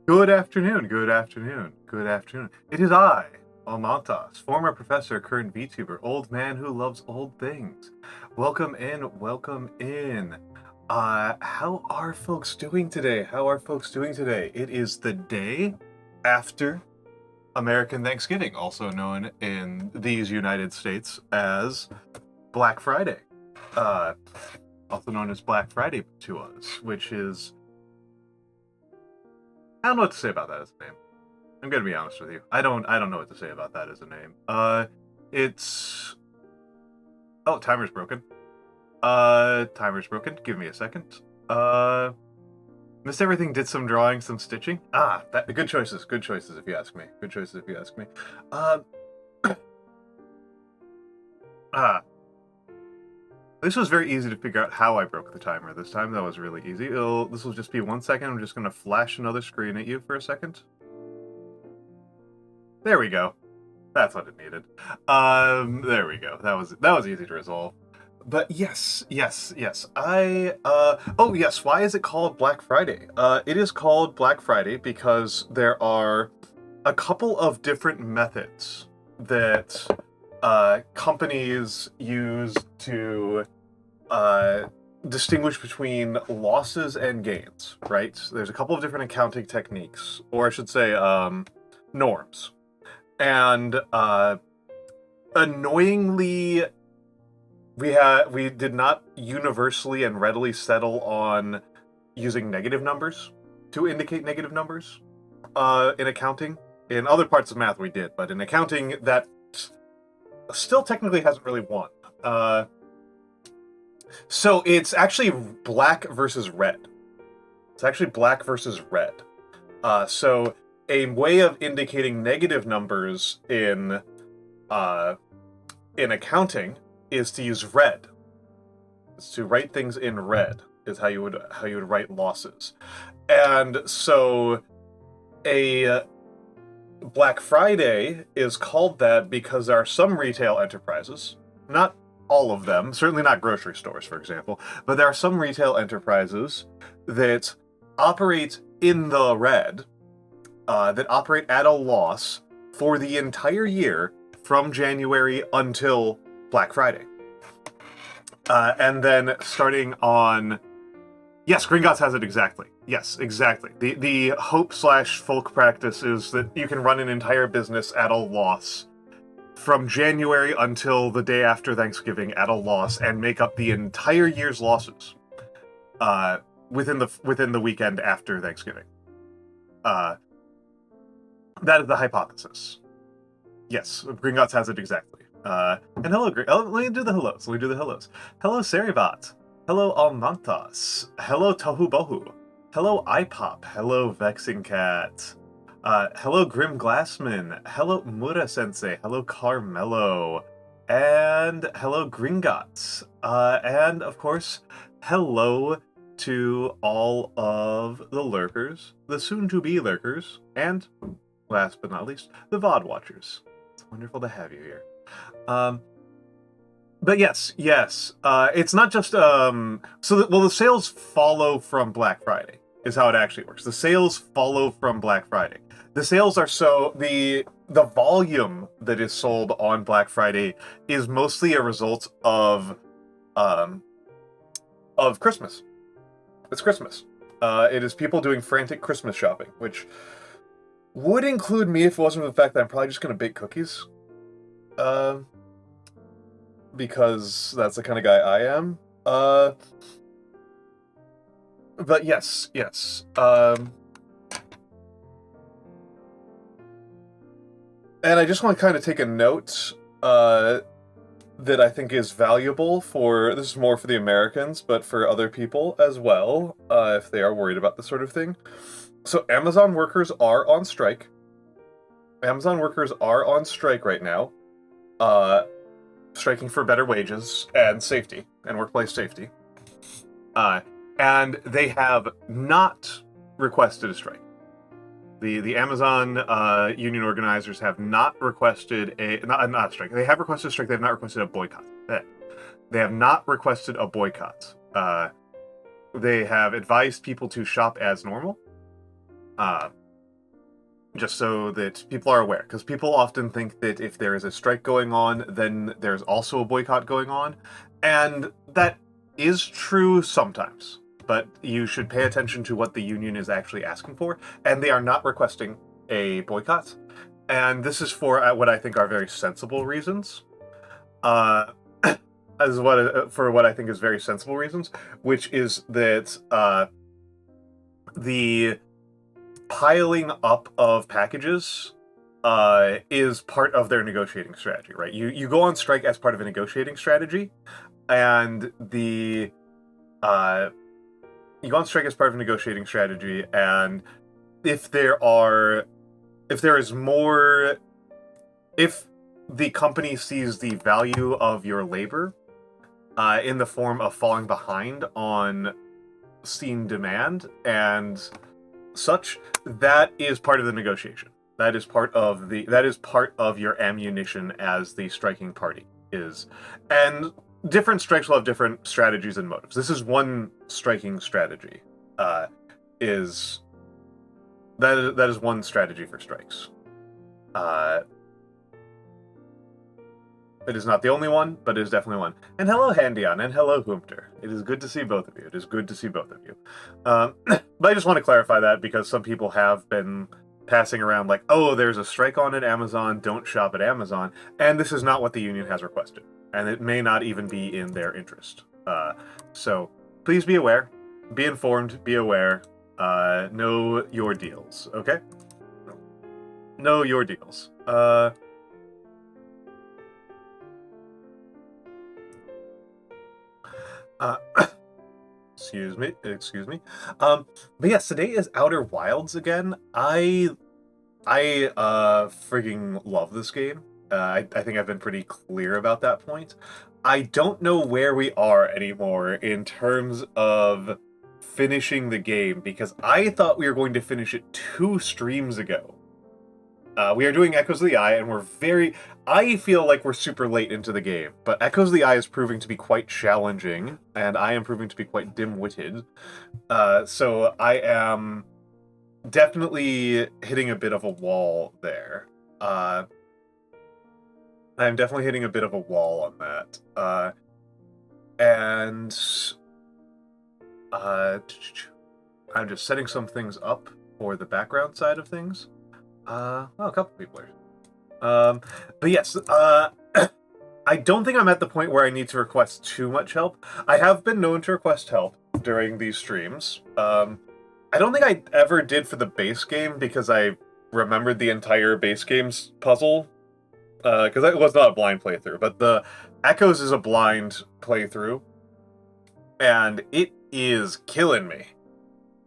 Good afternoon, good afternoon, good afternoon. It is I, Almantas, former professor, current VTuber, old man who loves old things. Welcome in, welcome in. How are folks doing today? How are folks doing today? It is the day after American Thanksgiving, also known in these United States as Black Friday. Also known as Black Friday to us, which is... I don't know what to say about that as a name. I'm gonna be honest with you. I don't know what to say about that as a name. It's... Oh, timer's broken. Timer's broken. Give me a second. Missed Everything did some drawing, some stitching. Good choices if you ask me. Good choices if you ask me. This was very easy to figure out how I broke the timer this time. That was really easy. This will just be 1 second. I'm just gonna flash another screen at you for a second. There we go. That's what it needed. There we go. That was easy to resolve. But yes. Oh yes, why is it called Black Friday? It is called Black Friday because there are a couple of different methods that companies use to distinguish between losses and gains, right? There's a couple of different accounting techniques, or I should say, norms. And annoyingly, we did not universally and readily settle on using negative numbers to indicate negative numbers in accounting. In other parts of math we did, but in accounting that still technically hasn't really won. So it's actually black versus red. It's actually black versus red. So a way of indicating negative numbers in accounting is to use red. It's to write things in red is how you would write losses. And so a Black Friday is called that because there are some retail enterprises, not all of them, certainly not grocery stores, for example, but there are some retail enterprises that operate in the red, that operate at a loss for the entire year from January until Black Friday. And then starting on... Yes, Gringotts has it exactly. Yes, exactly. The hope/folk practice is that you can run an entire business at a loss from January until the day after Thanksgiving at a loss and make up the entire year's losses within the weekend after Thanksgiving. That is the hypothesis. Yes, Gringotts has it exactly. And hello, let me do the hellos. Hello, Seribot. Hello, Almantas. Hello, Tohu Bohu. Hello, iPop. Hello, Vexing Cat. Hello, Grim Glassman. Hello, Mura Sensei. Hello, Carmelo. And hello, Gringotts. And of course, hello to all of the lurkers, the soon-to-be lurkers, and last but not least, the VOD watchers. It's wonderful to have you here. But yes, it's not just, the sales follow from Black Friday, is how it actually works. The sales follow from Black Friday. The sales are the volume that is sold on Black Friday is mostly a result of Christmas. It's Christmas. It is people doing frantic Christmas shopping, which would include me if it wasn't for the fact that I'm probably just going to bake cookies. Because that's the kind of guy I am. But yes. And I just want to kind of take a note that I think is valuable for, this is more for the Americans, but for other people as well, if they are worried about this sort of thing. So Amazon workers are on strike. Amazon workers are on strike right now. Striking for better wages and safety, and workplace safety. And they have not requested a strike. The Amazon union organizers have not requested not a strike. They have requested a strike. They have not requested a boycott. They have not requested a boycott. They have advised people to shop as normal. just so that people are aware, because people often think that if there is a strike going on, then there's also a boycott going on, and that is true sometimes, but you should pay attention to what the union is actually asking for, and they are not requesting a boycott, and this is for what I think are very sensible reasons, for what I think is very sensible reasons, which is that the piling up of packages is part of their negotiating strategy, right? You go on strike as part of a negotiating strategy, and you go on strike as part of a negotiating strategy, and if the company sees the value of your labor in the form of falling behind on scene demand and such, that is part of the negotiation. That is part of your ammunition as the striking party is. And different strikes will have different strategies and motives. This is one striking strategy. That is one strategy for strikes. It is not the only one, but it is definitely one. And hello, Handyan, and hello, Hoomter. It is good to see both of you. It is good to see both of you. But I just want to clarify that, because some people have been passing around like, oh, there's a strike on at Amazon, don't shop at Amazon. And this is not what the union has requested. And it may not even be in their interest. So please be aware, be informed, be aware, know your deals, okay? Know your deals. Excuse me. But yes, today is Outer Wilds again. I frigging love this game. I think I've been pretty clear about that point. I don't know where we are anymore in terms of finishing the game, because I thought we were going to finish it 2 streams ago. We are doing Echoes of the Eye, and I feel like we're super late into the game, but Echoes of the Eye is proving to be quite challenging, and I am proving to be quite dim-witted. So I am definitely hitting a bit of a wall there. I'm definitely hitting a bit of a wall on that. I'm just setting some things up for the background side of things. Well, a couple people are. But yes, I don't think I'm at the point where I need to request too much help. I have been known to request help during these streams. I don't think I ever did for the base game, because I remembered the entire base game's puzzle. Because it was not a blind playthrough, but the Echoes is a blind playthrough. And it is killing me.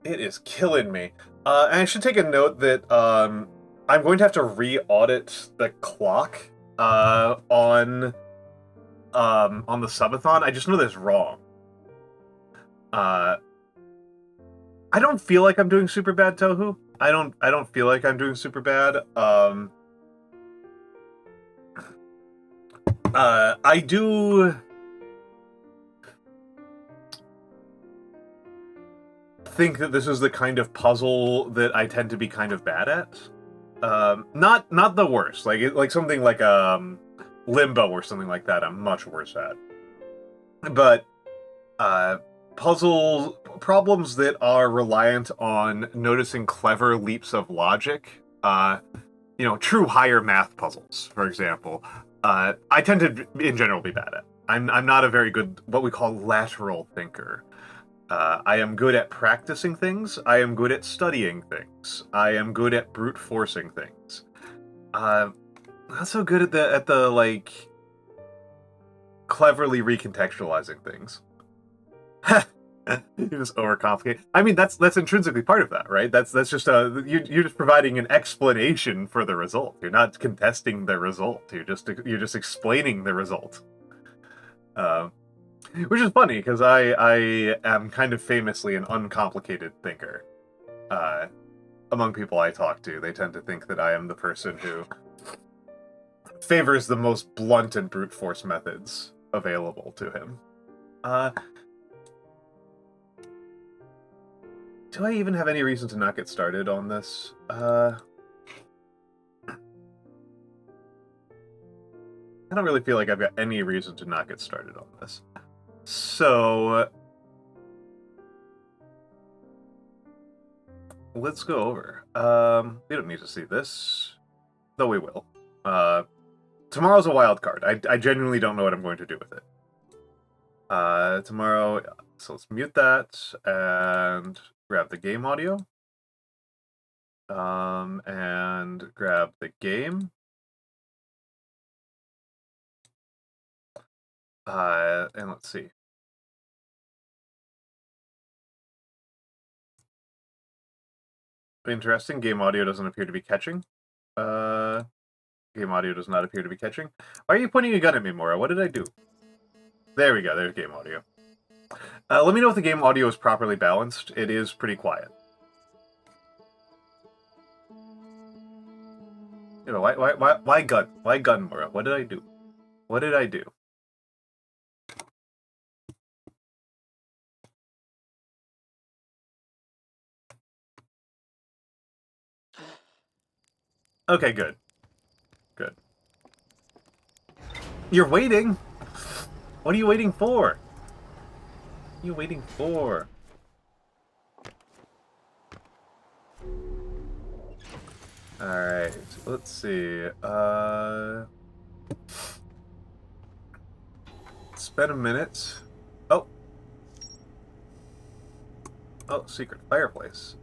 It is killing me. And I should take a note that, I'm going to have to re-audit the clock on the subathon. I just know that's wrong. I don't feel like I'm doing super bad, Tohu. I don't feel like I'm doing super bad. I do think that this is the kind of puzzle that I tend to be kind of bad at. Not the worst. Like something like Limbo or something like that, I'm much worse at. But problems that are reliant on noticing clever leaps of logic, true higher math puzzles, for example, I tend to, in general, be bad at. I'm not a very good, what we call lateral thinker. I am good at practicing things. I am good at studying things. I am good at brute forcing things. Not so good at the like cleverly recontextualizing things. You just overcomplicate. I mean, that's intrinsically part of that, right? That's just you're just providing an explanation for the result. You're not contesting the result. You're just explaining the result. Which is funny, because I am kind of famously an uncomplicated thinker. Among people I talk to, they tend to think that I am the person who favors the most blunt and brute force methods available to him. Do I even have any reason to not get started on this? I don't really feel like I've got any reason to not get started on this. So let's go over. We don't need to see this, though we will. Tomorrow's a wild card. I genuinely don't know what I'm going to do with it. Tomorrow, so let's mute that and grab the game audio. And grab the game. And let's see. Interesting. Game audio doesn't appear to be catching. Game audio does not appear to be catching. Why are you pointing a gun at me, Mora? What did I do? There we go. There's game audio. Let me know if the game audio is properly balanced. It is pretty quiet. You know, why gun? Why gun, Mora? What did I do? What did I do? Okay, good. Good. You're waiting? What are you waiting for? What are you waiting for? Alright, let's see. Spend a minute. Oh. Oh, secret fireplace.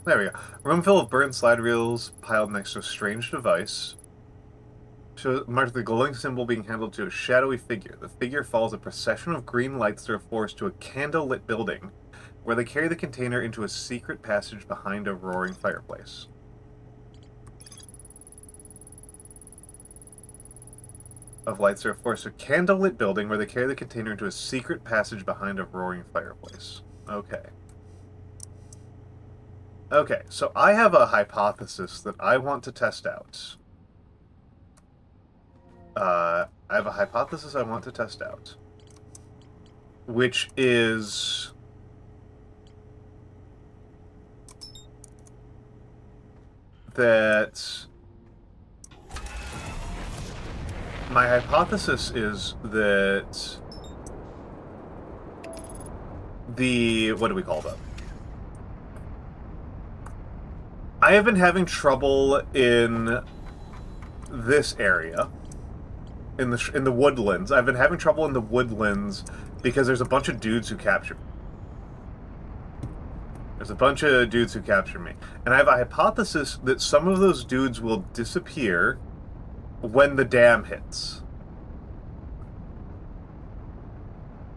There we go. Room full of burned slide reels piled next to a strange device. Marks the glowing symbol being handled to a shadowy figure. The figure follows a procession of green lights through a forest to a candle-lit building, where they carry the container into a secret passage behind a roaring fireplace. Of lights through a forest, a candle-lit building where they carry the container into a secret passage behind a roaring fireplace. Okay. Okay, so I have a hypothesis that I want to test out. I have a hypothesis I want to test out, which is that my hypothesis is that the, what do we call them? I have been having trouble in this area. In the woodlands. I've been having trouble in the woodlands because there's a bunch of dudes who capture me. There's a bunch of dudes who capture me. And I have a hypothesis that some of those dudes will disappear when the dam hits.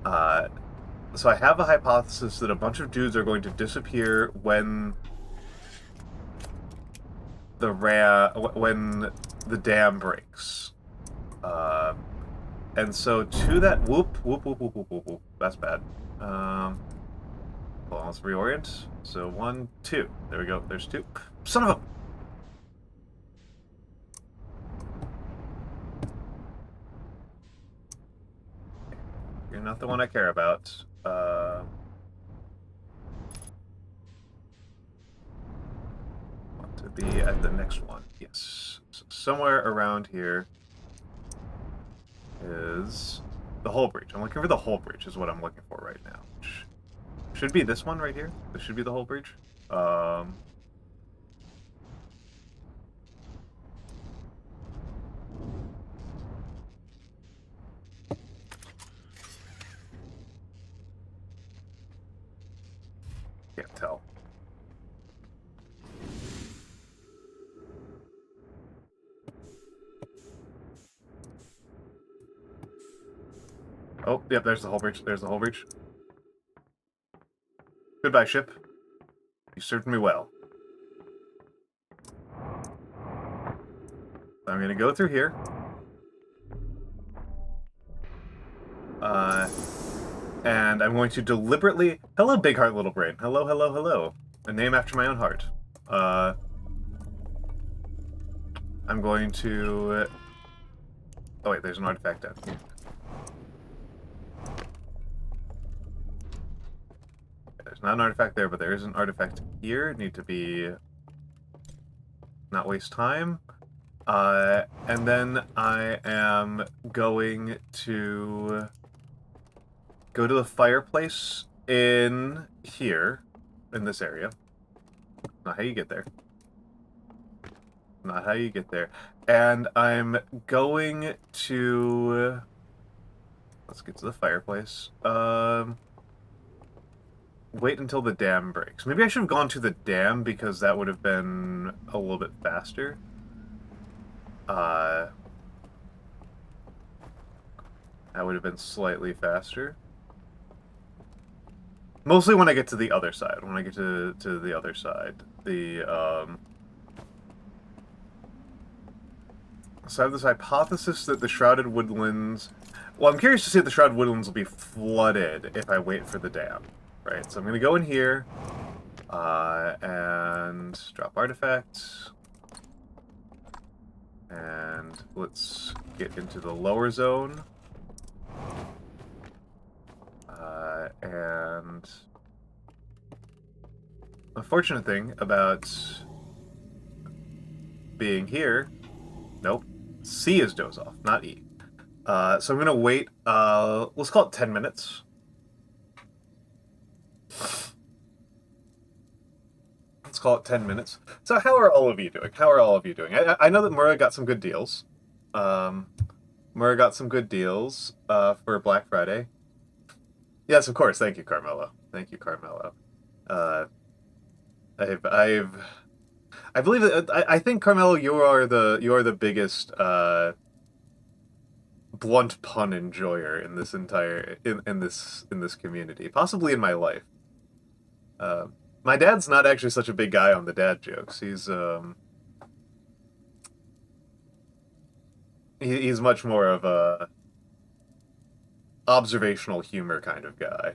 So I have a hypothesis that a bunch of dudes are going to disappear when the dam breaks. And so to that, whoop, that's bad. Well, let's reorient. So 1, 2. There we go. There's 2. Son of a... You're not the one I care about. Want to be at the next one. Yes. So somewhere around here is the hull breach. I'm looking for the hull breach is what I'm looking for right now. Which should be this one right here. This should be the hull breach. Can't tell. Oh, yep, there's the hull breach. There's the hull breach. Goodbye, ship. You served me well. I'm gonna go through here. And I'm going to deliberately... Hello, Big Heart Little Brain. Hello, hello, hello. A name after my own heart. I'm going to... Oh, wait, there's an artifact down here. There's not an artifact there, but there is an artifact here. Need to be... not waste time. And then I am going to go to the fireplace in here, in this area. Not how you get there. Not how you get there. And I'm going to... let's get to the fireplace. Wait until the dam breaks. Maybe I should have gone to the dam because that would have been a little bit faster. That would have been slightly faster. Mostly when I get to the other side. When I get to the other side. So I have this hypothesis that the Shrouded Woodlands... well, I'm curious to see if the Shrouded Woodlands will be flooded if I wait for the dam. Right, so I'm going to go in here, and drop artifacts, and let's get into the lower zone, and the unfortunate thing about being here, nope, C is doze off, not E. So I'm going to wait, let's call it 10 minutes. Let's call it 10 minutes. So how are all of you doing? How are all of you doing? I know that Mura got some good deals. Mura got some good deals for Black Friday. Yes, of course. Thank you, Carmelo. Thank you, Carmelo. I believe that I think, Carmelo, you are the biggest blunt pun enjoyer in this entire in this community, possibly in my life. My dad's not actually such a big guy on the dad jokes. He's much more of a observational humor kind of guy.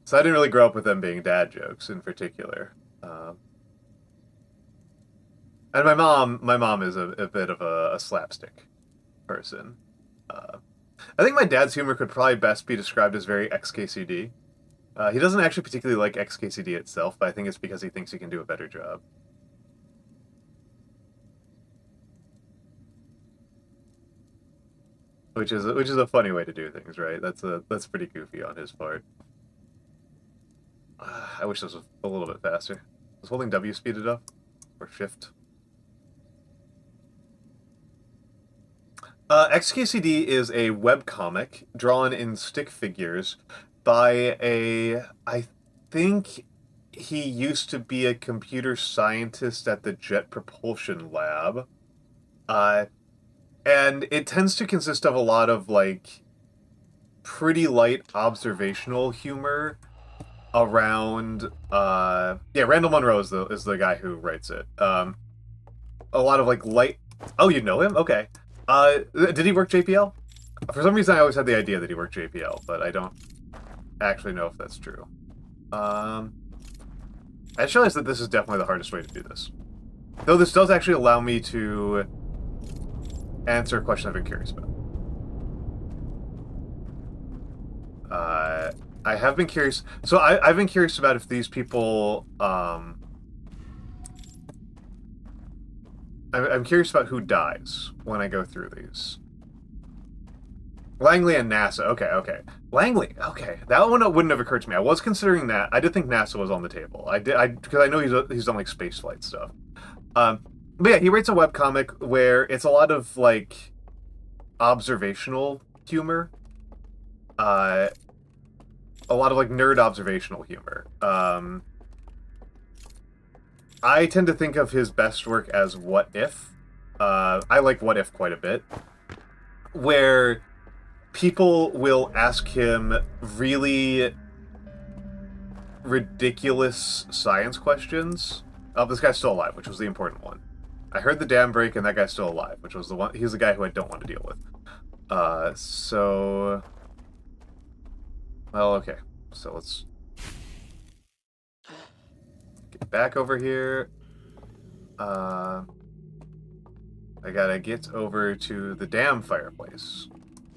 So I didn't really grow up with them being dad jokes in particular. And my mom is a bit of a slapstick person. I think my dad's humor could probably best be described as very XKCD. He doesn't actually particularly like XKCD itself, but I think it's because he thinks he can do a better job. Which is a funny way to do things, right? That's pretty goofy on his part. I wish this was a little bit faster. Was holding W speeded up? Or shift? XKCD is a webcomic drawn in stick figures by I think he used to be a computer scientist at the Jet Propulsion Lab. And it tends to consist of a lot of, like, pretty light observational humor around, yeah, Randall Munro is the guy who writes it. A lot of, like, light... Oh, you know him? Okay. Did he work JPL? For some reason, I always had the idea that he worked JPL, but I don't actually know if that's true. I just realized that this is definitely the hardest way to do this. Though this does actually allow me to answer a question I've been curious about. I have been curious... So I've been curious about if these people... I'm curious about who dies when I go through these. Langley and NASA. Okay. Langley. Okay, that one wouldn't have occurred to me. I was considering that. I did think NASA was on the table. Because I know he's done like spaceflight stuff. But yeah, he writes a webcomic where it's a lot of like observational humor. A lot of like nerd observational humor. I tend to think of his best work as What If. I like What If quite a bit. Where people will ask him really ridiculous science questions. Oh, this guy's still alive, which was the important one. I heard the dam break and that guy's still alive, which was the one. He's the guy who I don't want to deal with. So... Well, okay. So let's... get back over here. I gotta get over to the damn fireplace.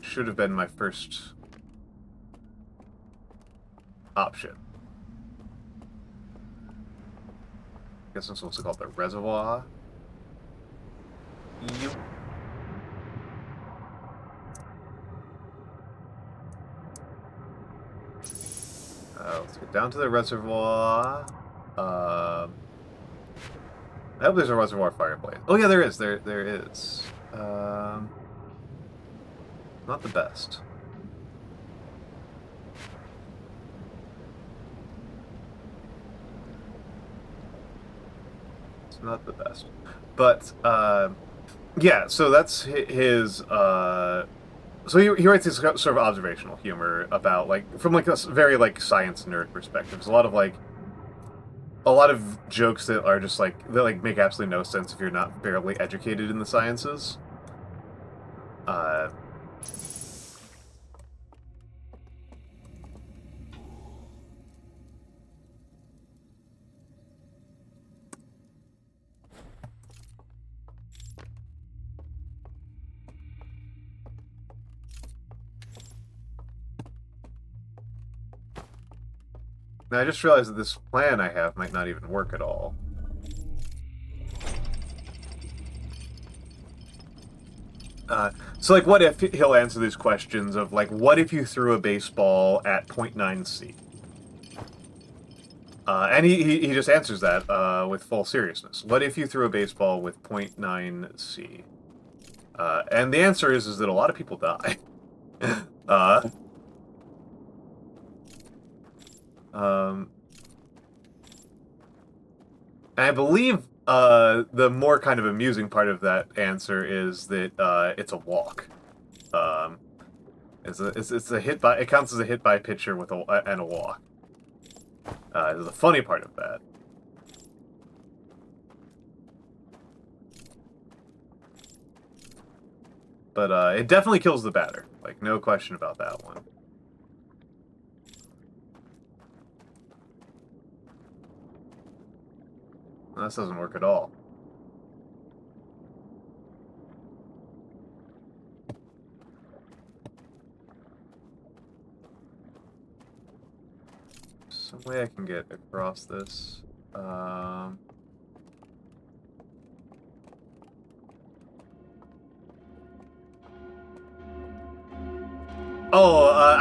Should have been my first option. I guess this is also called the reservoir. Yep. Let's get down to the reservoir. I hope there's a reservoir fireplace. Oh yeah, there is. There is. Not the best. It's not the best. But yeah, so that's his. So he writes this sort of observational humor about from a very science nerd perspective. There's a lot of jokes that are just that make absolutely no sense if you're not fairly educated in the sciences. Now I just realized that this plan I have might not even work at all. So what if he'll answer these questions of what if you threw a baseball at 0.9 C? And he just answers that with full seriousness. What if you threw a baseball with 0.9 C? And the answer is that a lot of people die. And I believe the more kind of amusing part of that answer is that it's a walk. It's a hit by, it counts as a hit by pitcher with and a walk. Is the funny part of that. But it definitely kills the batter. No question about that one. This doesn't work at all. Some way I can get across this. I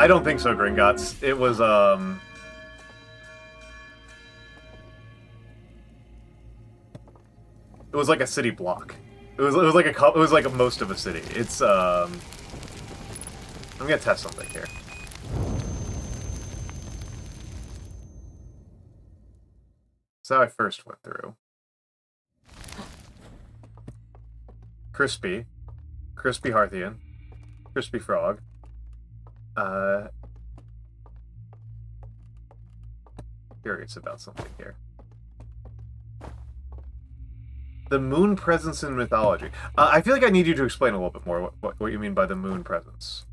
don't think so, Gringotts. It was, it was like a city block. It was like most of a city. It's, I'm gonna test something here. That's how I first went through. Crispy Hearthian. Crispy Frog. Curious about something here. The moon presence in mythology. I feel like I need you to explain a little bit more what you mean by the moon presence.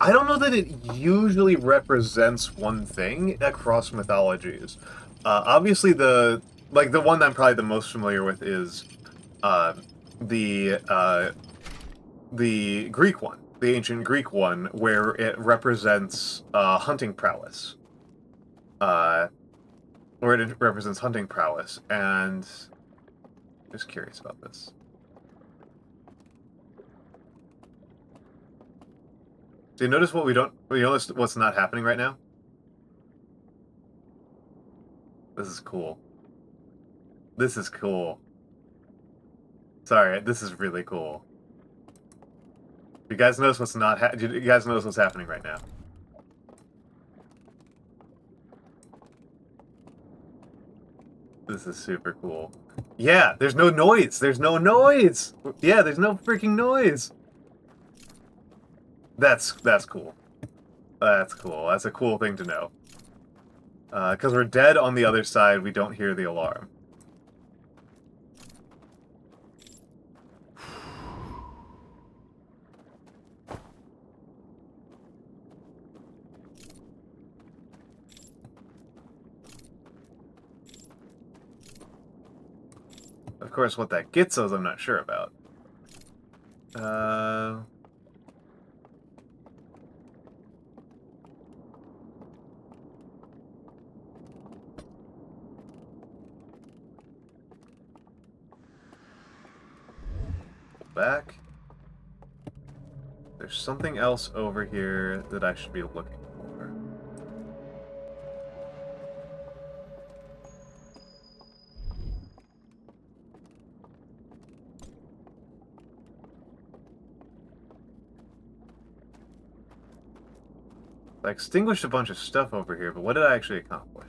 I don't know that it usually represents one thing across mythologies. Obviously, the one I'm probably the most familiar with is the Greek one, the ancient Greek one, where it represents hunting prowess. Where it represents hunting prowess, and I'm just curious about this. Do you notice what we notice what's not happening right now? This is cool. This is cool. Sorry, this is really cool. You guys notice what's not do you guys notice what's happening right now? This is super cool. Yeah, there's no noise. There's no noise. Yeah, there's no freaking noise. That's cool. That's cool. That's a cool thing to know. Because we're dead on the other side, we don't hear the alarm. Of course, what that gets us, I'm not sure about. Back. There's something else over here that I should be looking for. I extinguished a bunch of stuff over here, but what did I actually accomplish?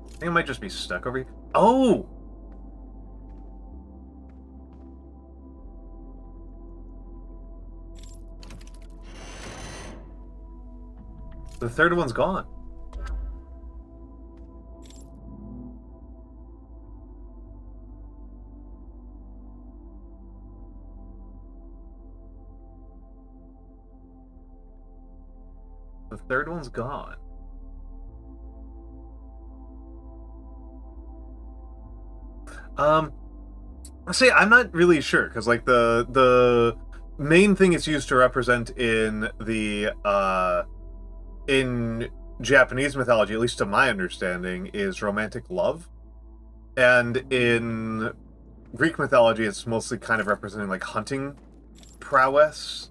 I think it might just be stuck over here. Oh! The third one's gone. The third one's gone. See, I'm not really sure, because, like, the main thing it's used to represent in the, in Japanese mythology, at least to my understanding, is romantic love. And in Greek mythology, it's mostly kind of representing, like, hunting prowess,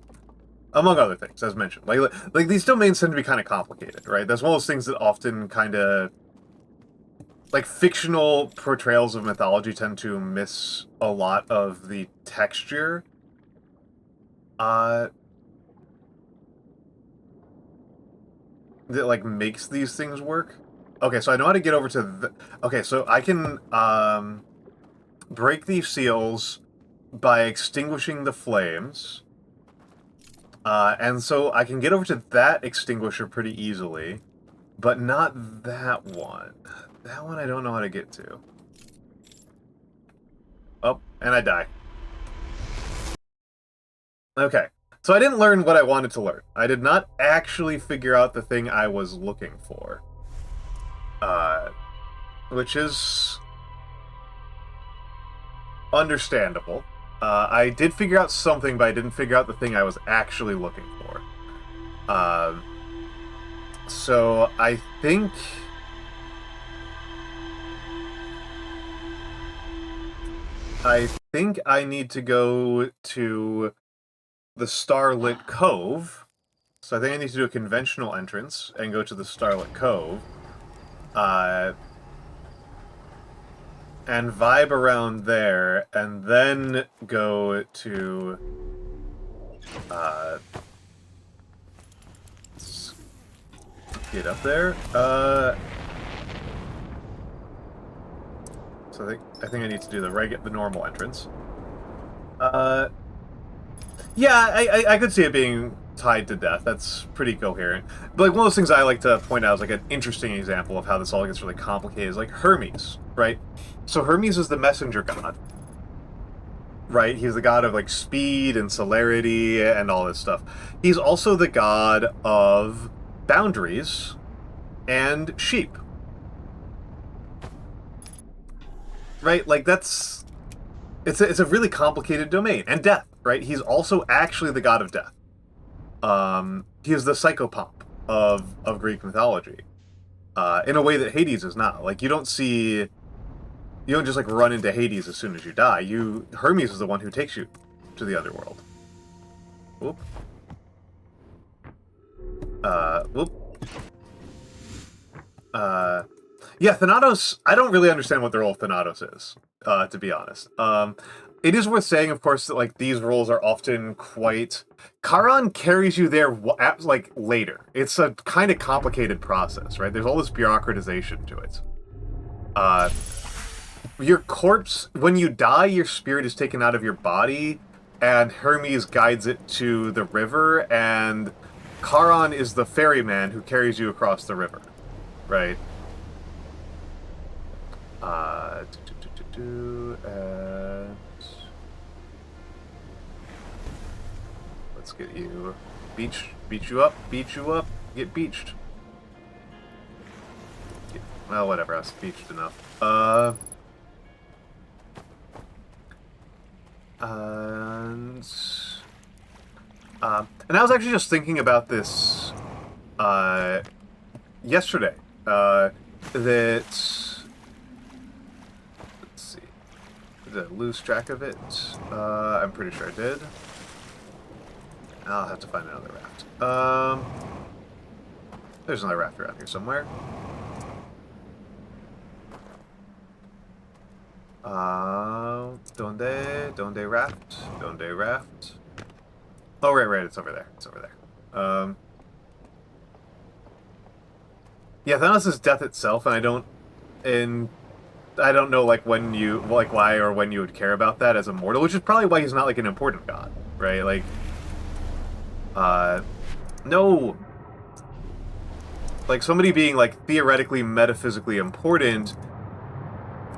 among other things, as mentioned. Like these domains tend to be kind of complicated, right? That's one of those things that often kind of... Like, fictional portrayals of mythology tend to miss a lot of the texture. That, like, makes these things work. Okay, so I know how to get over to the... Okay, so I can, break these seals by extinguishing the flames. And so I can get over to that extinguisher pretty easily, but not that one. That one I don't know how to get to. Oh, and I die. Okay, so I didn't learn what I wanted to learn. I did not actually figure out the thing I was looking for. Which is... understandable. I did figure out something, but I didn't figure out the thing I was actually looking for. So I think... I need to go to the Starlit Cove. So I think I need to do a conventional entrance and go to the Starlit Cove. And vibe around there, and then go to... let's get up there. So I think I need to do the normal entrance. Yeah, I could see it being tied to death. That's pretty coherent. But, like, one of those things I like to point out as, like, an interesting example of how this all gets really complicated is, like, Hermes, right? So Hermes is the messenger god, right? He's the god of, like, speed and celerity and all this stuff. He's also the god of boundaries and sheep. Right? Like, that's... It's a really complicated domain. And death, right? He's also actually the god of death. He is the psychopomp of Greek mythology. In a way that Hades is not. Like, you don't just, like, run into Hades as soon as you die. Hermes is the one who takes you to the underworld. Whoop. Whoop. Yeah, Thanatos, I don't really understand what the role of Thanatos is, to be honest. It is worth saying, of course, that, like, these roles are often quite... Charon carries you there, like, later. It's a kind of complicated process, right? There's all this bureaucratization to it. Your corpse, when you die, your spirit is taken out of your body, and Hermes guides it to the river, and Charon is the ferryman who carries you across the river, right? 2 and let's get you beach you up, get beached. Well, whatever, I was beached enough. And I was actually just thinking about this yesterday. That, let's see, did I lose track of it? I'm pretty sure I did. I'll have to find another raft. There's another raft around here somewhere. Donde raft? Donde raft? Oh, right, it's over there. It's over there. Yeah, Thanos is death itself, and I don't know, like, when you, like, why or when you would care about that as a mortal, which is probably why he's not, like, an important god, right? Like, no! Like, somebody being, like, theoretically, metaphysically important,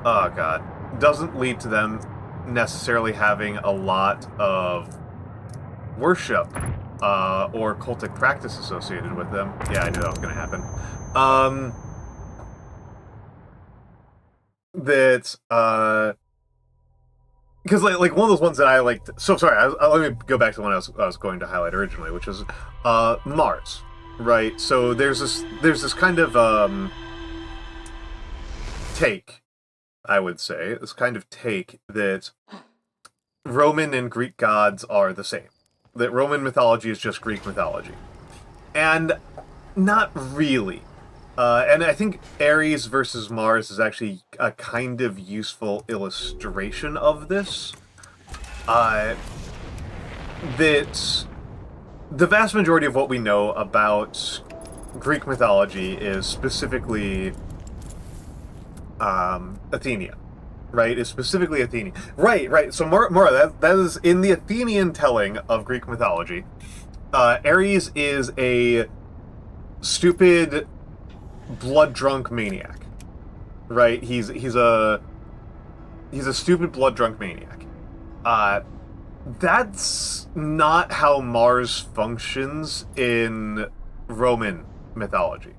oh god, doesn't lead to them necessarily having a lot of worship, or cultic practice associated with them. Yeah, I knew that was gonna happen. That, because like one of those ones that I liked. So sorry, let me go back to the one I was going to highlight originally, which is Mars, right? So there's this kind of take, I would say, this kind of take that Roman and Greek gods are the same. That Roman mythology is just Greek mythology, and not really. And I think Ares versus Mars is actually a kind of useful illustration of this. That the vast majority of what we know about Greek mythology is specifically Athenian, right? Is specifically Athenian. Right. So Mara, that is in the Athenian telling of Greek mythology. Ares is a stupid, blood-drunk maniac, right? He's a stupid, blood-drunk maniac. That's not how Mars functions in Roman mythology.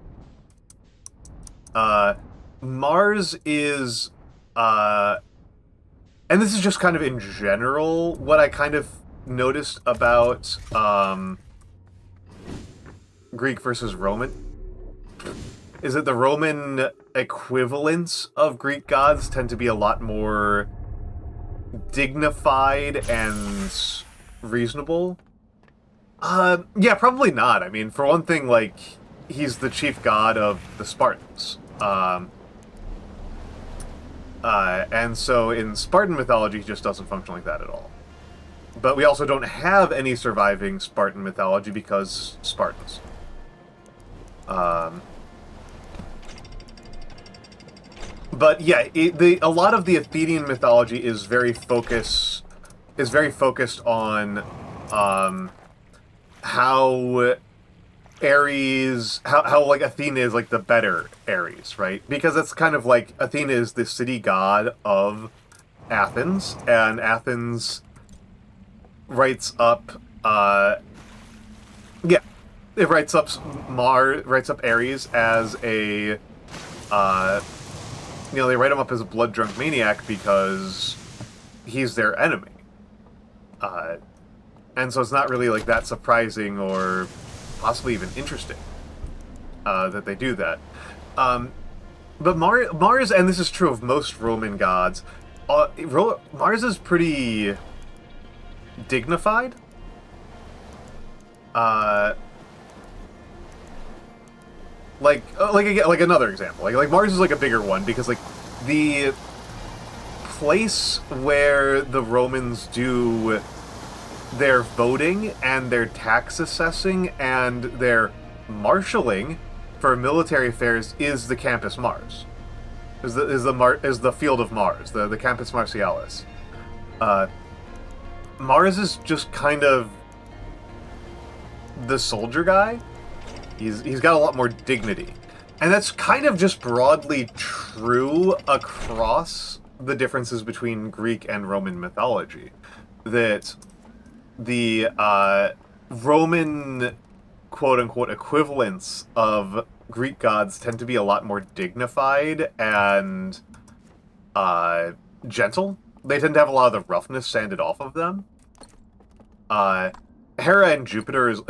Mars is, and this is just kind of in general what I kind of noticed about Greek versus Roman, is that the Roman equivalents of Greek gods tend to be a lot more dignified and reasonable. Yeah, probably not. I mean, for one thing, like, he's the chief god of the Spartans. And so in Spartan mythology, he just doesn't function like that at all. But we also don't have any surviving Spartan mythology because Spartans. But yeah, a lot of the Athenian mythology is very focused on how Ares, how like Athena is like the better Ares, right? Because it's kind of like Athena is the city god of Athens, and Athens writes up it writes up Ares as a they write him up as a blood-drunk maniac because he's their enemy. And so it's not really, like, that surprising or possibly even interesting that they do that. But Mars, and this is true of most Roman gods, Mars is pretty dignified. Like another example, like Mars is like a bigger one because like the place where the Romans do their voting and their tax assessing and their marshalling for military affairs is the Campus Mars, is the field of Mars, the Campus Martialis. Mars is just kind of the soldier guy. He's got a lot more dignity. And that's kind of just broadly true across the differences between Greek and Roman mythology. That the Roman quote-unquote equivalents of Greek gods tend to be a lot more dignified and gentle. They tend to have a lot of the roughness sanded off of them. Hera and Jupiter is...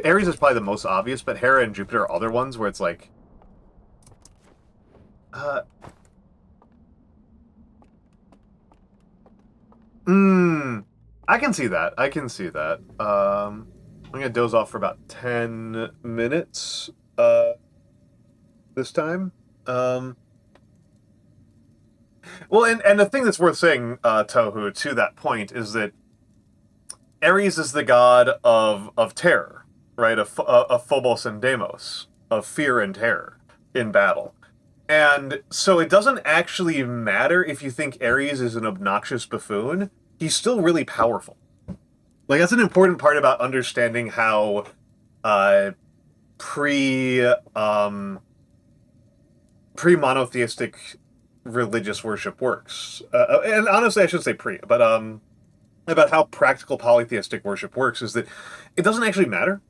Ares is probably the most obvious, but Hera and Jupiter are other ones where it's like... I can see that. I can see that. I'm gonna doze off for about 10 minutes, this time. Well, and the thing that's worth saying, Tohu, to that point, is that Ares is the god of terror, right? Of Phobos and Deimos, of fear and terror in battle. And so it doesn't actually matter if you think Ares is an obnoxious buffoon. He's still really powerful. Like, that's an important part about understanding how pre-monotheistic religious worship works. And honestly, I should say pre, but about how practical polytheistic worship works is that it doesn't actually matter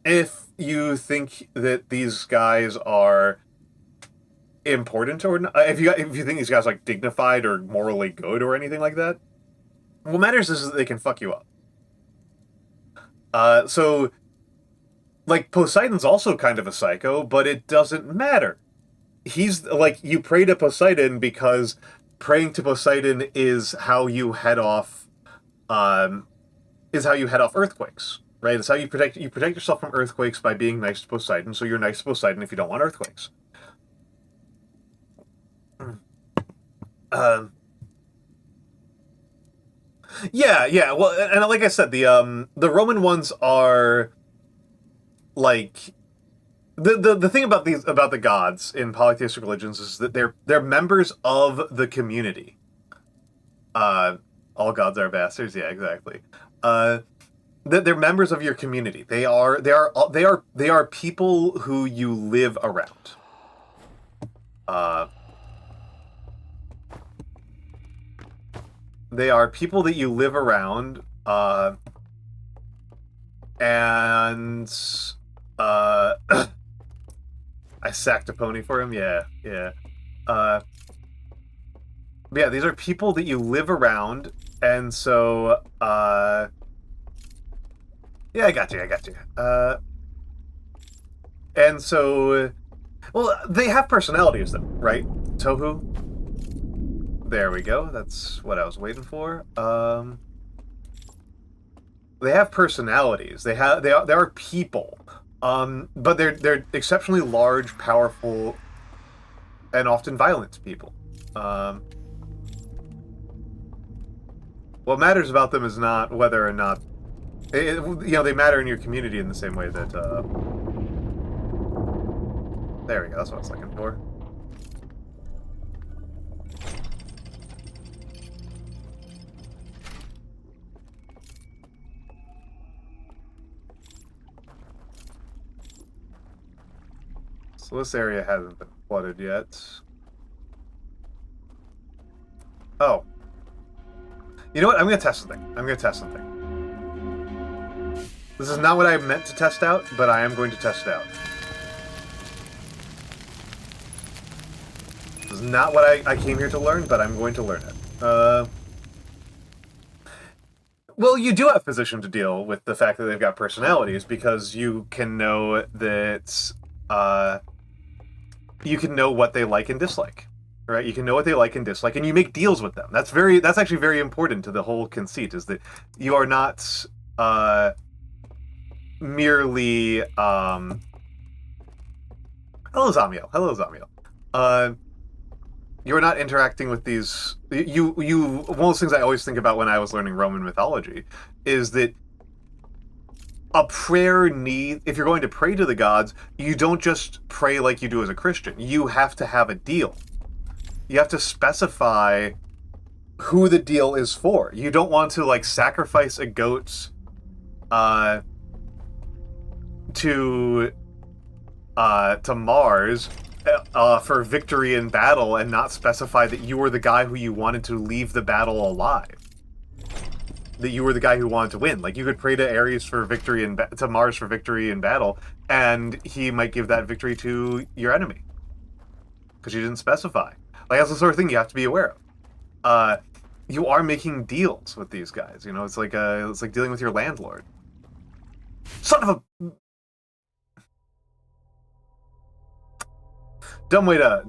if you think that these guys are important or not. If you think these guys are, like, dignified or morally good or anything like that. What matters is that they can fuck you up. So, like, Poseidon's also kind of a psycho, but it doesn't matter. He's, like, you pray to Poseidon because praying to Poseidon is how you head off, earthquakes, right? It's how you protect yourself from earthquakes by being nice to Poseidon, so you're nice to Poseidon if you don't want earthquakes. Yeah. Well, and like I said, the Roman ones are like the thing about the gods in polytheistic religions is that they're members of the community. All gods are bastards. Yeah, exactly. They're members of your community. They are people who you live around. They are people that you live around, and I sacked a pony for him. Yeah. But yeah, these are people that you live around, and so yeah, I got you. And so, well, they have personalities, though, right, Tohu? There we go. That's what I was waiting for. They have personalities. They are people. But they're exceptionally large, powerful, and often violent people. What matters about them is not whether or not they matter in your community in the same way that there we go. That's what I was looking for. So this area hasn't been flooded yet. Oh. You know what? I'm going to test something. This is not what I meant to test out, but I am going to test it out. This is not what I came here to learn, but I'm going to learn it. Well, you do have physician to deal with the fact that they've got personalities, because you can know that you can know what they like and dislike, right? You can know what they like and dislike, and you make deals with them. That's actually very important to the whole conceit, is that you are not merely hello Zamiel. You're not interacting with these. One of those things I always think about when I was learning Roman mythology is that a prayer if you're going to pray to the gods, you don't just pray like you do as a Christian. You have to have a deal. You have to specify who the deal is for. You don't want to, like, sacrifice a goat to Mars for victory in battle and not specify that you were the guy who you wanted to leave the battle alive. That you were the guy who wanted to win. Like, you could pray to Ares for victory to Mars for victory in battle, and he might give that victory to your enemy because you didn't specify. Like, that's the sort of thing you have to be aware of. You are making deals with these guys. You know, it's like dealing with your landlord. Son of a dumb way to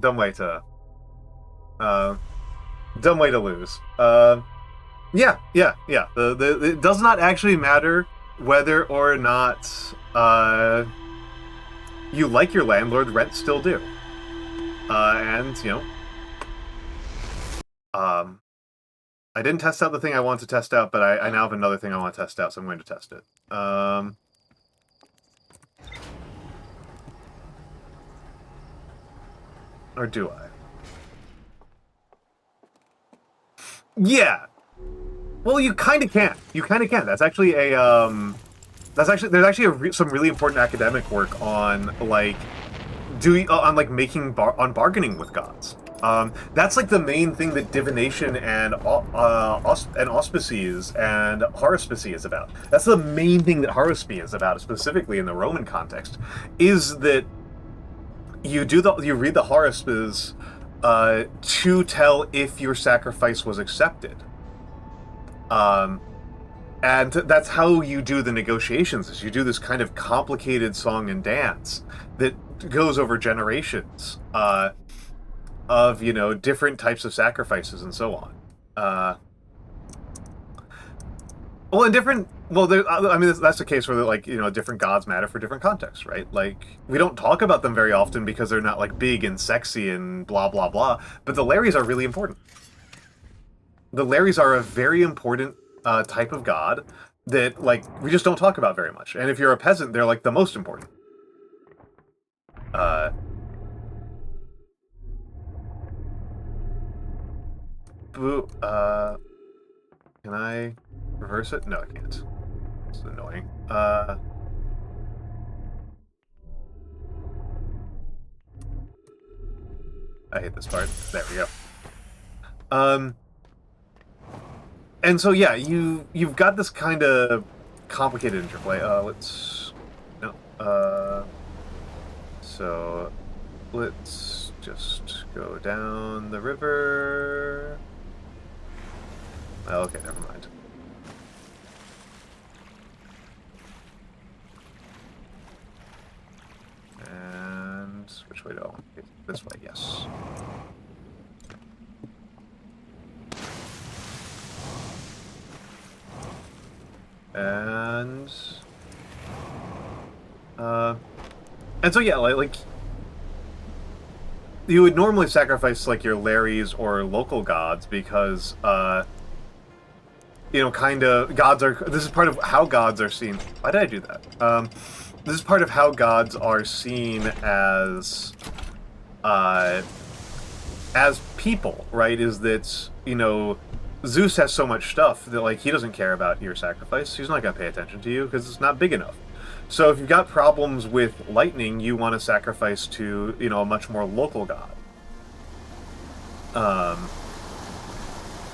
lose. Yeah. It does not actually matter whether or not you like your landlord. Rent still due. And you know, I didn't test out the thing I wanted to test out, but I now have another thing I want to test out, so I'm going to test it. Or do I? Yeah. Well, you kind of can. You kind of can. That's actually a there's actually some really important academic work on like making bargaining with gods. That's like the main thing that divination and auspices and haruspicy is about. That's the main thing that haruspy is about, specifically in the Roman context, is that you read the haruspes to tell if your sacrifice was accepted. And that's how you do the negotiations, is you do this kind of complicated song and dance that goes over generations of, you know, different types of sacrifices and so on. I mean, that's the case where, like, you know, different gods matter for different contexts, right? Like, we don't talk about them very often because they're not, like, big and sexy and blah, blah, blah, but the Lares are really important. The Lares are a very important type of god that, like, we just don't talk about very much. And if you're a peasant, they're, like, the most important. Can I reverse it? No, I can't. It's annoying. I hate this part. There we go. And so yeah, you've got this kind of complicated interplay. So let's just go down the river. Oh, okay, never mind. And which way do I want to get? This way, yes. And so yeah, like you would normally sacrifice like your Lares or local gods because you know, kind of this is part of how gods are seen. Why did I do that? This is part of how gods are seen as people, right? Is that, you know, Zeus has so much stuff that, like, he doesn't care about your sacrifice. He's not going to pay attention to you because it's not big enough. So if you've got problems with lightning, you want to sacrifice to, you know, a much more local god.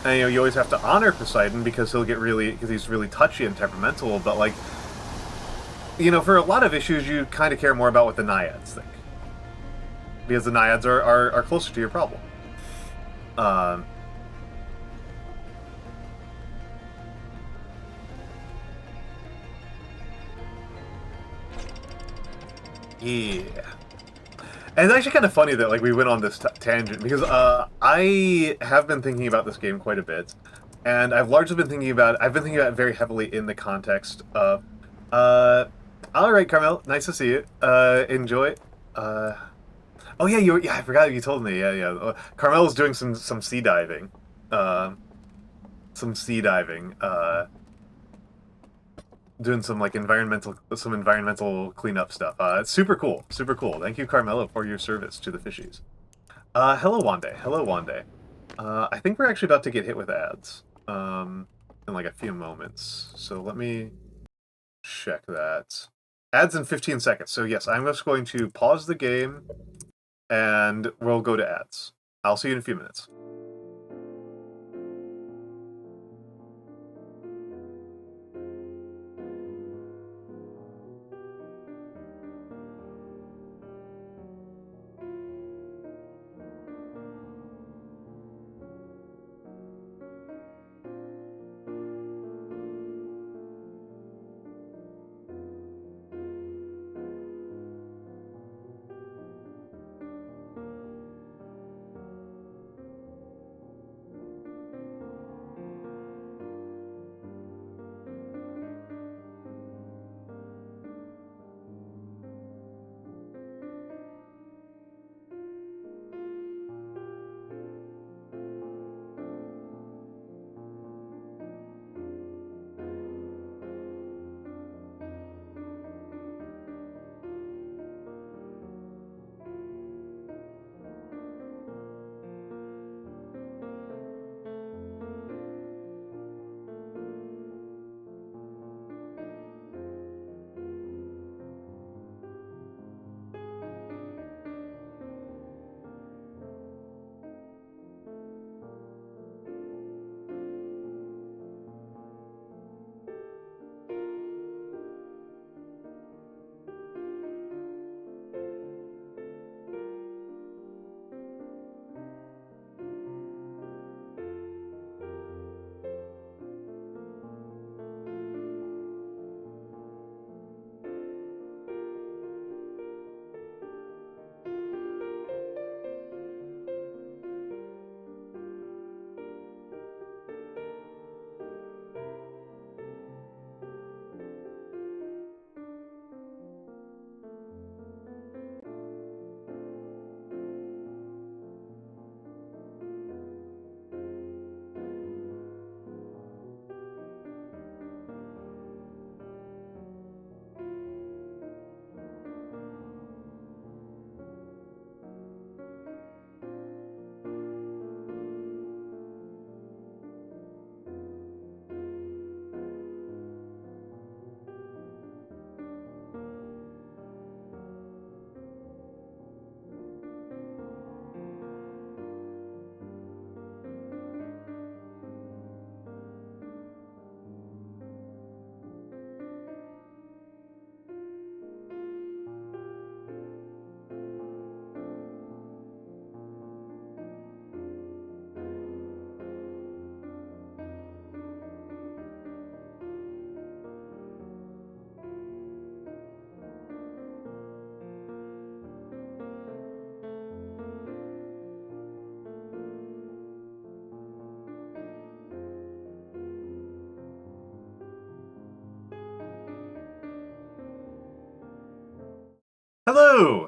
And, you know, you always have to honor Poseidon because he's really touchy and temperamental, but, like, you know, for a lot of issues, you kind of care more about what the Naiads think. Because the Naiads are closer to your problem. Yeah. And it's actually kind of funny that, like, we went on this tangent, because I have been thinking about this game quite a bit, and I've been thinking about it very heavily in the context of, alright, Carmel, nice to see you. Enjoy. Oh yeah, I forgot you told me, yeah. Carmel's doing some sea diving. Doing some environmental cleanup stuff. It's super cool. Thank you, Carmelo, for your service to the fishies. Hello, Wande. I think we're actually about to get hit with ads in like a few moments. So let me check that. Ads in 15 seconds. So yes, I'm just going to pause the game and we'll go to ads. I'll see you in a few minutes.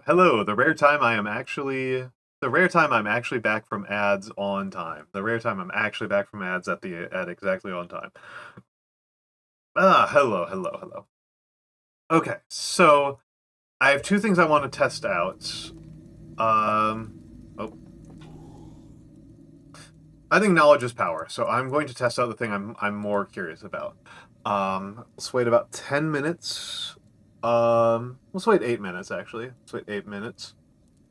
Hello. The rare time I'm actually back from ads on time. The rare time I'm actually back from ads at exactly on time. Hello. Okay, so I have two things I want to test out. Oh. I think knowledge is power, so I'm going to test out the thing I'm more curious about. Let's wait about 10 minutes. Let's wait 8 minutes, actually. Let's wait 8 minutes.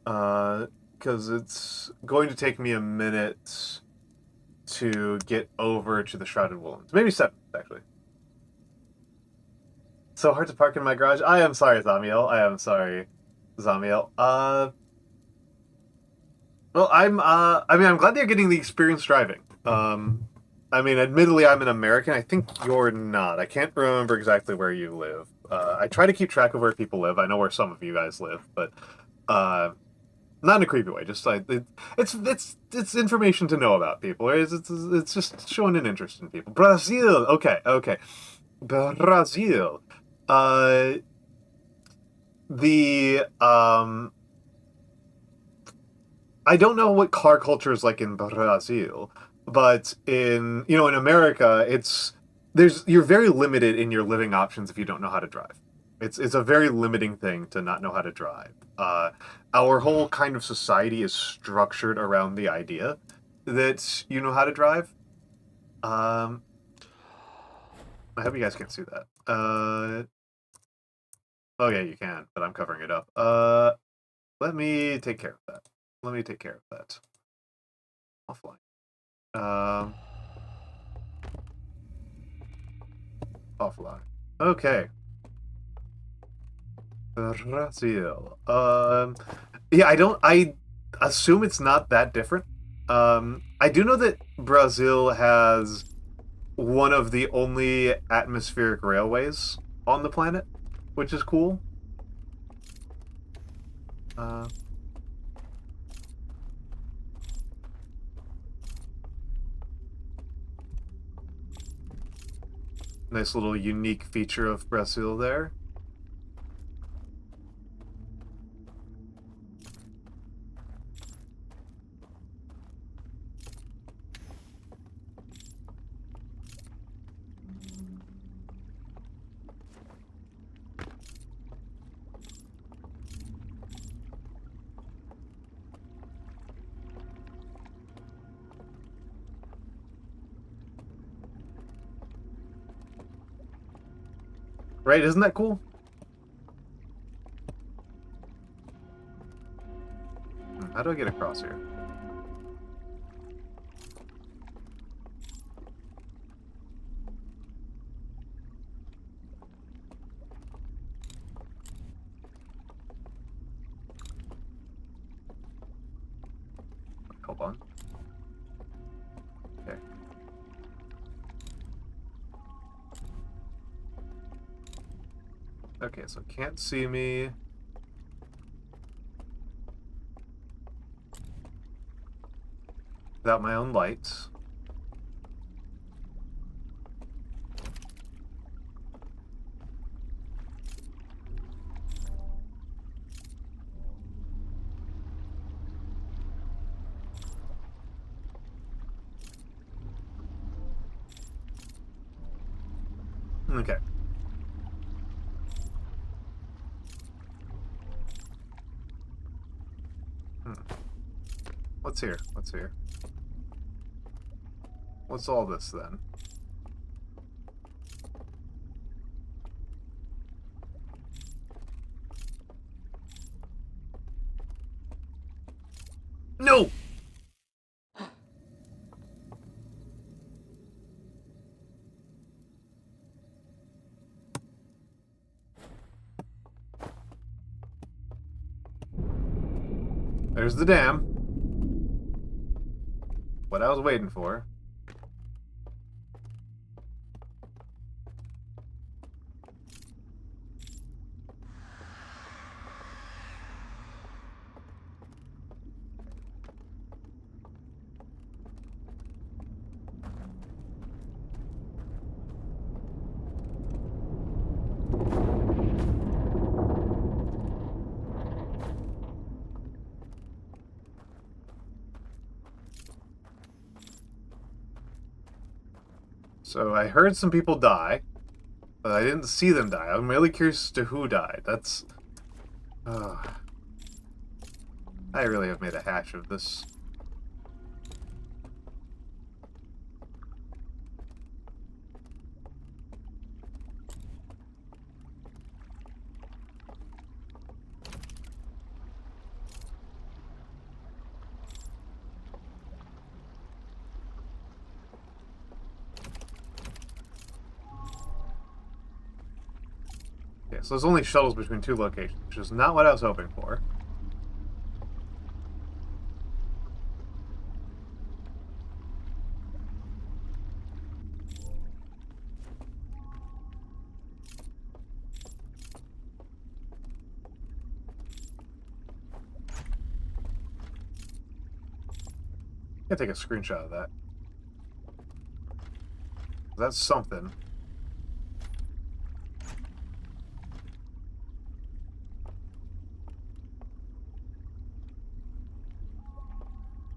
Because it's going to take me a minute to get over to the Shrouded Wounds. Maybe 7, actually. So hard to park in my garage. I am sorry, Zamiel. Well, I'm glad they're getting the experience driving. Admittedly, I'm an American. I think you're not. I can't remember exactly where you live. I try to keep track of where people live. I know where some of you guys live, but not in a creepy way. Just like it's information to know about people. It's just showing an interest in people. Brazil. Okay. Brazil. I don't know what car culture is like in Brazil, but in America, you're very limited in your living options if you don't know how to drive. It's a very limiting thing to not know how to drive. Our whole kind of society is structured around the idea that you know how to drive. I hope you guys can see that. Oh yeah, you can, but I'm covering it up. Let me take care of that. Let me take care of that. Offline. Offline. Okay. Brazil. Yeah, I assume it's not that different. I do know that Brazil has one of the only atmospheric railways on the planet, which is cool. Nice little unique feature of Brazil there. Right, isn't that cool? How do I get across here? Hold on. Okay. Okay, so can't see me. Without my own lights. Okay. What's here? What's here? What's all this then? No! There's the dam. What I was waiting for. So I heard some people die, but I didn't see them die. I'm really curious as to who died. That's... I really have made a hash of this. So there's only shuttles between two locations, which is not what I was hoping for. I'm gonna take a screenshot of that. That's something.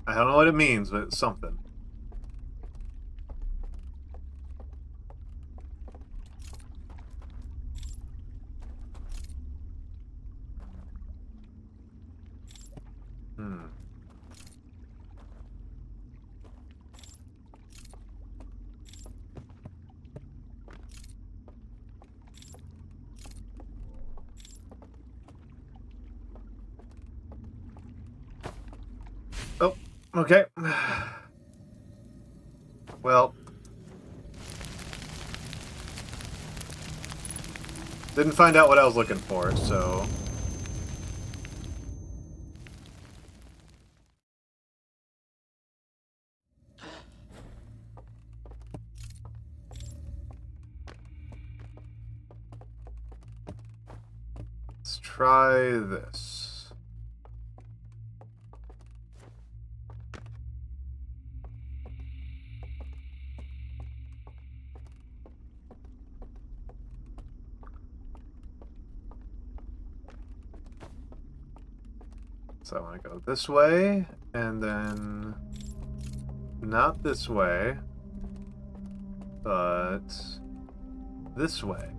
I don't know what it means, but it's something. Okay. Well. Didn't find out what I was looking for, so... Let's try this. So I want to go this way, and then not this way, but this way.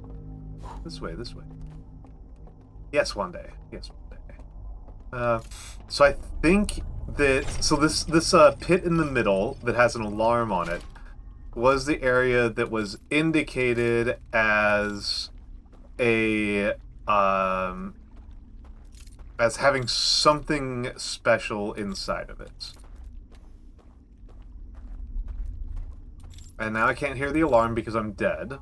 This way, this way. Yes, one day. Yes, one day. So I think that... So this pit in the middle that has an alarm on it was the area that was indicated as a... as having something special inside of it. And now I can't hear the alarm because I'm dead.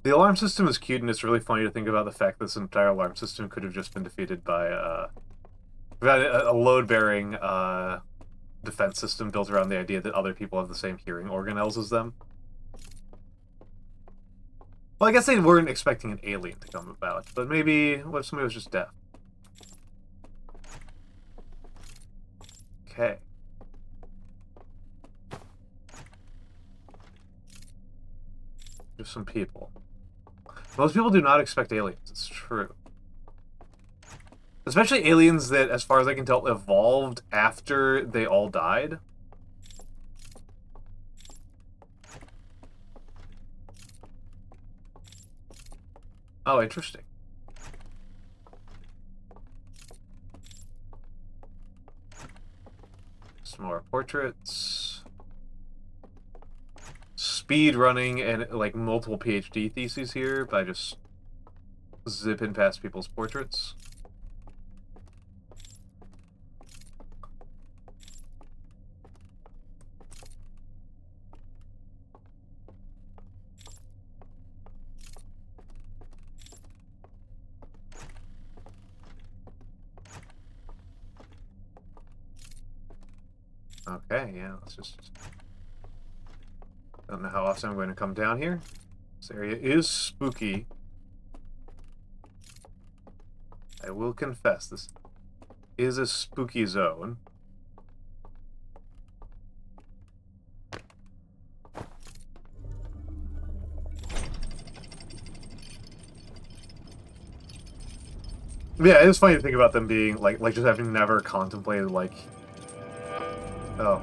The alarm system is cute, and it's really funny to think about the fact that this entire alarm system could have just been defeated by a load-bearing defense system built around the idea that other people have the same hearing organelles as them. Well, I guess they weren't expecting an alien to come about, but maybe what if somebody was just deaf? Okay. Just some people. Most people do not expect aliens, it's true. Especially aliens that, as far as I can tell, evolved after they all died. Oh, interesting. Some more portraits. Speed running and, like, multiple PhD theses here by just zipping past people's portraits. Okay, yeah, let's just... Don't know how often I'm going to come down here. This area is spooky. I will confess, this is a spooky zone. Yeah, it is funny to think about them being, like just having never contemplated, like... Oh.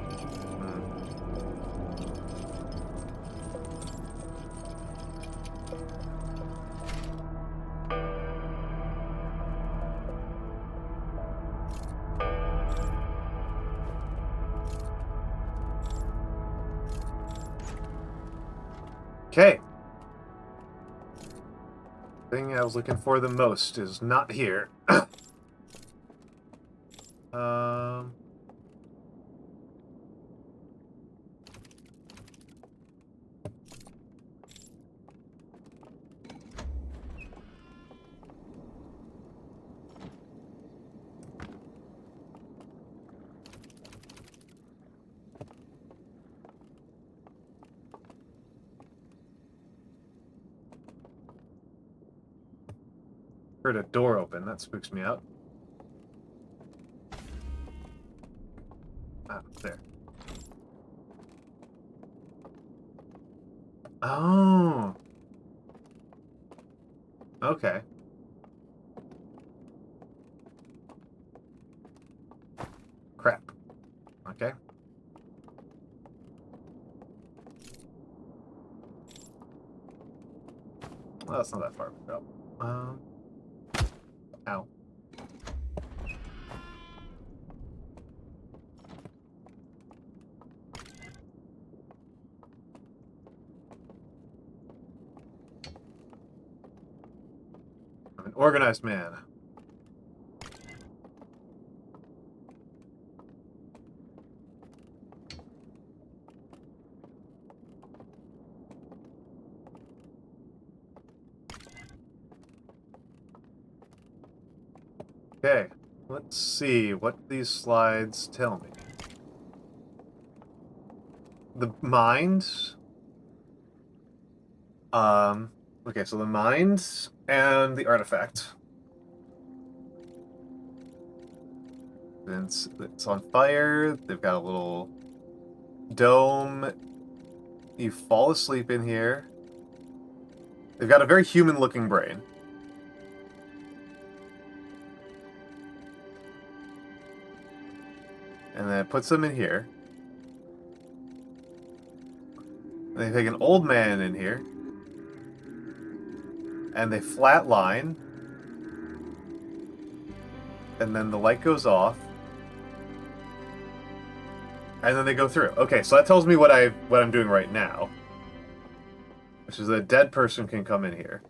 Okay. Thing I was looking for the most is not here. Heard a door open. That spooks me out. Ah, there. Oh. Okay. Crap. Okay. Well, that's not that far of a drop. Ow. Organized man. Okay, let's see what these slides tell me. The mind. Okay, so the mind and the artifact. It's on fire. They've got a little dome. You fall asleep in here. They've got a very human-looking brain. And then it puts them in here. They take an old man in here. And they flatline. And then the light goes off. And then they go through. Okay, so that tells me what I'm doing right now. Which is that a dead person can come in here.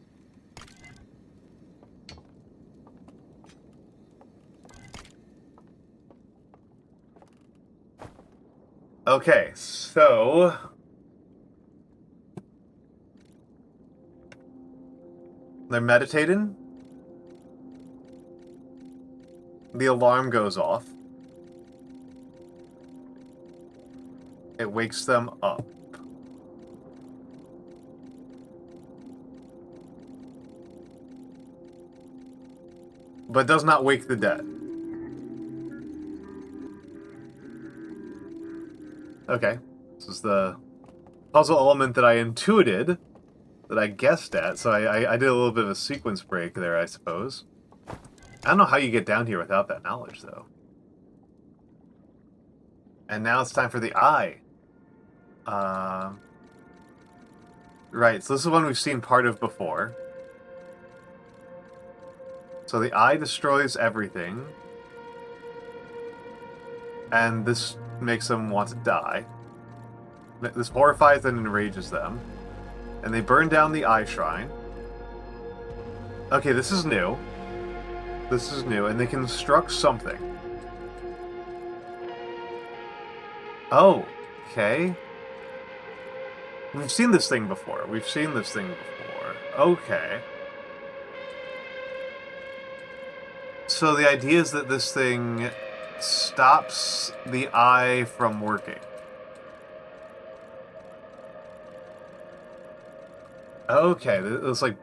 Okay, so they're meditating. The alarm goes off. It wakes them up. But does not wake the dead. Okay. This is the puzzle element that I intuited, that I guessed at, so I did a little bit of a sequence break there, I suppose. I don't know how you get down here without that knowledge, though. And now it's time for the eye. Right, so this is one we've seen part of before. So the eye destroys everything. And this makes them want to die. This horrifies and enrages them. And they burn down the eye shrine. Okay, this is new. This is new, and they construct something. Oh, okay. We've seen this thing before. We've seen this thing before. Okay. So the idea is that this thing stops the eye from working. Okay, this like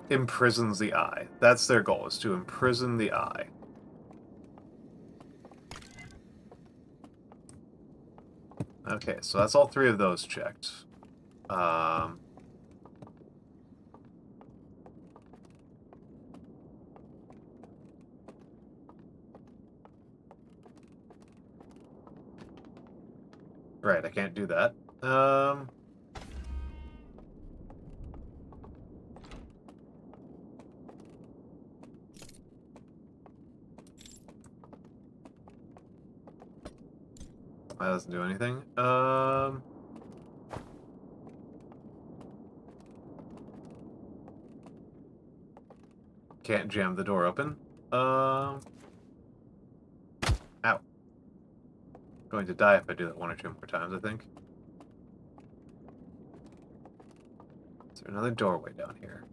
imprisons the eye. That's their goal, is to imprison the eye. Okay, so that's all three of those checked. Right, I can't do that. That doesn't do anything. Can't jam the door open. Ow. Going to die if I do that one or two more times, I think. Is there another doorway down here?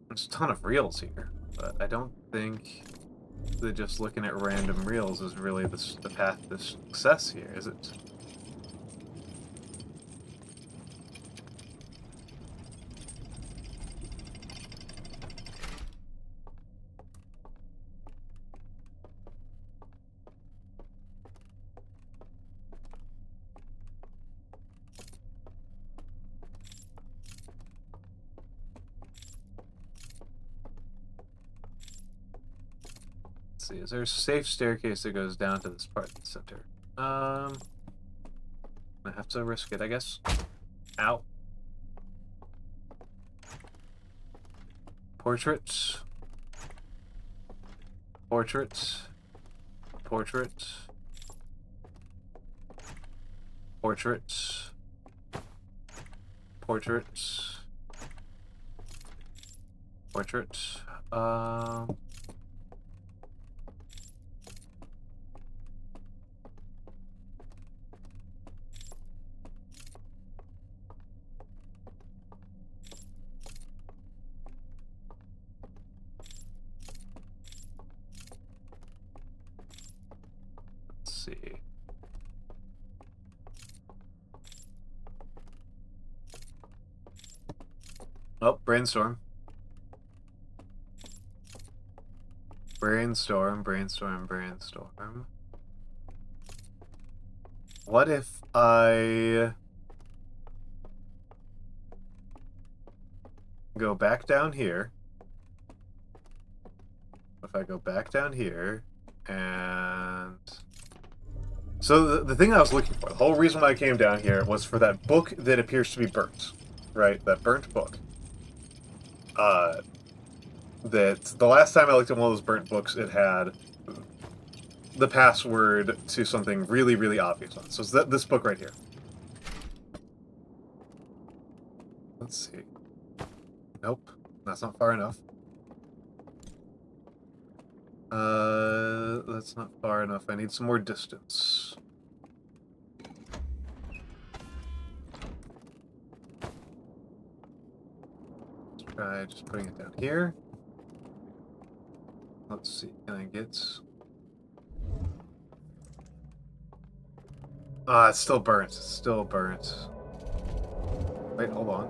There's a ton of reels here, but I don't think that just looking at random reels is really the path to success here, is it? See, is there a safe staircase that goes down to this part of the center? I have to risk it, I guess. Ow. Portrait. Portraits. Portraits. Portraits. Portraits. Portraits. Let's see. Oh, brainstorm. Brainstorm, brainstorm, brainstorm. What if I go back down here? If I go back down here, and... So the thing I was looking for, the whole reason why I came down here was for that book that appears to be burnt, right? That burnt book. That the last time I looked at one of those burnt books, it had the password to something really, really obvious on it. So it's this book right here. Let's see. Nope, that's not far enough. That's not far enough. I need some more distance. Let's try just putting it down here. Let's see, can I get... Ah, it's still burnt. It's still burnt. Wait, hold on.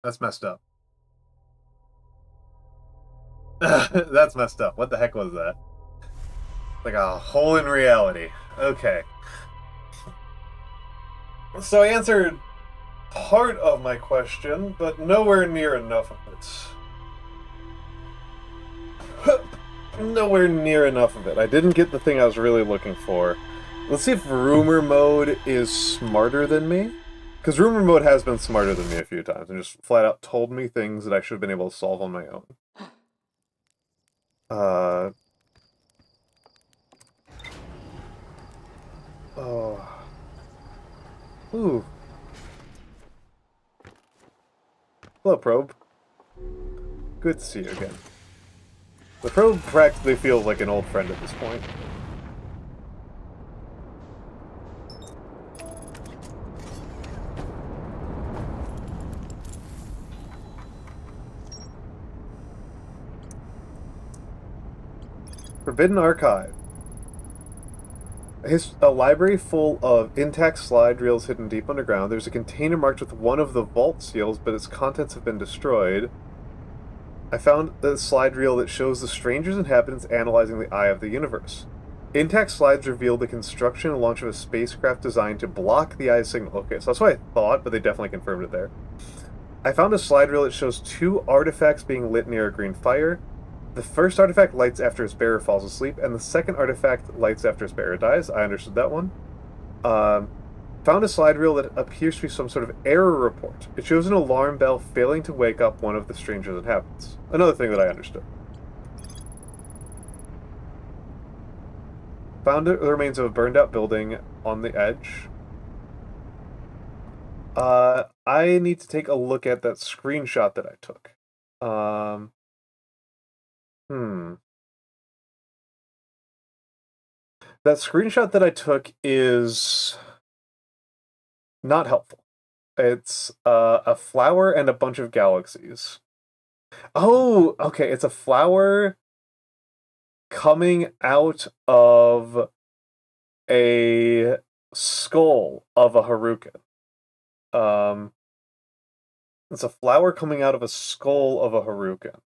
That's messed up. That's messed up. What the heck was that? Like a hole in reality. Okay. So I answered part of my question, but nowhere near enough of it. Nowhere near enough of it. I didn't get the thing I was really looking for. Let's see if rumor mode is smarter than me. Because rumor mode has been smarter than me a few times and just flat out told me things that I should have been able to solve on my own. Oh. Ooh. Hello, probe. Good to see you again. The probe practically feels like an old friend at this point. Forbidden Archive. A library full of intact slide reels hidden deep underground. There's a container marked with one of the vault seals, but its contents have been destroyed. I found a slide reel that shows the stranger's inhabitants analyzing the eye of the universe. Intact slides reveal the construction and launch of a spacecraft designed to block the eye's signal. Okay, so that's what I thought, but they definitely confirmed it there. I found a slide reel that shows two artifacts being lit near a green fire. The first artifact lights after its bearer falls asleep, and the second artifact lights after its bearer dies. I understood that one. Found a slide reel that appears to be some sort of error report. It shows an alarm bell failing to wake up one of the stranger's inhabitants. Another thing that I understood. Found the remains of a burned-out building on the edge. I need to take a look at that screenshot that I took. That screenshot that I took is not helpful. It's a flower and a bunch of galaxies. Oh, okay, it's a flower coming out of a skull of a Harukan. It's a flower coming out of a skull of a Harukan.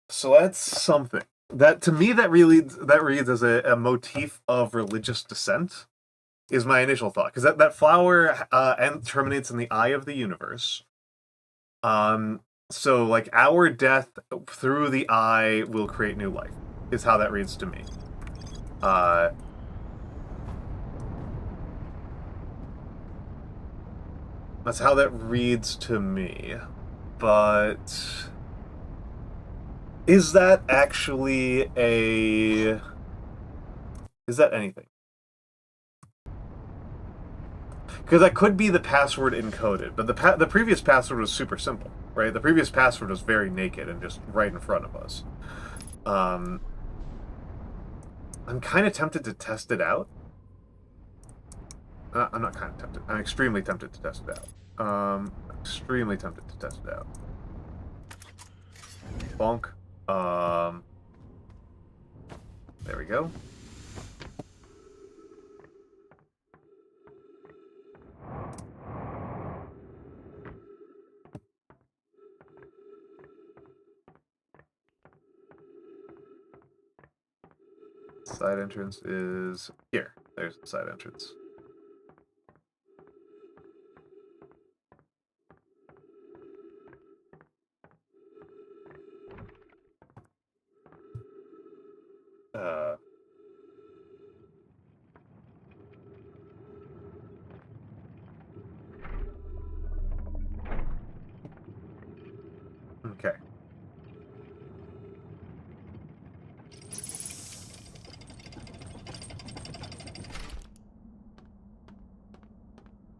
So that's something. That, to me, that reads as a motif of religious descent, is my initial thought. Because that flower terminates in the eye of the universe. So, like, our death through the eye will create new life, is how that reads to me. That's how that reads to me. But is that actually a... Is that anything? Because that could be the password encoded, but the previous password was super simple, right? The previous password was very naked and just right in front of us. I'm kind of tempted to test it out. I'm not kind of tempted. I'm extremely tempted to test it out. Extremely tempted to test it out. Bonk. There we go. Side entrance is here. There's the side entrance. Okay.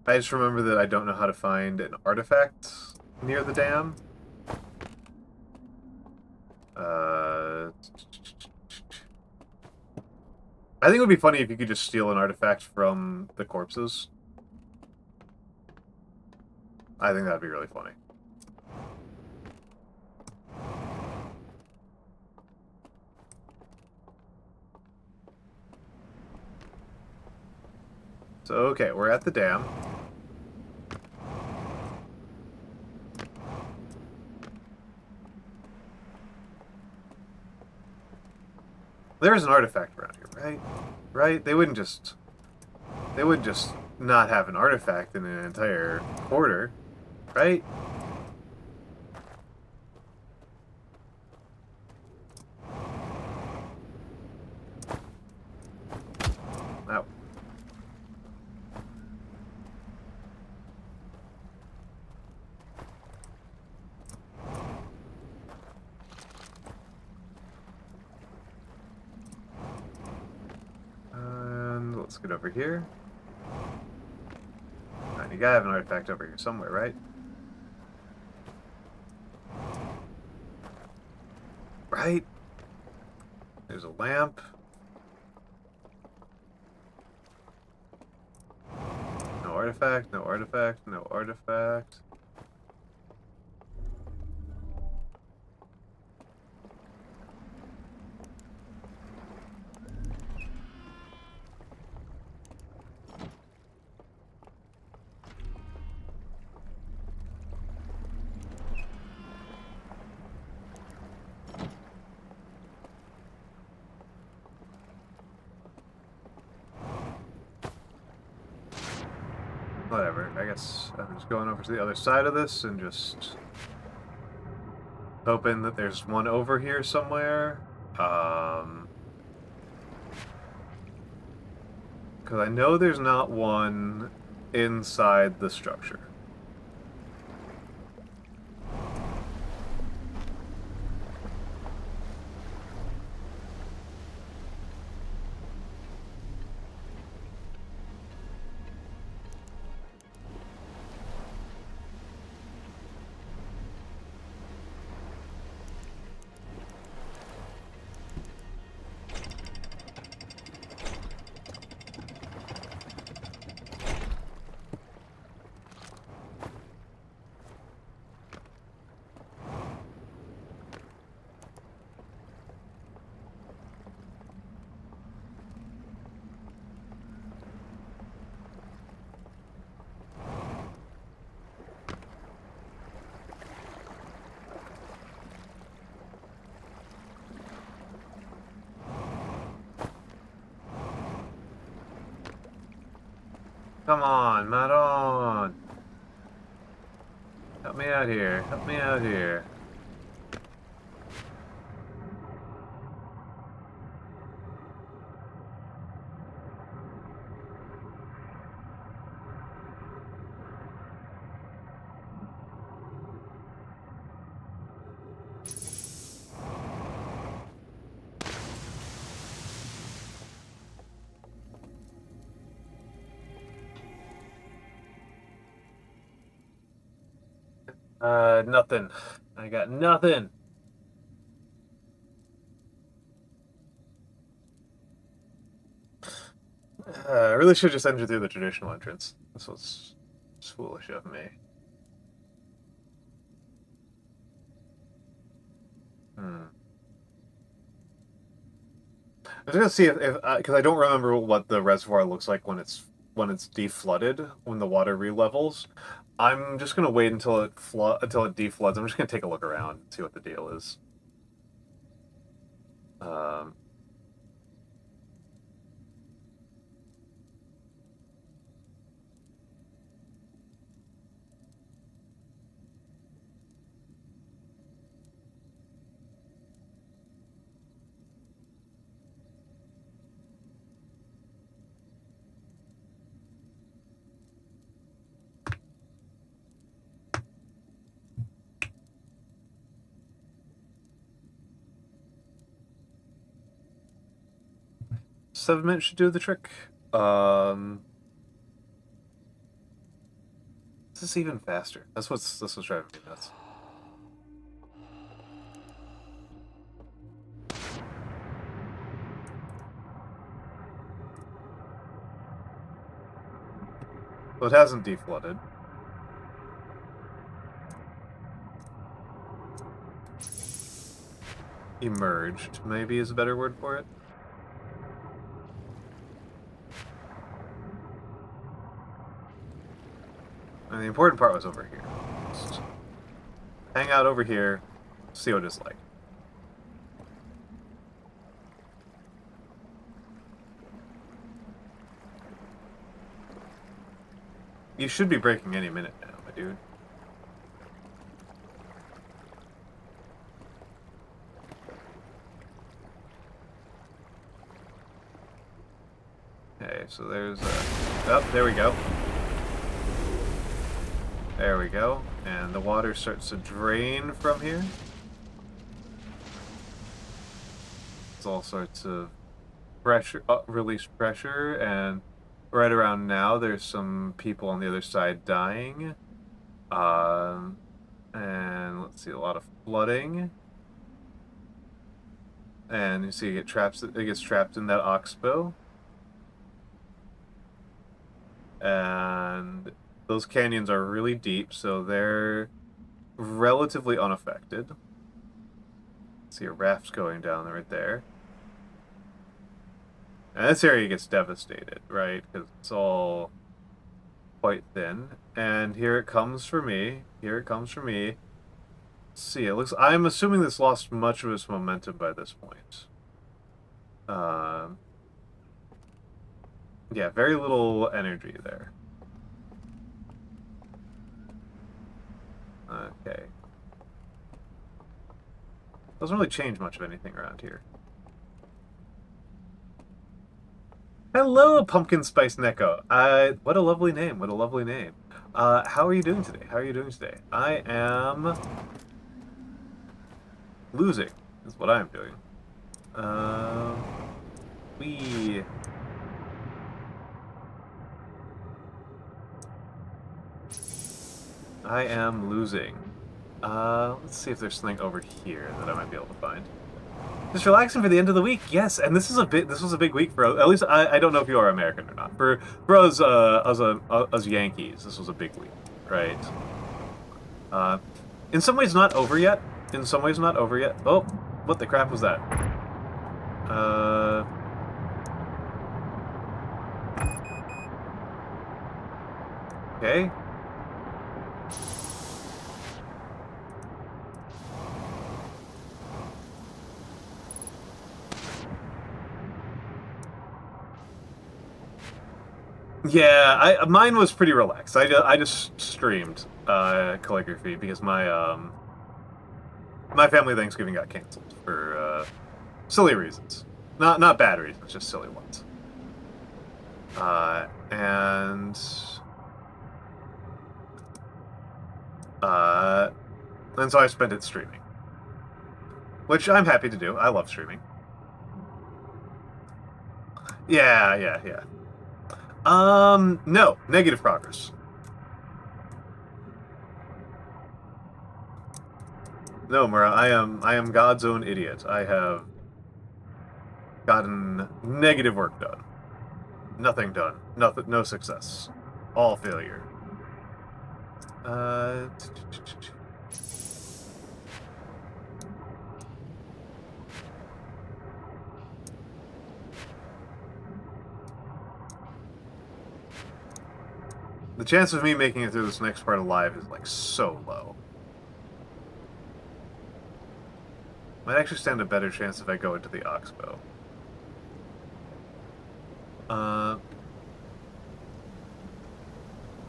I just remember that I don't know how to find an artifact near the dam. I think it would be funny if you could just steal an artifact from the corpses. I think that'd be really funny. So, okay, we're at the dam. There's an artifact around here, right? Right? They wouldn't just not have an artifact in an entire quarter, right? Ow. And let's get over here. Right, you gotta have an artifact over here somewhere, right? Right? There's a lamp. No artifact, no artifact, no artifact. Whatever, I guess I'm just going over to the other side of this and just hoping that there's one over here somewhere. Because I know there's not one inside the structure. Come on, Maron! Help me out here, help me out here. Nothing. I got nothing. I really should just enter through the traditional entrance. This was foolish of me. I was gonna see if because I don't remember what the reservoir looks like when it's deflooded, when the water relevels. I'm just gonna wait until it defloods. I'm just gonna take a look around and see what the deal is. 7 minutes should do the trick. This is even faster. That's what's driving me nuts. Well, it hasn't deflooded. Emerged, maybe, is a better word for it. And the important part was over here. Just hang out over here, see what it's like. You should be breaking any minute now, my dude. Okay, so there's oh, there we go. There we go. And the water starts to drain from here. It's all sorts of pressure, release pressure, and right around now there's some people on the other side dying. And let's see, a lot of flooding. And you see it gets trapped in that oxbow. And those canyons are really deep, so they're relatively unaffected. See a raft going down right there. And this area gets devastated, right? Because it's all quite thin. And here it comes for me. Here it comes for me. Let's see, it looks... I'm assuming this lost much of its momentum by this point. Yeah, very little energy there. Okay. Doesn't really change much of anything around here. Hello, Pumpkin Spice Neko. What a lovely name. What a lovely name. How are you doing today? How are you doing today? I am losing, is what I'm doing. I am losing. Let's see if there's something over here that I might be able to find. Just relaxing for the end of the week, yes. And this was a big week for, at least I don't know if you are American or not. For us Yankees, this was a big week, right? In some ways not over yet. In some ways not over yet. Oh, what the crap was that? Okay. Yeah, mine was pretty relaxed. I just streamed calligraphy because my my family Thanksgiving got canceled for silly reasons. Not bad reasons, just silly ones. And so I spent it streaming, which I'm happy to do. I love streaming. Yeah. No, negative progress. No, Mura, I am God's own idiot. I have gotten negative work done. Nothing done. Nothing. No success. All failure. The chance of me making it through this next part alive is, like, so low. Might actually stand a better chance if I go into the Oxbow.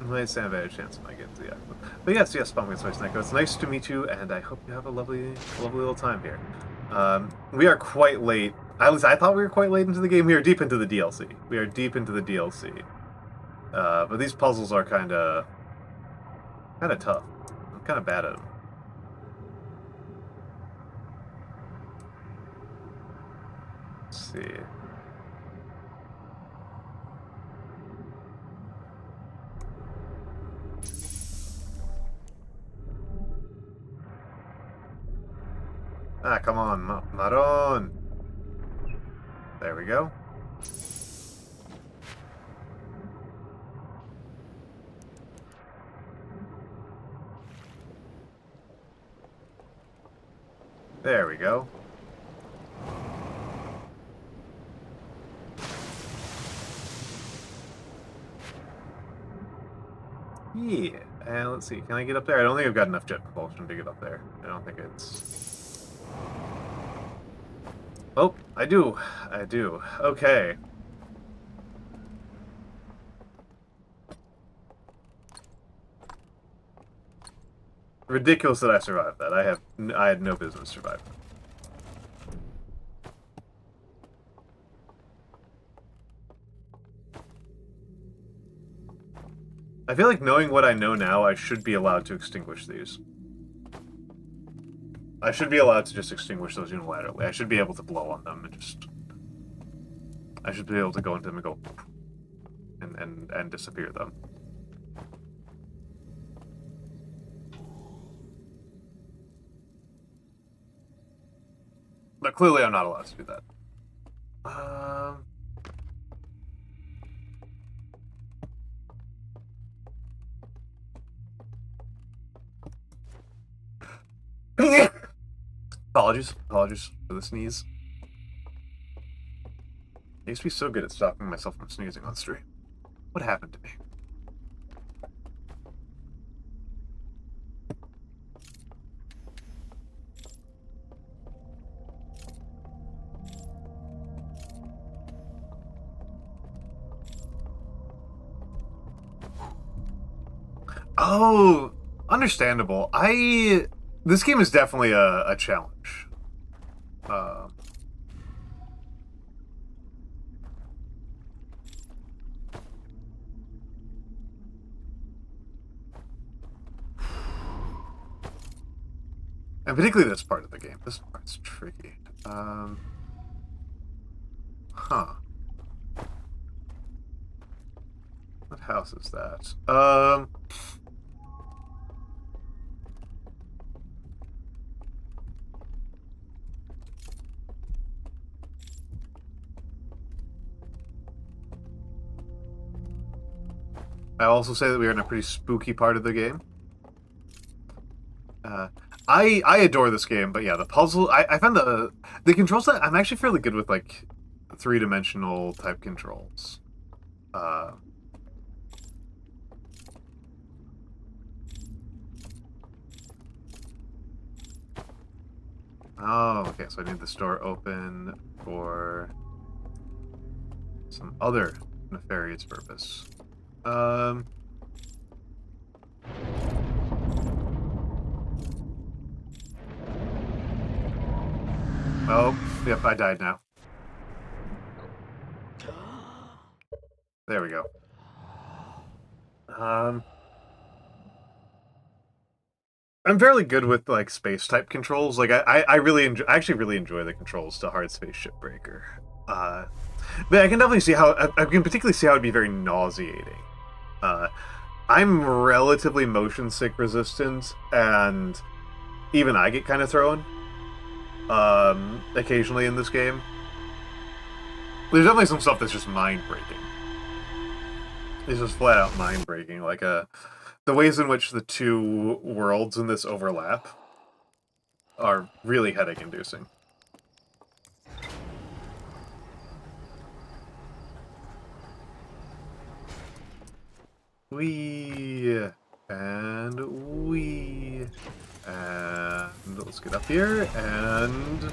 Might stand a better chance if I get into the Oxbow. But yes, Spawn Space Neko. It's nice to meet you, and I hope you have a lovely little time here. We are quite late. At least I thought we were quite late into the game. We are deep into the DLC. We are deep into the DLC. But these puzzles are kind of tough. I'm kind of bad at them. Let's see. Ah, come on, Maron. There we go. There we go. Yeah, and let's see, can I get up there? I don't think I've got enough jet propulsion to get up there. I don't think it's... Oh, I do. I do. Okay. Ridiculous that I survived that. I had no business surviving. I feel like knowing what I know now, I should be allowed to extinguish these. I should be allowed to just extinguish those unilaterally. I should be able to blow on them and just... I should be able to go into them and go... and disappear them. But clearly I'm not allowed to do that. Apologies for the sneeze. I used to be so good at stopping myself from sneezing on stream. What happened to me? Oh, understandable. This game is definitely a challenge. And particularly this part of the game. This part's tricky. Huh. What house is that? I'll also say that we are in a pretty spooky part of the game. I adore this game, but yeah, the puzzle... I found the controls that... I'm actually fairly good with, like, three-dimensional type controls. Oh, okay, so I need this door open for some other nefarious purpose. Oh, yep, I died now. There we go. I'm fairly good with, like, space-type controls. Like, I really enjoy... I actually really enjoy the controls to Hard Space Shipbreaker. But I can definitely see how... I can particularly see how it'd be very nauseating. I'm relatively motion sick resistant, and even I get kind of thrown occasionally in this game. There's definitely some stuff that's just mind-breaking. It's just flat-out mind-breaking. Like, the ways in which the two worlds in this overlap are really headache-inducing. And let's get up here, and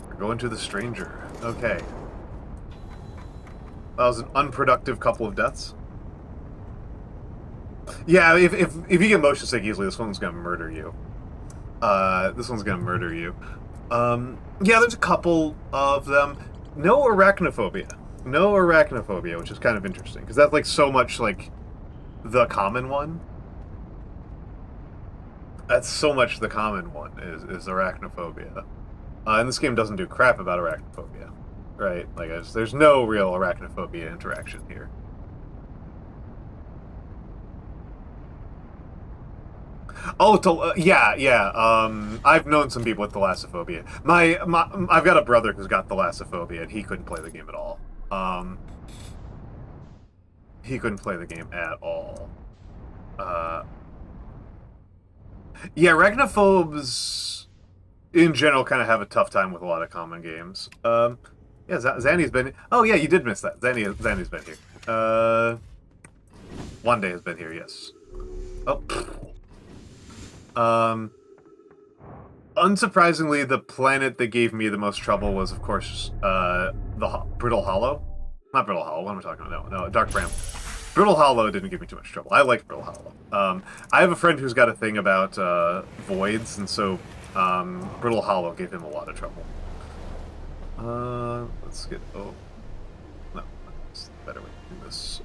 we're going to the stranger. Okay. That was an unproductive couple of deaths. Yeah, if you get motion sick easily, this one's gonna murder you. This one's gonna murder you. Yeah, there's a couple of them. No arachnophobia. No arachnophobia, which is kind of interesting, because that's, like, so much, like, the common one. That's so much the common one, is arachnophobia. And this game doesn't do crap about arachnophobia, right? Like, there's no real arachnophobia interaction here. Oh, yeah. I've known some people with thalassophobia. I've got a brother who's got thalassophobia, and he couldn't play the game at all. He couldn't play the game at all. Yeah, arachnophobes in general kind of have a tough time with a lot of common games. Yeah, Zanny's been... Oh, yeah, you did miss that. Zanny's been here. One day has been here, yes. Oh. Unsurprisingly, the planet that gave me the most trouble was, of course, the Brittle Hollow. Not Brittle Hollow, what am I talking about? No, Dark Bram. Brittle Hollow didn't give me too much trouble. I like Brittle Hollow. I have a friend who's got a thing about voids, and so Brittle Hollow gave him a lot of trouble. Let's get... Oh. No, that's a better way to do this.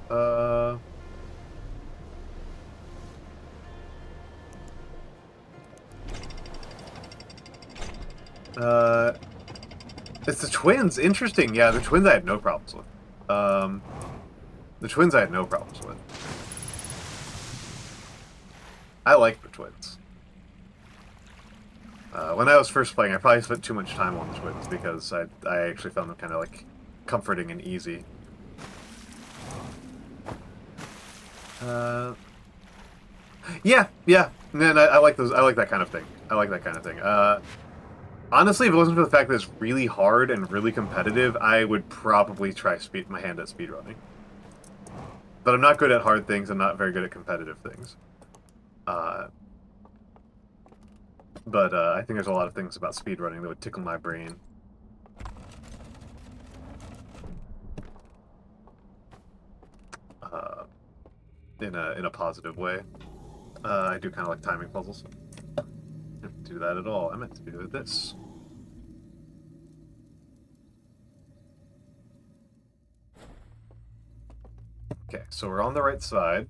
It's the twins. Interesting. Yeah, the twins I had no problems with. The twins I had no problems with. I like the twins. When I was first playing, I probably spent too much time on the twins because I actually found them kind of, like, comforting and easy. Yeah. Man, I like those. I like that kind of thing. Honestly, if it wasn't for the fact that it's really hard and really competitive, I would probably try my hand at speedrunning. But I'm not good at hard things. I'm not very good at competitive things. But I think there's a lot of things about speedrunning that would tickle my brain. In a positive way. I do kind of like timing puzzles. I didn't do that at all. I meant to do this. Okay, so we're on the right side.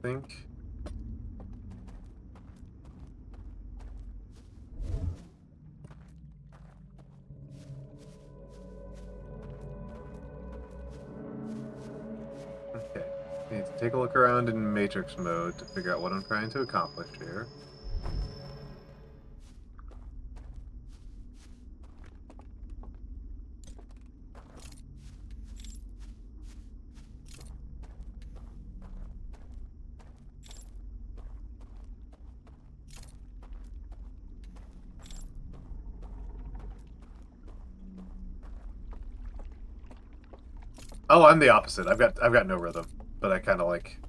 Think. Okay. Need to take a look around in Matrix mode to figure out what I'm trying to accomplish here. Oh, I'm the opposite. I've got no rhythm, but I kind of like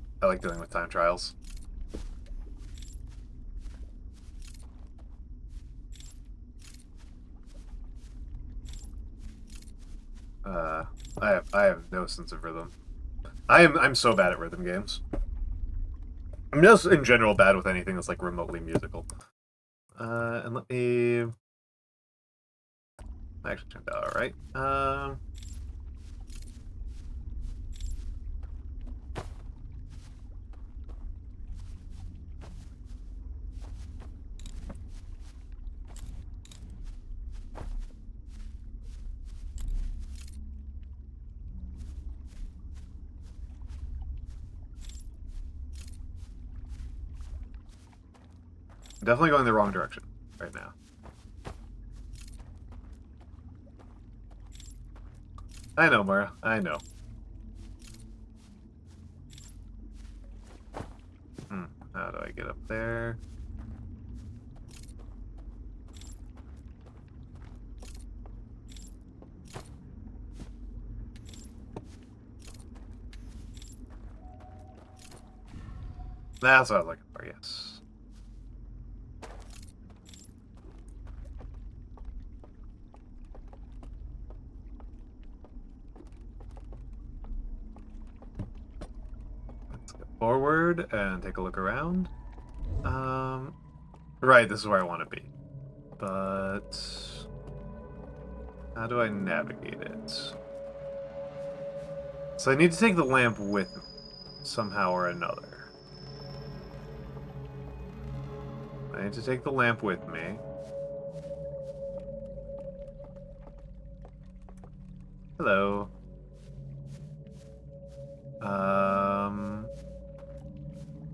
dealing with time trials. I have no sense of rhythm. I'm so bad at rhythm games. I'm just in general bad with anything that's like remotely musical. And let me... Actually turned out alright. Definitely going the wrong direction right now. I know, Mara. I know. How do I get up there? That's what I was looking for, yes. Let's go forward and take a look around. Right, this is where I want to be. But how do I navigate it? So I need to take the lamp with me, somehow or another. I need to take the lamp with me. Hello.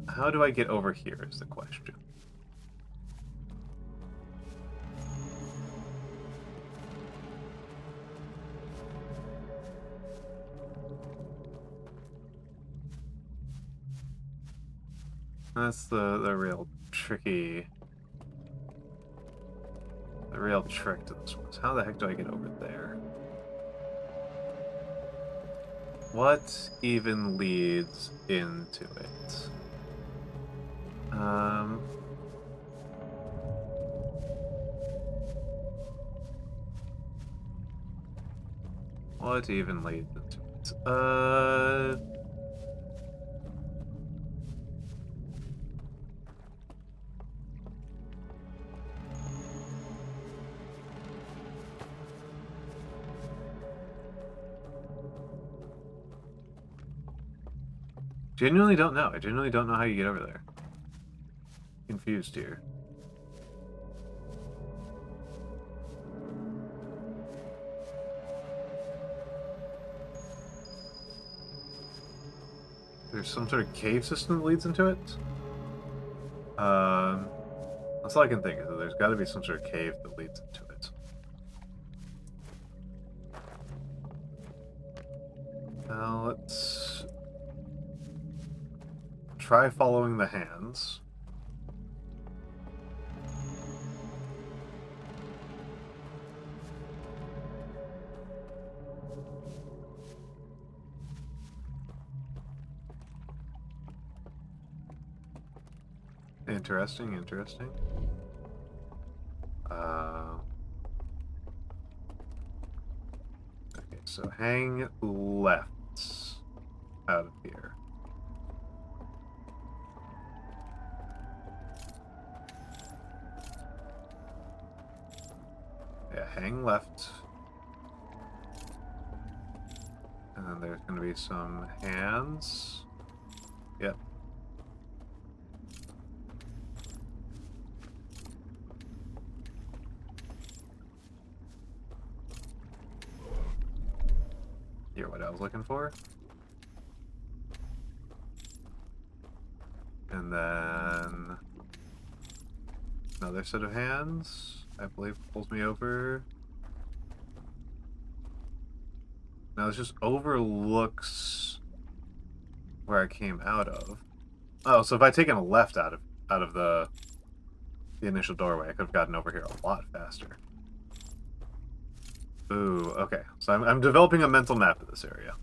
How do I get over here is the question. That's the real tricky... The real trick to this one. How the heck do I get over there? What even leads into it? What even leads into it? Genuinely don't know. I genuinely don't know how you get over there. Confused here. There's some sort of cave system that leads into it? That's all I can think of. There's got to be some sort of cave that leads into it. Now let's try following the hands. Interesting, interesting. Okay, so hang left out of here. Yeah, hang left. And then there's going to be some hands. Yep. You're what I was looking for. And then another set of hands, I believe, pulls me over. Now this just overlooks where I came out of. Oh, so if I'd taken a left out of the initial doorway, I could have gotten over here a lot faster. Ooh, okay. So I'm developing a mental map of this area.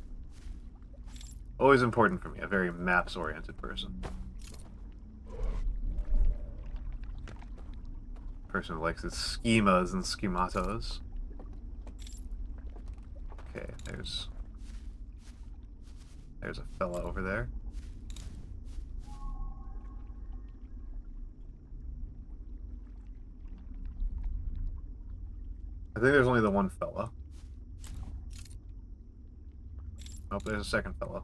Always important for me, a very maps-oriented person. Person who likes its schemas and schematos. Okay, there's a fella over there. I think there's only the one fella. Oh, there's a second fella.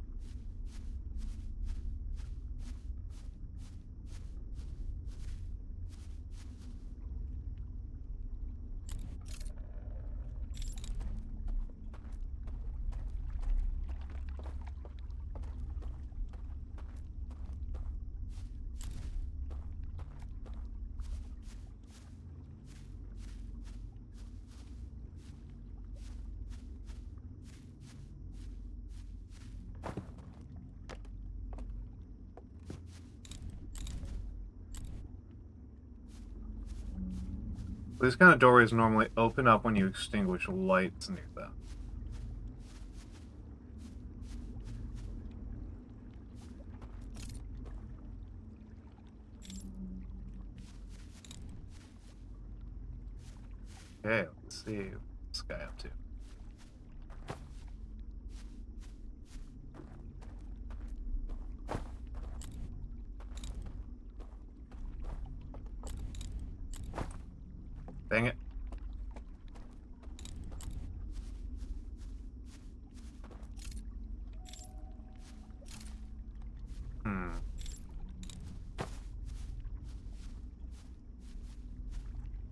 These kind of doorways normally open up when you extinguish lights near them. Okay, let's see what this guy up to. Dang it.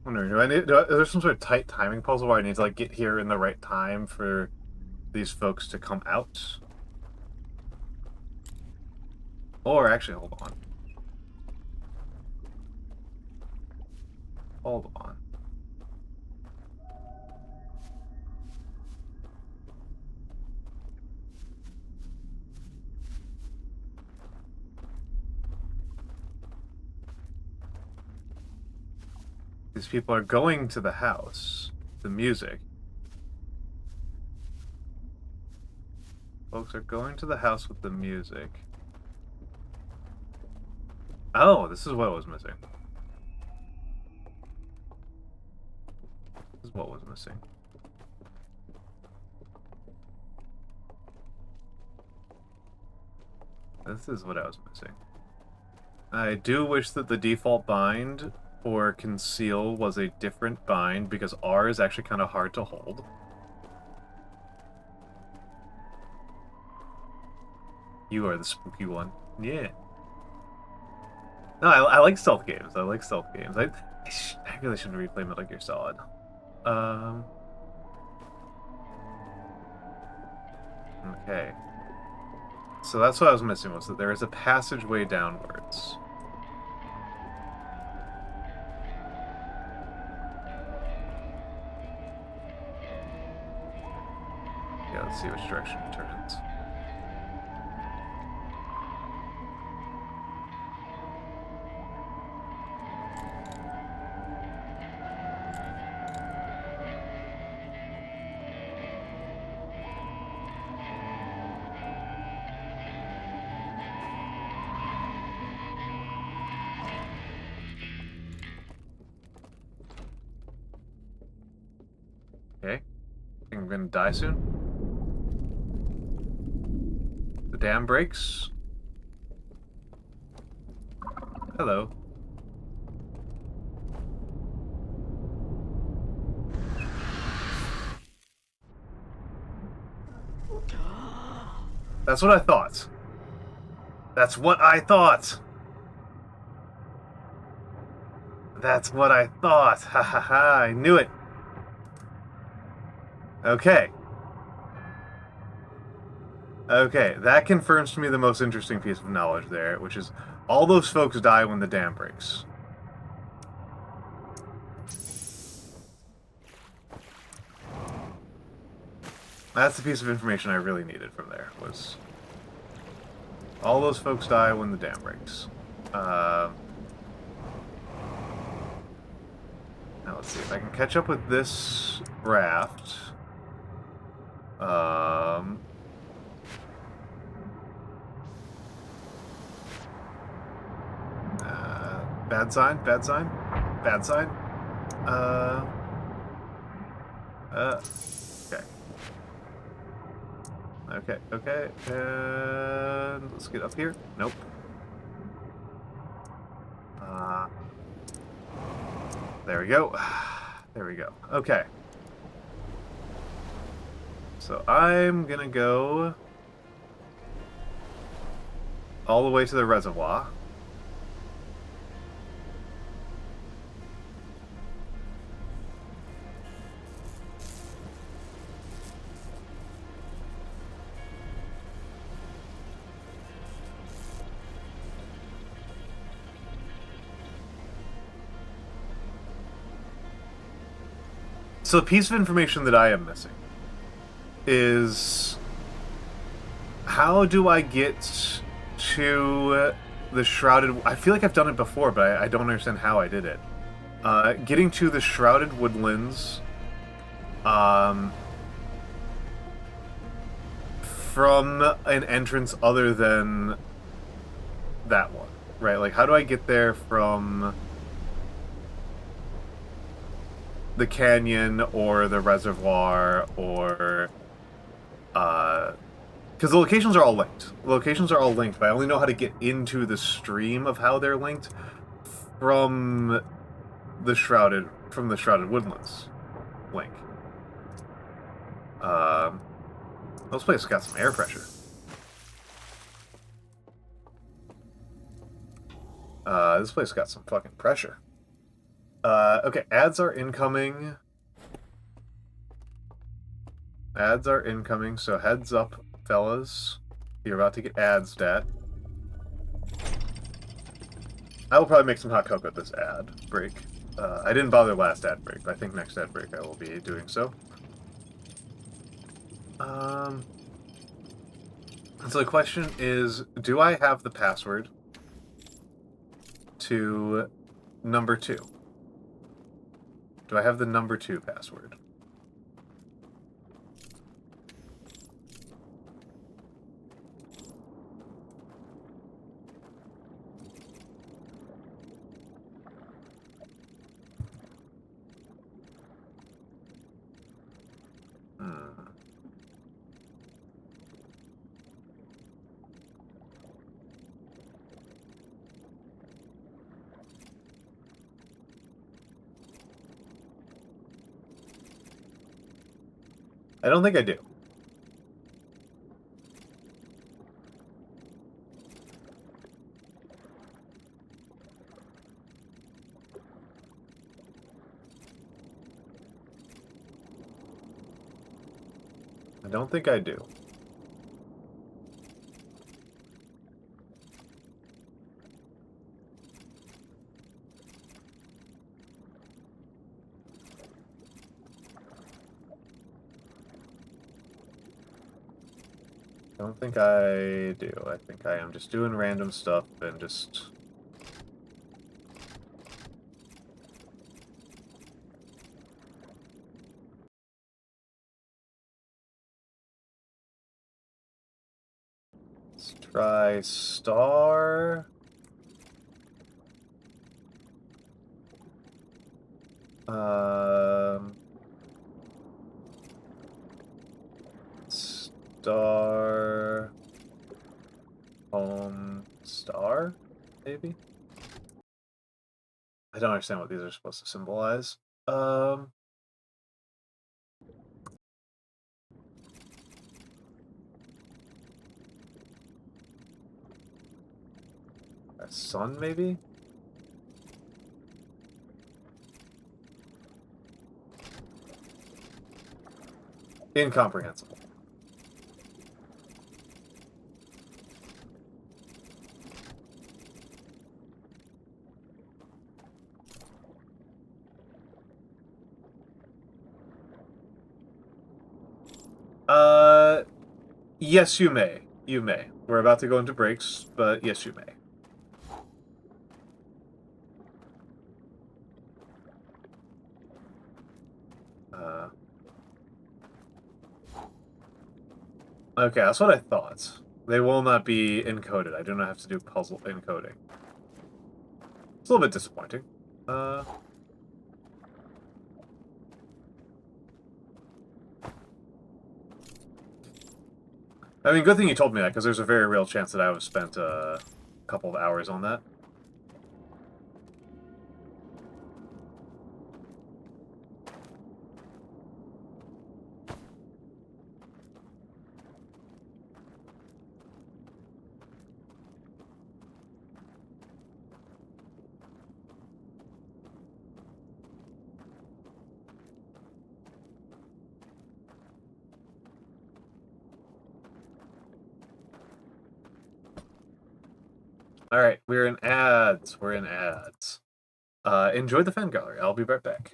Wondering, is there some sort of tight timing puzzle where I need to like get here in the right time for these folks to come out? Or actually, hold on. Hold on. These people are going to the house. The music. Folks are going to the house with the music. Oh, this is what was missing. This is what was missing. This is what I was missing. I do wish that the default bind for conceal was a different bind, because R is actually kind of hard to hold. You are the spooky one. Yeah. No, I like stealth games. I like stealth games. I really shouldn't replay Metal Gear Solid. Okay. So that's what I was missing, was that there is a passageway downwards. Yeah, let's see which direction it turns. Okay. I think I'm gonna die soon. The dam breaks. Hello. That's what I thought. That's what I thought. That's what I thought. Ha ha ha, I knew it. Okay. Okay, that confirms to me the most interesting piece of knowledge there, which is all those folks die when the dam breaks. That's the piece of information I really needed from there, was all those folks die when the dam breaks. Now let's see if I can catch up with this raft. Bad sign, bad sign, bad sign. Okay. Okay, and let's get up here. Nope. There we go. There we go. Okay. So I'm gonna go all the way to the reservoir. So the piece of information that I am missing is how do I get to the Shrouded... I feel like I've done it before, but I don't understand how I did it. Getting to the Shrouded Woodlands from an entrance other than that one, right? Like, how do I get there from the canyon or the reservoir or... because the locations are all linked. The locations are all linked, but I only know how to get into the stream of how they're linked from the Shrouded Woodlands link. This place has got some air pressure. This place got some fucking pressure. Okay, ads are incoming. Ads are incoming, so heads up, fellas. You're about to get ads, dat. I will probably make some hot cocoa at this ad break. I didn't bother last ad break, but I think next ad break I will be doing so. So the question is, do I have the password to number 2? Do I have the number 2 password? I don't think I do. I don't think I do. I don't think I do. I think I am just doing random stuff and just... Let's try star... Star... Home... Star? Maybe? I don't understand what these are supposed to symbolize. A sun, maybe? Incomprehensible. Yes, you may. You may. We're about to go into breaks, but yes, you may. Okay, that's what I thought. They will not be encoded. I do not have to do puzzle encoding. It's a little bit disappointing. I mean, good thing you told me that, because there's a very real chance that I would have spent a couple of hours on that. All right, we're in ads. We're in ads. Enjoy the fan gallery. I'll be right back.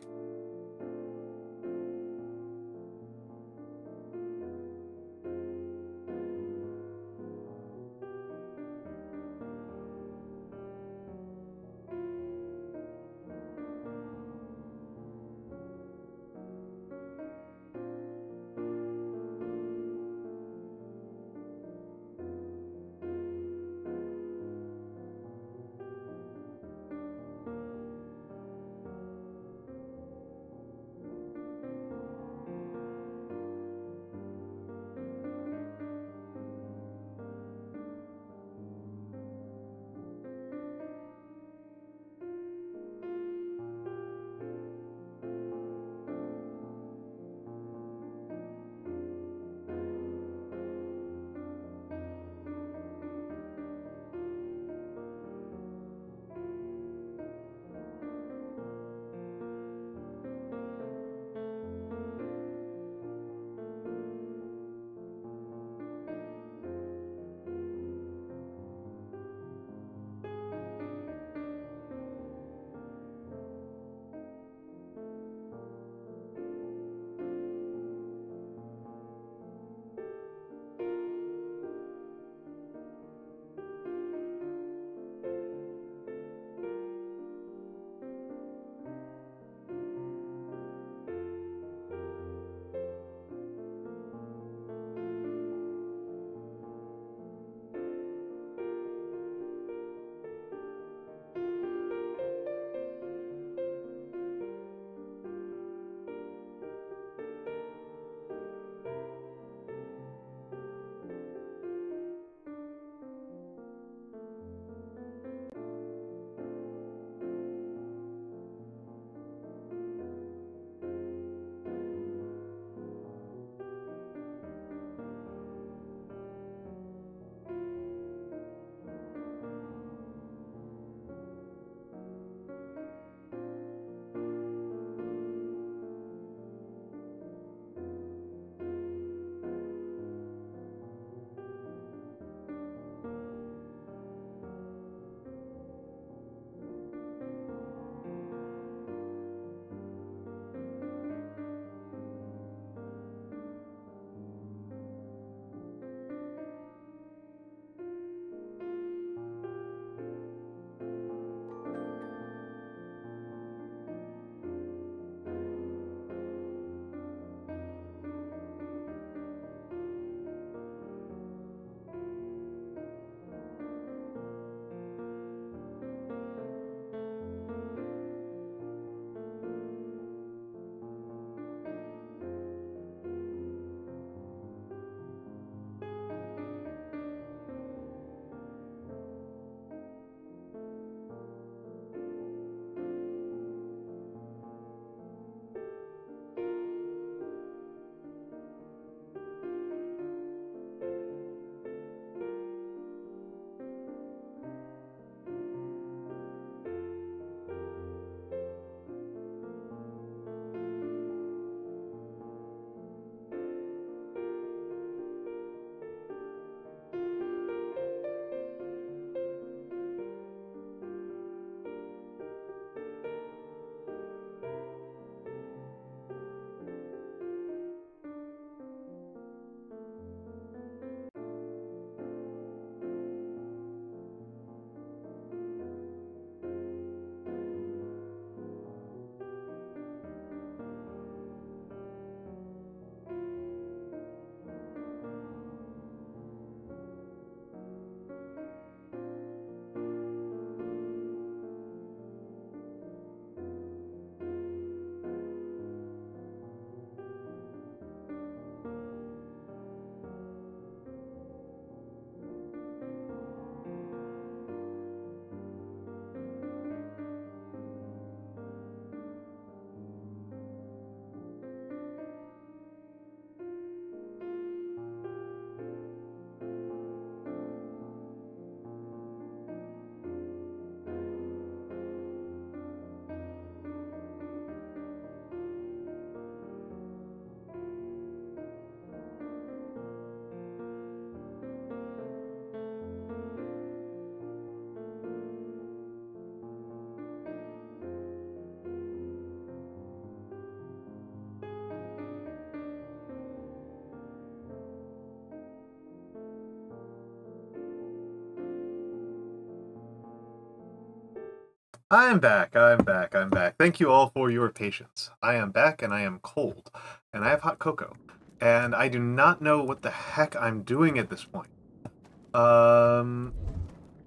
I'm back, I'm back, I'm back. Thank you all for your patience. I am back and I am cold. And I have hot cocoa. And I do not know what the heck I'm doing at this point.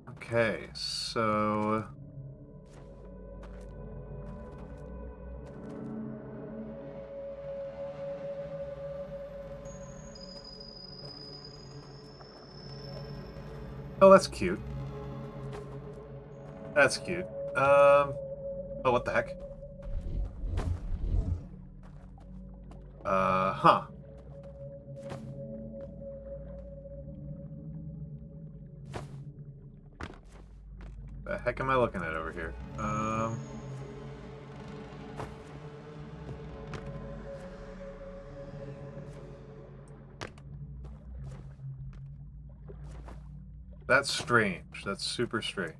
Okay, so... Oh, that's cute. That's cute. Oh, what the heck? Huh. The heck am I looking at over here? That's strange. That's super strange.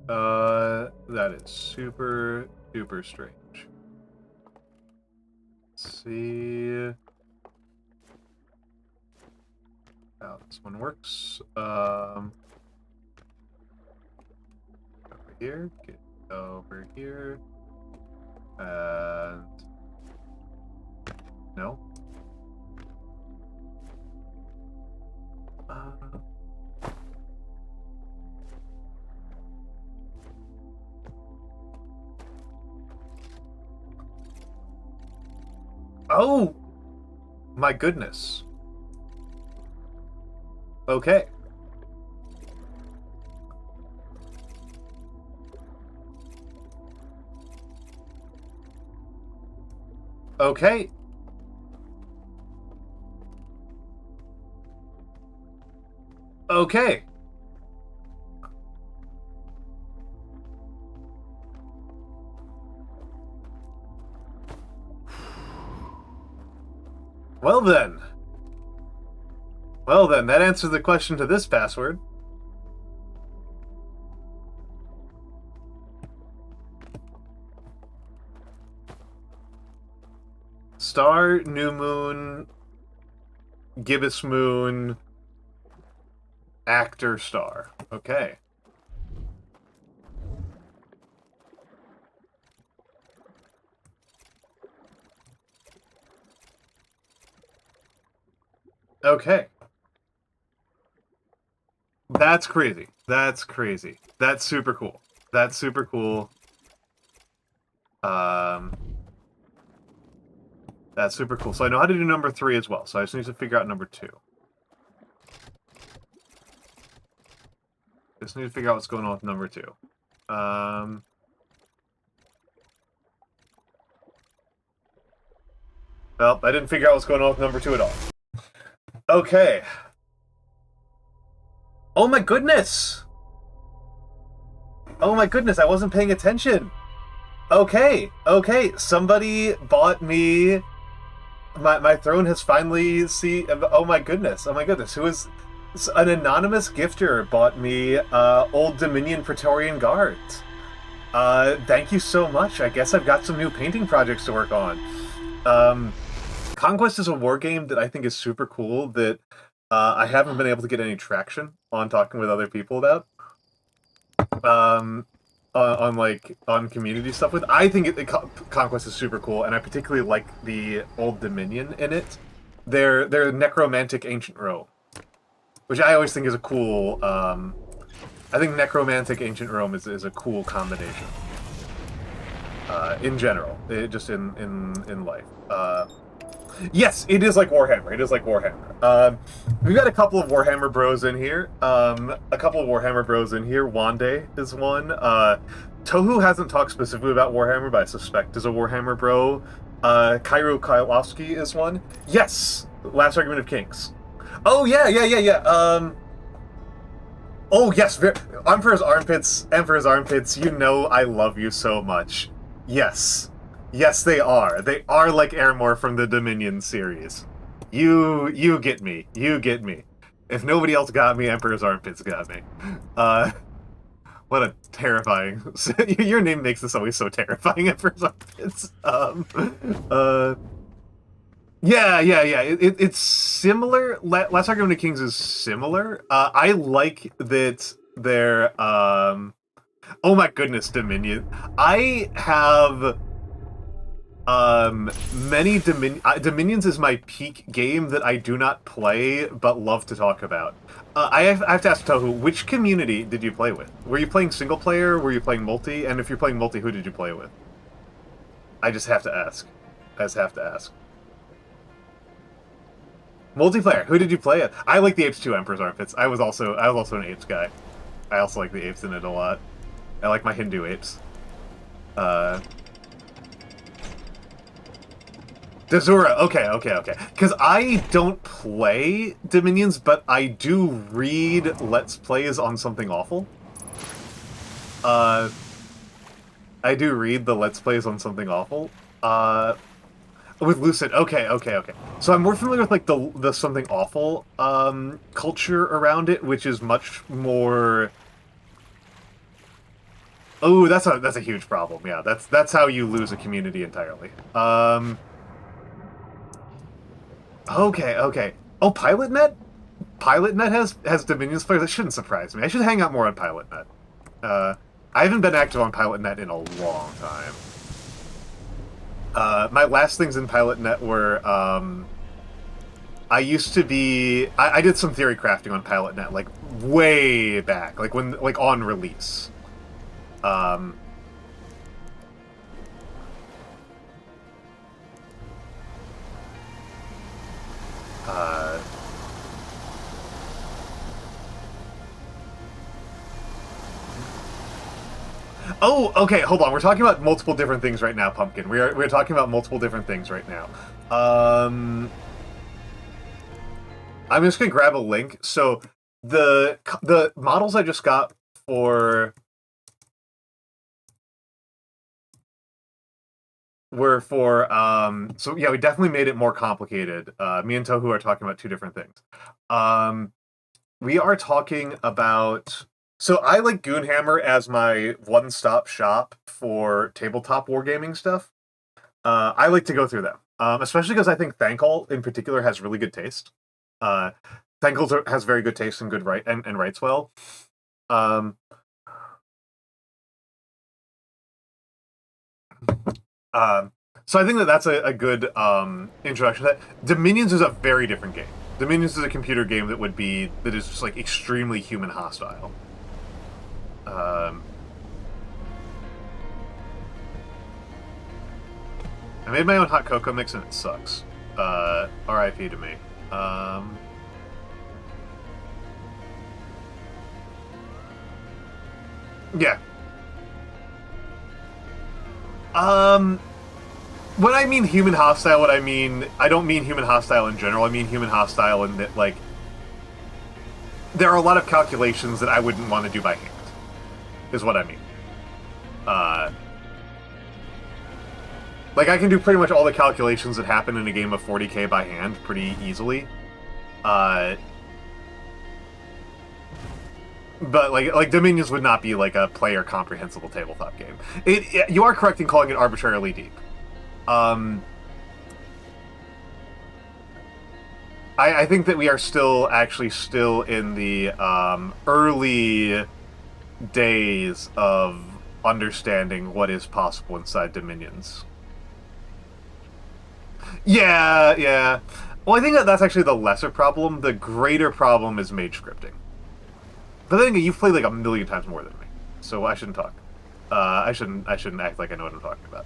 That is super duper strange. Let's see how this one works. Over here, get over here, and no. Oh, my goodness. Okay. Okay. Okay. Well then. Well then, that answers the question to this password. Star, new moon, gibbous moon, actor star. Okay. Okay. That's crazy. That's crazy. That's super cool. That's super cool. That's super cool. So I know how to do number 3 as well. So I just need to figure out number 2. Just need to figure out what's going on with number 2. Well, I didn't figure out what's going on with number 2 at all. Okay. Oh my goodness! Oh my goodness, I wasn't paying attention! Okay, okay, somebody bought me... My throne has finally oh my goodness, who is... An anonymous gifter bought me, Old Dominion Praetorian Guards. Thank you so much. I guess I've got some new painting projects to work on. Conquest is a war game that I think is super cool that I haven't been able to get any traction on talking with other people about. On community stuff with. I think Conquest is super cool, and I particularly like the Old Dominion in it. They're necromantic ancient Rome, which I always think is a cool. I think necromantic ancient Rome is a cool combination. In general, just in life. Yes, it is like Warhammer. It is like Warhammer. We've got a couple of Warhammer bros in here. Wande is one. Tohu hasn't talked specifically about Warhammer, but I suspect is a Warhammer bro. Cairo Kylowski is one. Yes! Last Argument of Kings. Oh, yeah. Oh, yes. Emperor's Armpits, you know I love you so much. Yes. Yes, they are. They are like Airmore from the Dominion series. You get me. You get me. If nobody else got me, Emperor's Armpits got me. What a terrifying... Your name makes this always so terrifying, Emperor's Armpits. Yeah. It's similar. Last Argument of Kings is similar. I like that they're... Oh my goodness, Dominion. I have many Dominions is my peak game that I do not play but love to talk about. I have to ask Tohu, which community did you play with? Were you playing single player? Were you playing multi? And if you're playing multi, who did you play with? I just have to ask. I just have to ask. Multiplayer. Who did you play with? I like the Apes 2 Emperor's Armpits. I was also an Apes guy. I also like the apes in it a lot. I like my Hindu apes. Dazura, okay. Because I don't play Dominions, but I do read Let's Plays on Something Awful. I do read the Let's Plays on Something Awful. With Lucid, okay. So I'm more familiar with, like, the Something Awful, culture around it, which is much more... Oh, that's a huge problem, yeah. That's how you lose a community entirely. Okay. Oh, PilotNet? PilotNet has Dominions players? That shouldn't surprise me. I should hang out more on PilotNet. I haven't been active on PilotNet in a long time. My last things in PilotNet were, I used to be... I did some theory crafting on PilotNet, like, way back. Like, on release. Oh, okay, hold on. We're talking about multiple different things right now, Pumpkin. We're talking about multiple different things right now. I'm just gonna grab a link. So the models I just got were for so yeah, we definitely made it more complicated. Me and Tohu are talking about two different things. We are talking about... So I like Goonhammer as my one-stop shop for tabletop wargaming stuff. I like to go through them, especially because I think Thankall in particular has really good taste. Thankall has very good taste and and writes well. So I think that's a good introduction. Dominions is a very different game. Dominions is a computer game that is just like extremely human hostile. I made my own hot cocoa mix and it sucks. RIP to me. Yeah. When I mean human hostile, I don't mean human hostile in general. I mean human hostile in that, like, there are a lot of calculations that I wouldn't want to do by hand, is what I mean. Like, I can do pretty much all the calculations that happen in a game of 40k by hand pretty easily. But, like Dominions would not be, like, a player-comprehensible tabletop game. You are correct in calling it arbitrarily deep. I think that we are still in the early days of understanding what is possible inside Dominions. Yeah. Well, I think that's actually the lesser problem. The greater problem is mage scripting. But then again, you've played like a million times more than me, so I shouldn't talk. I shouldn't act like I know what I'm talking about.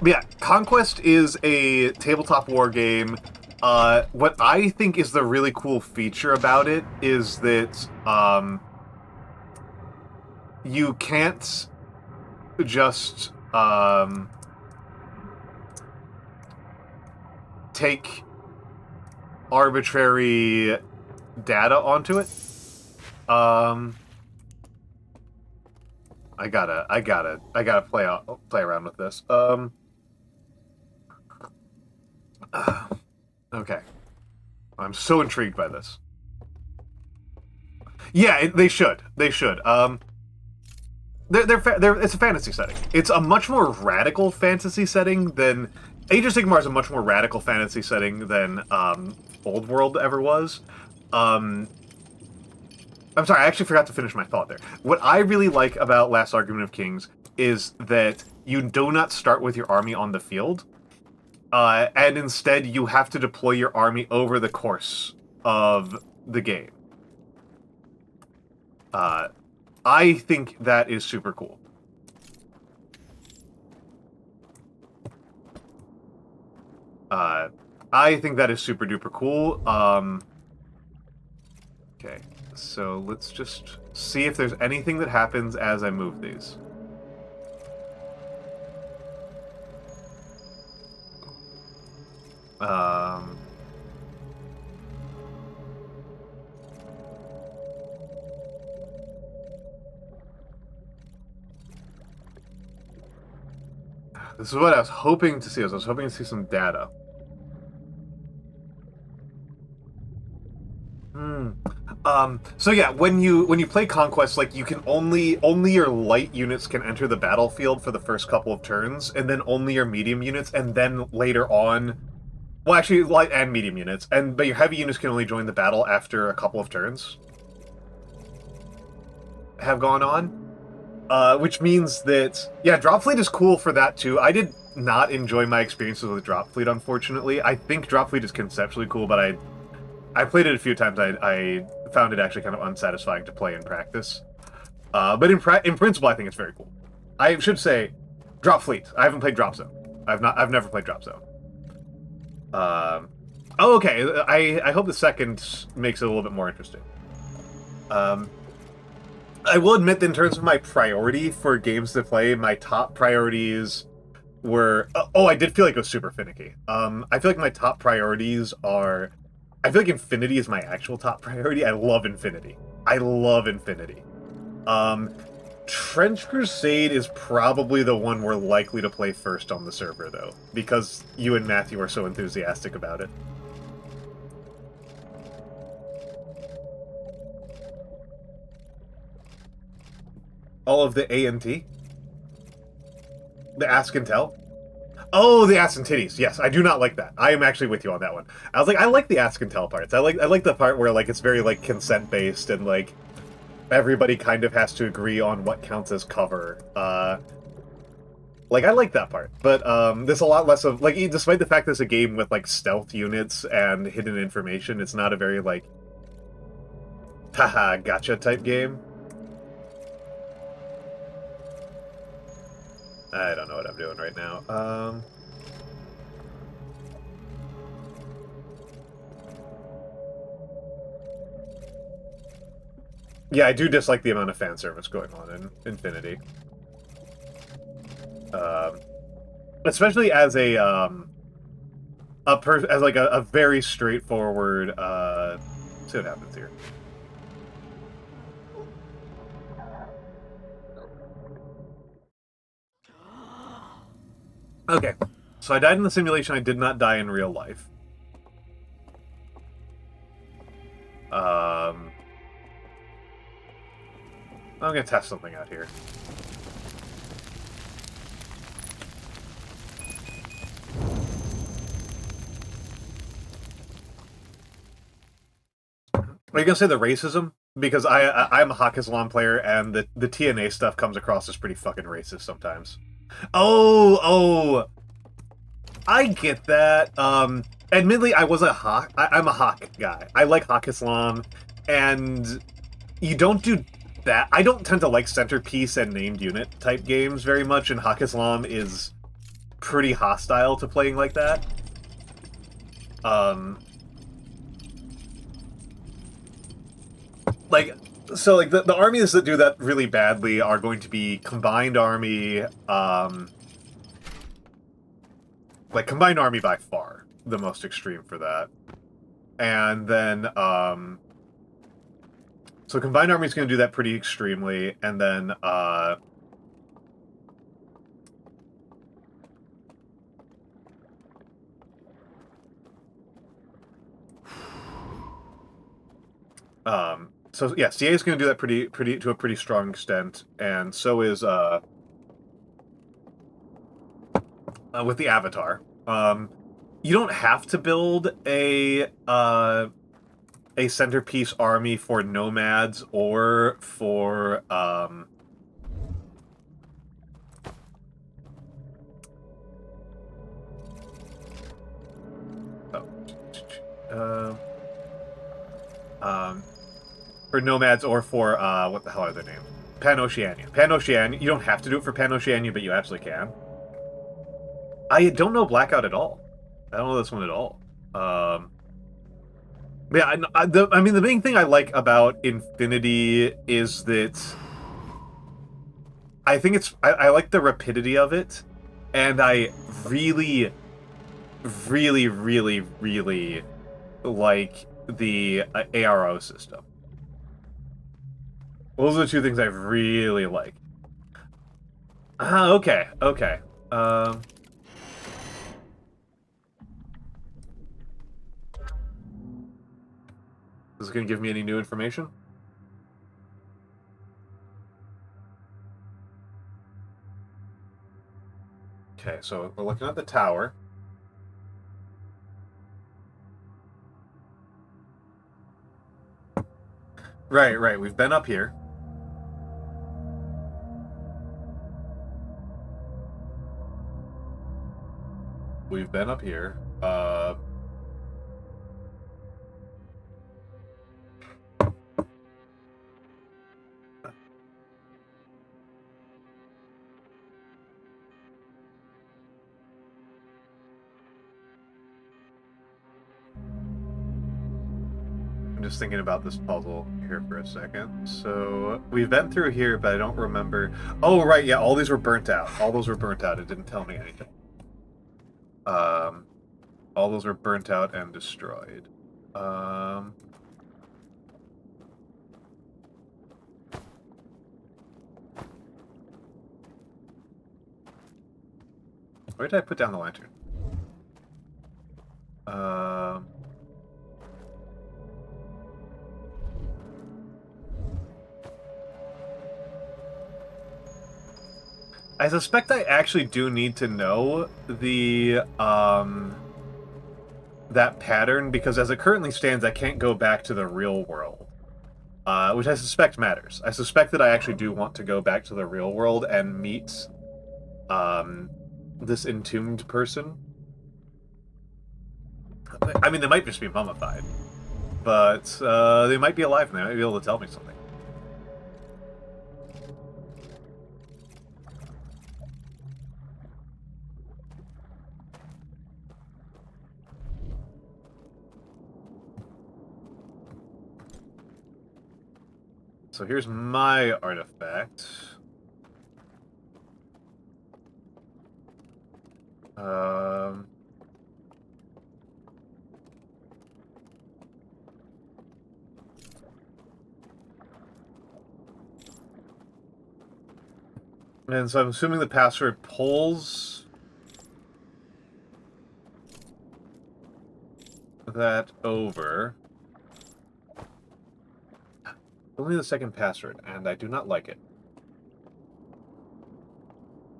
But yeah, Conquest is a tabletop war game. What I think is the really cool feature about it is that you can't just take arbitrary data onto it. I gotta play around with this. Okay. I'm so intrigued by this. Yeah, they should. It's a fantasy setting. It's a much more radical fantasy setting than... Age of Sigmar is a much more radical fantasy setting than Old World ever was. I'm sorry, I actually forgot to finish my thought there. What I really like about Last Argument of Kings is that you do not start with your army on the field, and instead you have to deploy your army over the course of the game. I think that is super cool. I think that is super duper cool. Okay, so let's just see if there's anything that happens as I move these. This is what I was hoping to see. I was hoping to see some data. So yeah, when you play Conquest, like, you can only your light units can enter the battlefield for the first couple of turns, and then only your medium units, and then later on, well, actually, light and medium units, but your heavy units can only join the battle after a couple of turns have gone on. Which means that, yeah, Drop Fleet is cool for that too. I did not enjoy my experiences with Drop Fleet, unfortunately. I think Drop Fleet is conceptually cool, but I played it a few times. I found it actually kind of unsatisfying to play in practice. But in principle, I think it's very cool. I should say, Drop Fleet. I haven't played Drop Zone. I've never played Drop Zone. Oh, okay. I hope the second makes it a little bit more interesting. I will admit that in terms of my priority for games to play, my top priorities were... Oh, I did feel like it was super finicky. I feel like my top priorities are... I feel like Infinity is my actual top priority. I love Infinity. I love Infinity. Trench Crusade is probably the one we're likely to play first on the server, though, because you and Matthew are so enthusiastic about it. All of the A and T? The Ask and Tell? Oh, the ass and titties. Yes, I do not like that. I am actually with you on that one. I was like, I like the ask and tell parts. I like the part where, like, it's very, like, consent based and, like, everybody kind of has to agree on what counts as cover. Like, I like that part. But there's a lot less of, like, despite the fact that it's a game with, like, stealth units and hidden information, it's not a very, like, haha, gotcha type game. I don't know what I'm doing right now. Yeah, I do dislike the amount of fan service going on in Infinity. Especially as as like a very straightforward, let's see what happens here. Okay, so I died in the simulation. I did not die in real life. I'm gonna test something out here. Are you gonna say the racism? Because I'm a Hawk Islam player, and the TNA stuff comes across as pretty fucking racist sometimes. Oh, I get that. Admittedly, I was a Hawk. I'm a Hawk guy. I like Hawk Islam, and you don't do that. I don't tend to like centerpiece and named unit type games very much, and Hawk Islam is pretty hostile to playing like that. Like, so, like, the armies that do that really badly are going to be Combined Army, like, Combined Army by far the most extreme for that. And then, so Combined Army is going to do that pretty extremely, and then, so yeah, CA is going to do that to a pretty strong extent, and so is with the Avatar. You don't have to build a a centerpiece army for nomads or for for nomads or for what the hell are their names? Pan-Oceania. Pan-Oceania. You don't have to do it for Pan-Oceania, but you absolutely can. I don't know Blackout at all. I don't know this one at all. Yeah, I mean, the main thing I like about Infinity is that I think I like the rapidity of it, and I really, really, really, really like the ARO system. Those are the two things I really like. Ah, okay, okay. Is it going to give me any new information? Okay, so we're looking at the tower. Right, right. We've been up here. We've been up here. I'm just thinking about this puzzle here for a second. So we've been through here, but I don't remember. Oh, right, yeah, all these were burnt out. All those were burnt out. It didn't tell me anything. All those were burnt out and destroyed. Where did I put down the lantern? I suspect I actually do need to know the, that pattern, because as it currently stands, I can't go back to the real world. Which I suspect matters. I suspect that I actually do want to go back to the real world and meet, this entombed person. I mean, they might just be mummified. But, they might be alive and they might be able to tell me something. So here's my artifact. And so I'm assuming the password pulls that over. Only the second password, and I do not like it.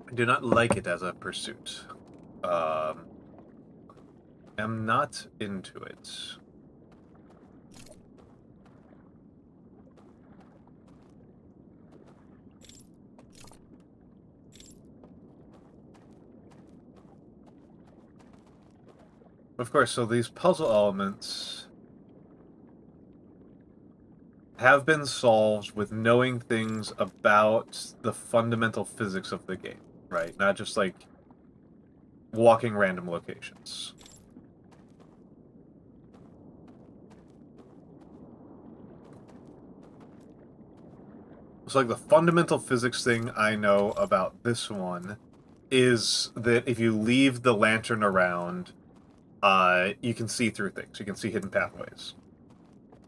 I do not like it as a pursuit. I'm not into it. Of course, so these puzzle elements have been solved with knowing things about the fundamental physics of the game, right? Not just, like, walking random locations. So, like, the fundamental physics thing I know about this one is that if you leave the lantern around, you can see through things. You can see hidden pathways.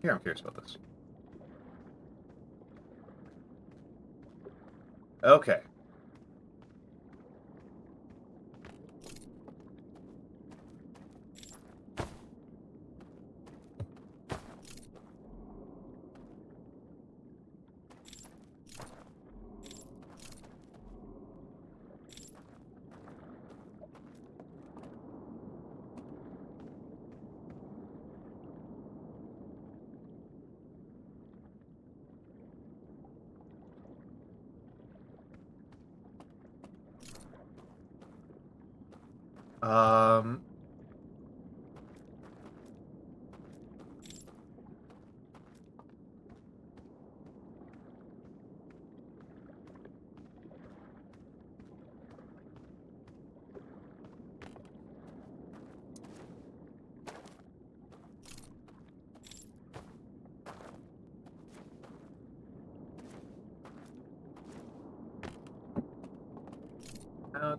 Here, I'm curious about this. Okay.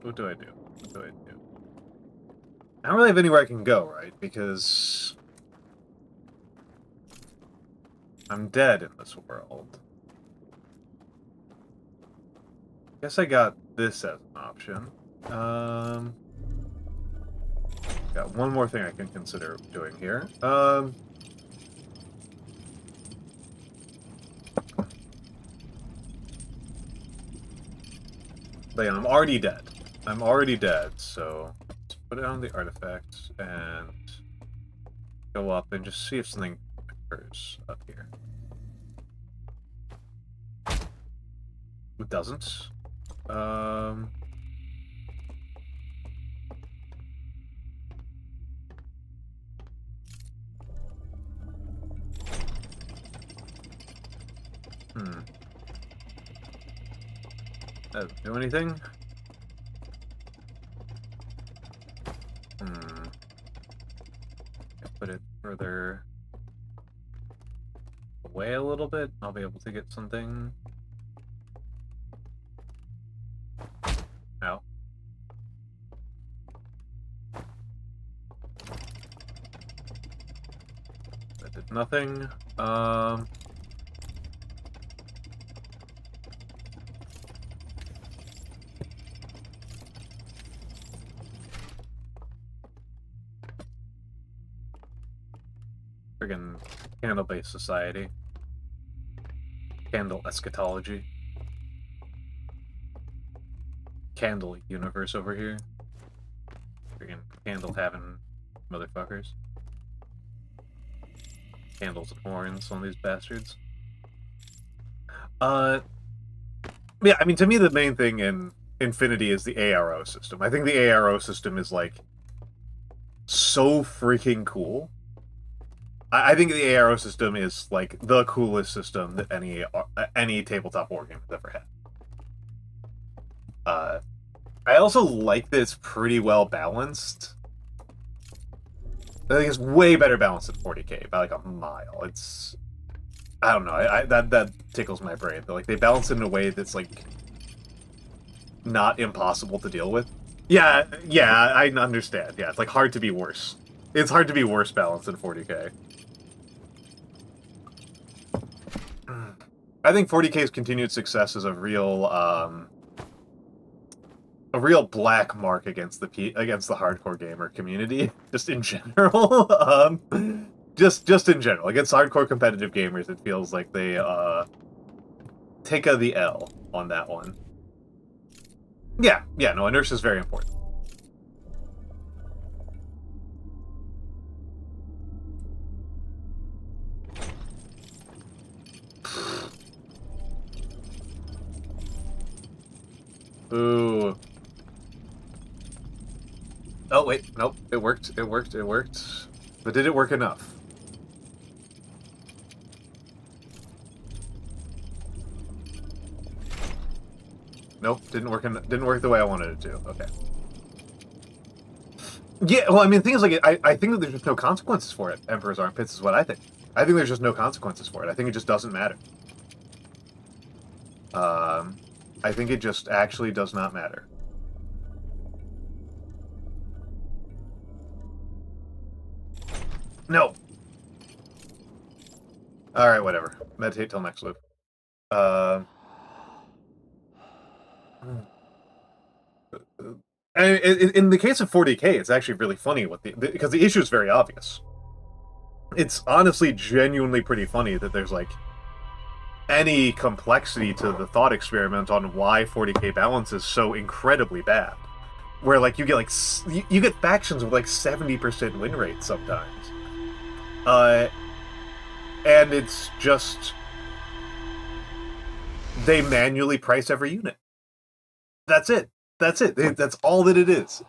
What do I do? What do I do? I don't really have anywhere I can go, right? Because I'm dead in this world. Guess I got this as an option. Got one more thing I can consider doing here. But yeah, I'm already dead. I'm already dead, so let's put it on the artifacts and go up and just see if something occurs up here. It doesn't. Doesn't do anything. Put it further away a little bit. I'll be able to get something. Ow. That did nothing. Friggin' candle-based society. Candle eschatology. Candle universe over here. Friggin' candle having motherfuckers. Candles and horns on these bastards. Yeah, I mean, to me, the main thing in Infinity is the ARO system. I think the ARO system is, like, so freaking cool. I think the ARO system is, like, the coolest system that any tabletop wargame has ever had. I also like that it's pretty well balanced. I think it's way better balanced than 40k by, like, a mile. It's... I don't know. That tickles my brain. Like, they balance it in a way that's, like, not impossible to deal with. Yeah, I understand. Yeah, it's, like, hard to be worse. It's hard to be worse balanced than 40k. I think 40k's continued success is a real black mark against the hardcore gamer community, just in general. Just in general, against hardcore competitive gamers, it feels like they take the L on that one. Yeah, no, inertia is very important. Ooh. Oh, wait. Nope. It worked. It worked. It worked. But did it work enough? Nope. Didn't work the way I wanted it to. Okay. Yeah, well, I mean, the thing is, like, I think that there's just no consequences for it. Emperor's Armpits is what I think. I think there's just no consequences for it. I think it just doesn't matter. I think it just actually does not matter. No! Alright, whatever. Meditate till next loop. In the case of 40k, it's actually really funny because the issue is very obvious. It's honestly genuinely pretty funny that there's, like, any complexity to the thought experiment on why 40k balance is so incredibly bad. Where, like, you get, like, you get factions with, like, 70% win rate sometimes. And it's just... they manually price every unit. That's it. That's it. That's all that it is.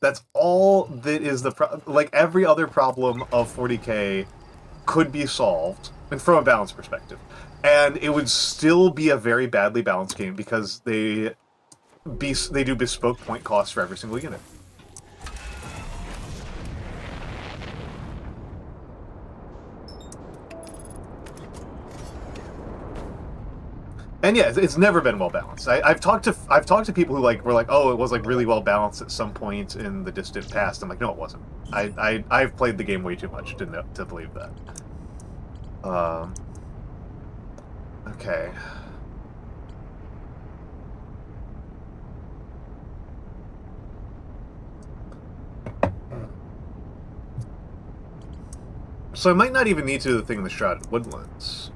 That's all that is like every other problem of 40K could be solved, and from a balance perspective, and it would still be a very badly balanced game because they do bespoke point costs for every single unit. And yeah, it's never been well balanced. I've talked to people who were like, oh, it was like really well balanced at some point in the distant past. I'm like, no, it wasn't. I've played the game way too much to believe that. Okay. So I might not even need to do the thing in the Shrouded Woodlands.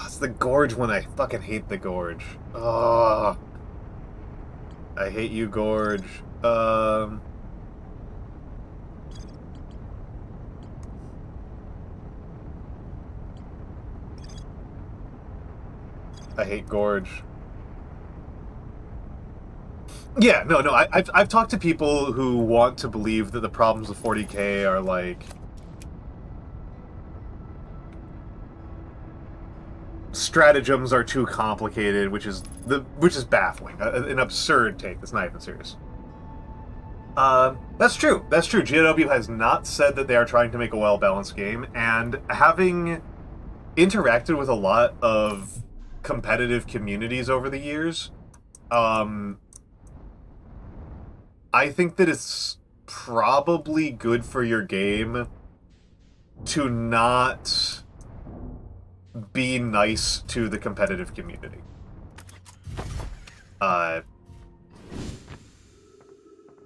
It's the Gorge one. I fucking hate the Gorge. Oh, I hate you, Gorge. I hate Gorge. Yeah, no. I've talked to people who want to believe that the problems of 40K are like stratagems are too complicated, which is baffling, an absurd take. That's not even serious. That's true. That's true. GW has not said that they are trying to make a well-balanced game, and having interacted with a lot of competitive communities over the years, I think that it's probably good for your game to not be nice to the competitive community.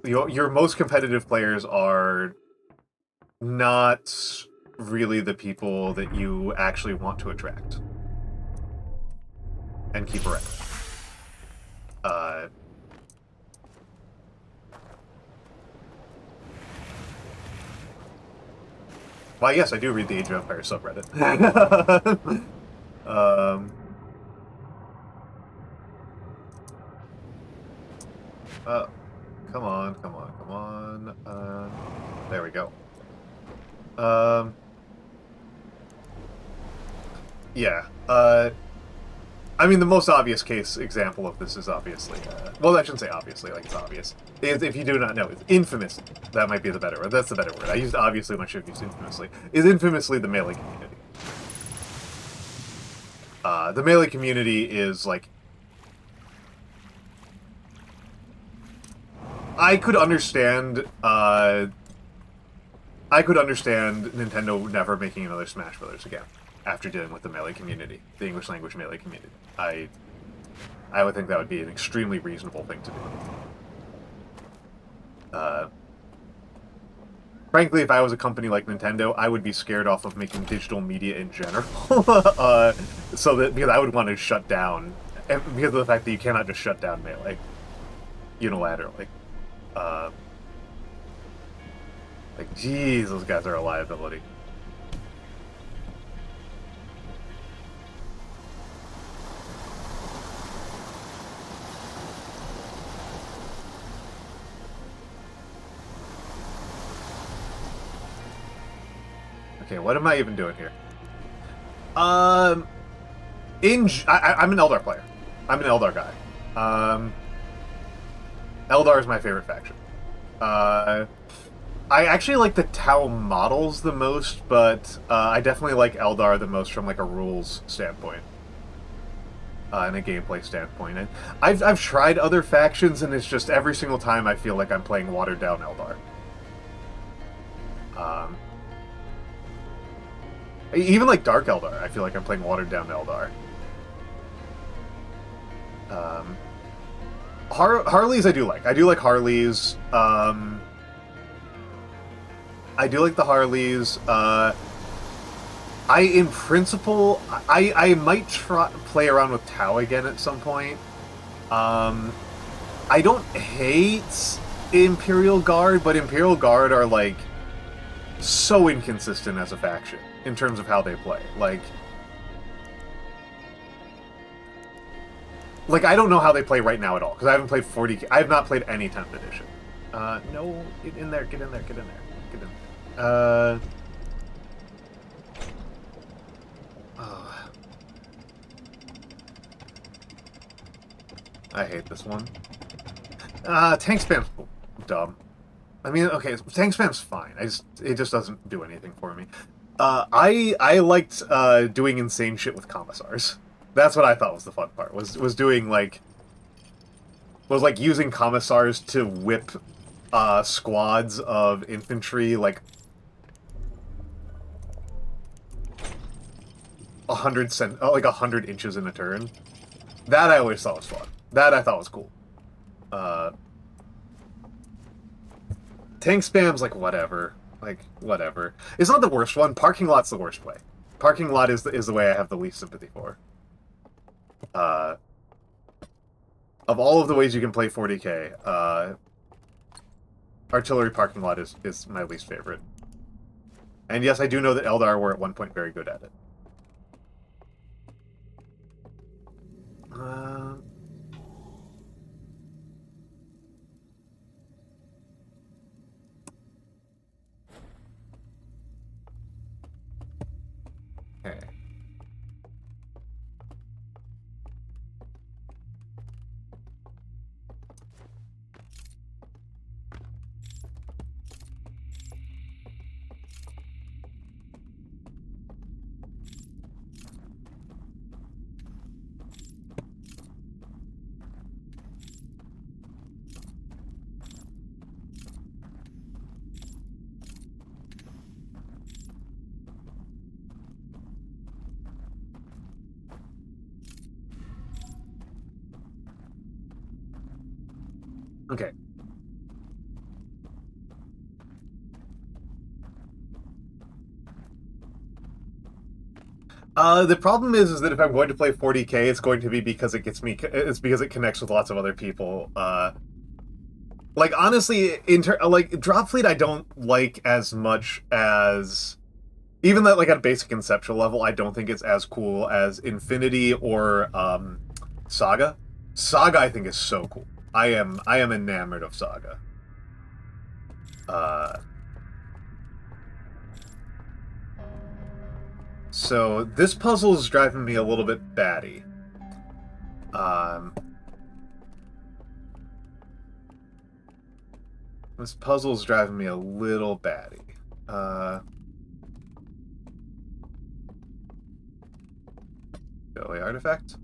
Your most competitive players are not really the people that you actually want to attract and keep around. Well, yes, I do read the Age of Empires subreddit. Come on. There we go. Yeah. I mean, the most obvious case example of this is obviously, well, I shouldn't say obviously, like it's obvious. If you do not know, it's infamous. That might be the better word. That's the better word. I used obviously when I should have used infamously. Is infamously the Melee community. The Melee community is, like... I could understand Nintendo never making another Smash Brothers again after dealing with the Melee community, the English language Melee community. I would think that would be an extremely reasonable thing to do. Frankly, if I was a company like Nintendo, I would be scared off of making digital media in general. Because I would want to shut down, because of the fact that you cannot just shut down Melee unilaterally. Like, geez, those guys are a liability. Okay, what am I even doing here? I'm an Eldar player. I'm an Eldar guy. Eldar is my favorite faction. I actually like the Tau models the most, but I definitely like Eldar the most from like a rules standpoint. And a gameplay standpoint. And I've tried other factions, and it's just every single time I feel like I'm playing watered down Eldar. Even like Dark Eldar, I feel like I'm playing watered down Eldar. Harleys I do like. I do like Harleys. I do like the Harleys. In principle, I might play around with Tau again at some point. I don't hate Imperial Guard, but Imperial Guard are like so inconsistent as a faction in terms of how they play. Like I don't know how they play right now at all because I haven't played 40K. I have not played any 10th edition. No, get in there, get in there, get in there, get in there. I hate this one. Tank spam's dumb. I mean, okay, tank spam's fine. It just doesn't do anything for me. I liked doing insane shit with commissars. That's what I thought was the fun part. Was using commissars to whip squads of infantry like 100 inches in a turn. That I always thought was fun. That I thought was cool. Tank spam's like whatever. Like whatever. It's not the worst one. Parking lot's the worst way. Parking lot is the way I have the least sympathy for. Of all of the ways you can play 40K, artillery parking lot is my least favorite. And yes, I do know that Eldar were at one point very good at it. Okay. Okay. The problem is that if I'm going to play 40K, it's going to be because it gets me. It's because it connects with lots of other people. Like honestly, like Drop Fleet, I don't like as much as, even that like at a basic conceptual level, I don't think it's as cool as Infinity or Saga. Saga, I think is so cool. I am enamored of Saga. So this puzzle is driving me a little bit batty. This puzzle is driving me a little batty. Go artifact.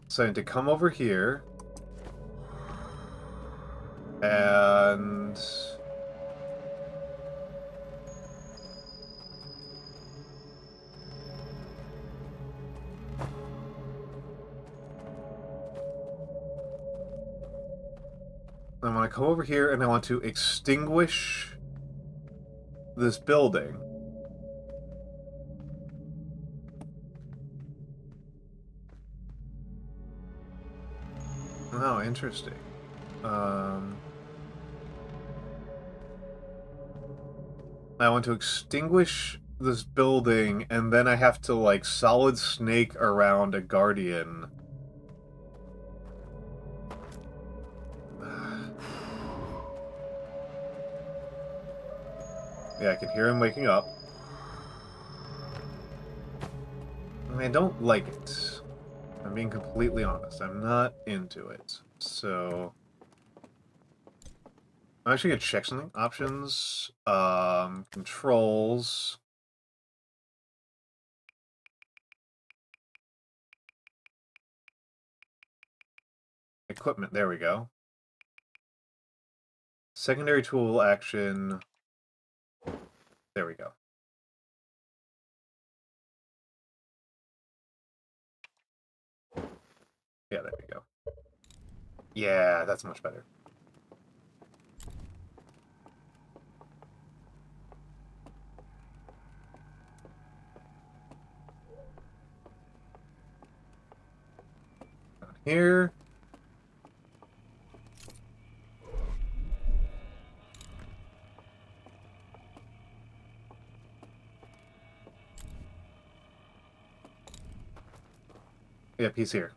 So I need to come over here. And I want to come over here and I want to extinguish this building. Oh, interesting. I want to extinguish this building, and then I have to, like, solid snake around a guardian. Yeah, I can hear him waking up. I mean, I don't like it. I'm being completely honest. I'm not into it. So I'm actually gonna check something. Options, controls. Equipment, there we go. Secondary tool action. There we go. Yeah, there we go. Yeah, that's much better. Down here. Yep, he's here.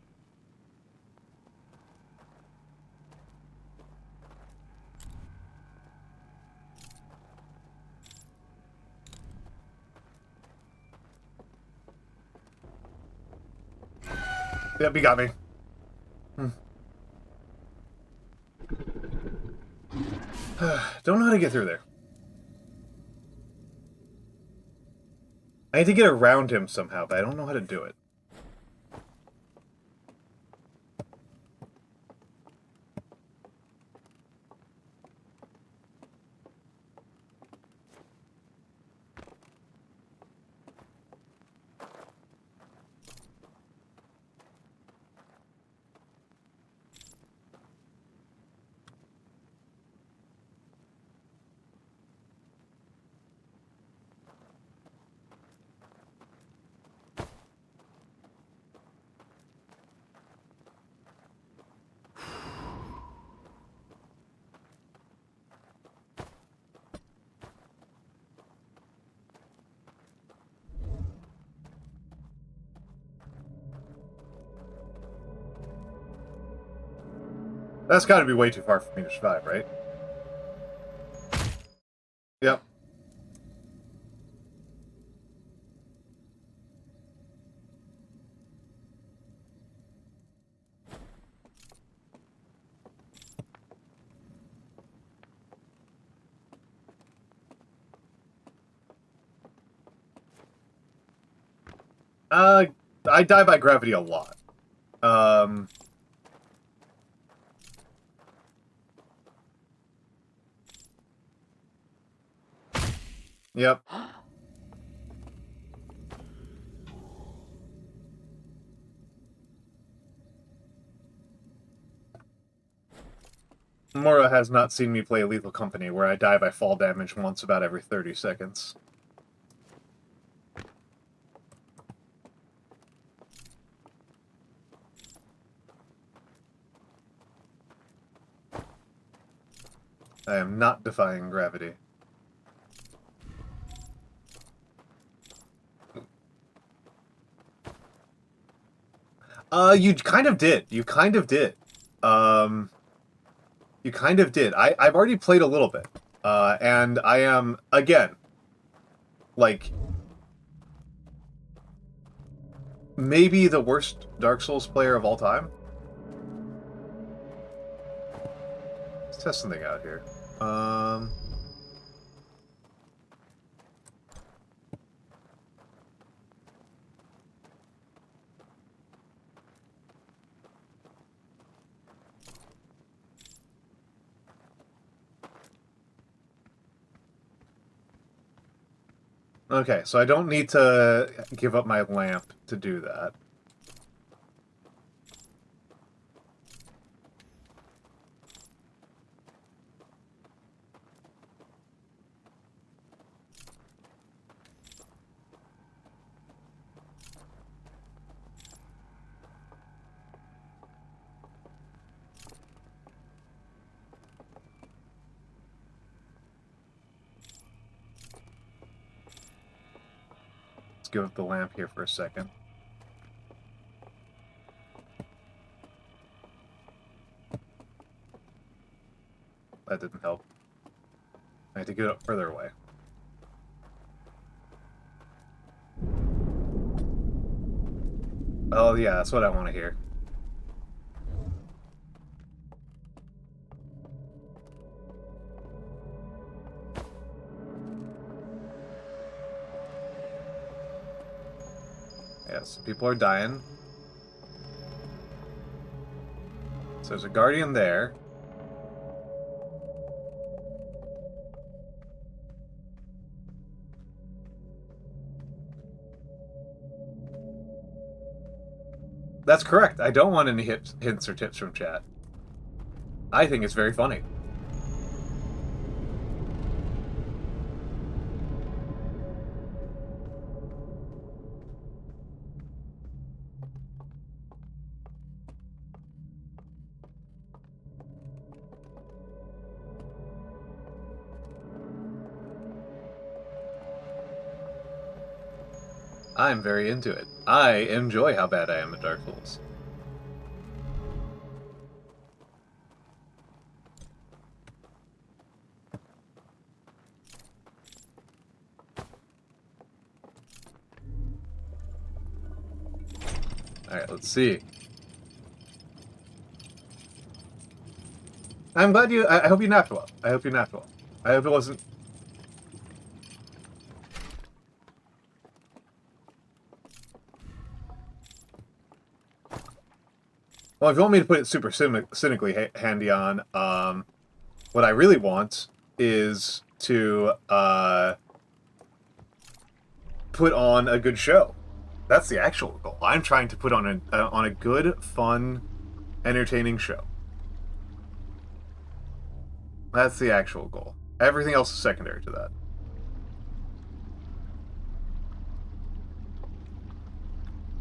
Yep, he got me. Don't know how to get through there. I need to get around him somehow, but I don't know how to do it. That's got to be way too far for me to survive, right? Yep. I die by gravity a lot. Yep. Mora has not seen me play Lethal Company, where I die by fall damage once about every 30 seconds. I am not defying gravity. You kind of did. You kind of did. You kind of did. I've already played a little bit. And I am, again, like, maybe the worst Dark Souls player of all time. Let's test something out here. Okay, so I don't need to give up my lamp to do that. Give up the lamp here for a second. That didn't help. I had to get up further away. Oh yeah, that's what I want to hear. Yes, people are dying. So there's a guardian there. That's correct. I don't want any hints or tips from chat. I think it's very funny. I'm very into it. I enjoy how bad I am at Dark Souls. Alright, let's see. I'm glad you... I hope you napped well. I hope you napped well. I hope it wasn't... Well, if you want me to put it super cynically handy on, what I really want is to put on a good show. That's the actual goal. I'm trying to put on a good, fun, entertaining show. That's the actual goal. Everything else is secondary to that.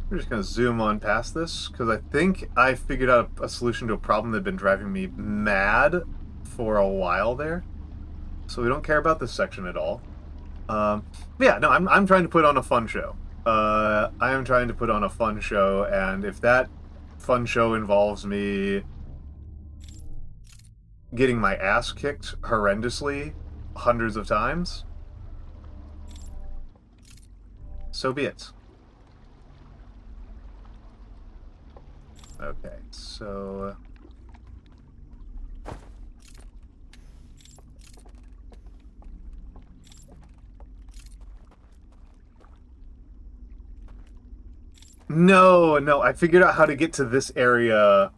We're just going to zoom on past this, because I think I figured out a solution to a problem that had been driving me mad for a while there. So we don't care about this section at all. Yeah, no, I'm trying to put on a fun show. I am trying to put on a fun show, and if that fun show involves me getting my ass kicked horrendously hundreds of times, so be it. Okay, so... No, I figured out how to get to this area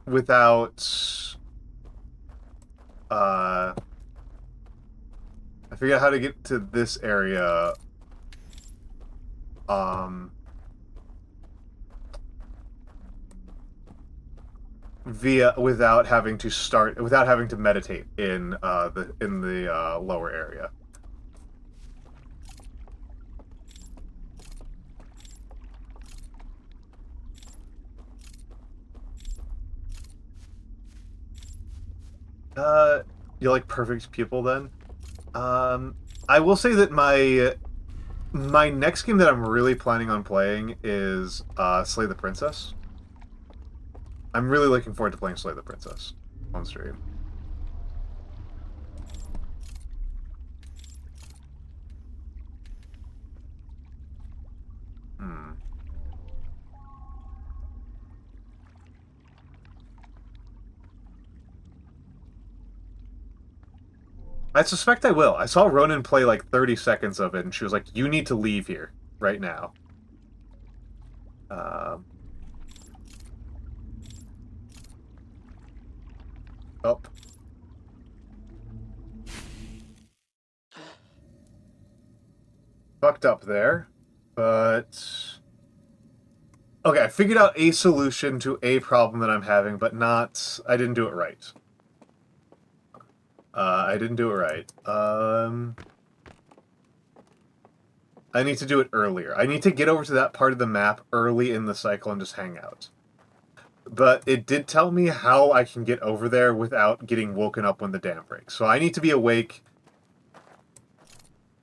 without I figured out how to get to this area without having to meditate in the lower area. You like perfect people then? I will say that my next game that I'm really planning on playing is Slay the Princess. I'm really looking forward to playing Slay the Princess on stream. I suspect I will. I saw Ronan play like 30 seconds of it, and she was like, "You need to leave here right now." Oh. Fucked up there, but... Okay, I figured out a solution to a problem that I'm having, but not... I didn't do it right. I didn't do it right. I need to do it earlier. I need to get over to that part of the map early in the cycle and just hang out. But it did tell me how I can get over there without getting woken up when the dam breaks. So I need to be awake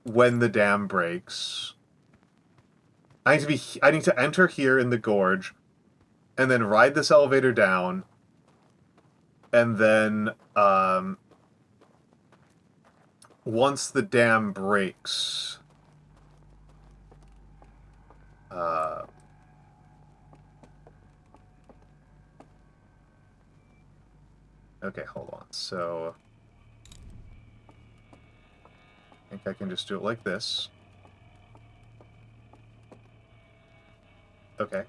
when the dam breaks. I need to enter here in the gorge, and then ride this elevator down, and then once the dam breaks, okay, hold on. So I think I can just do it like this. Okay.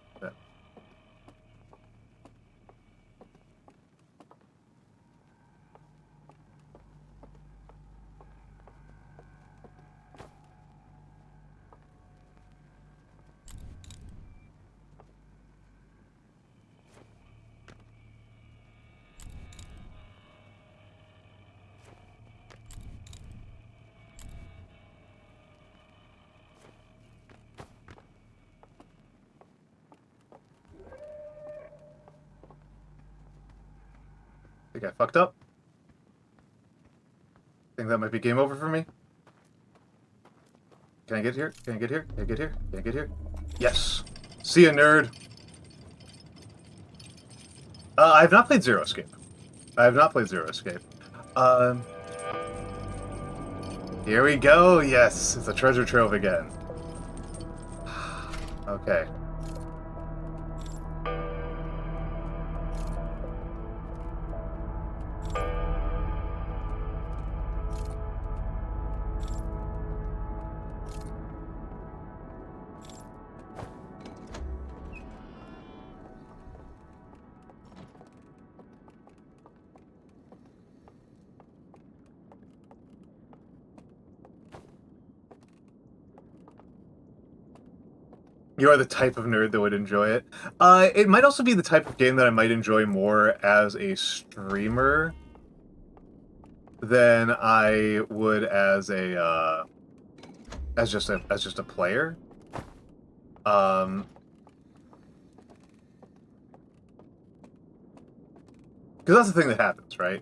I think I fucked up. I think that might be game over for me. Can I get here? Can I get here? Can I get here? Can I get here? Yes. See ya, nerd. I have not played Zero Escape. I have not played Zero Escape. Here we go. Yes, it's a treasure trove again. Okay. You are the type of nerd that would enjoy it. It might also be the type of game that I might enjoy more as a streamer than I would as a as just a player. Because that's the thing that happens, right?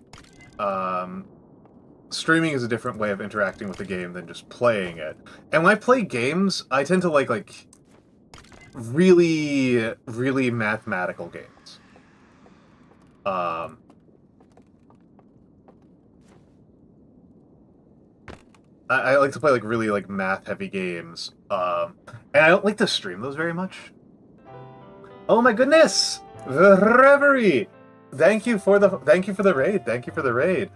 Streaming is a different way of interacting with the game than just playing it. And when I play games, I tend to like really, really mathematical games. I like to play like really like math-heavy games. And I don't like to stream those very much. Oh my goodness! Reverie! Thank you for the raid. Thank you for the raid.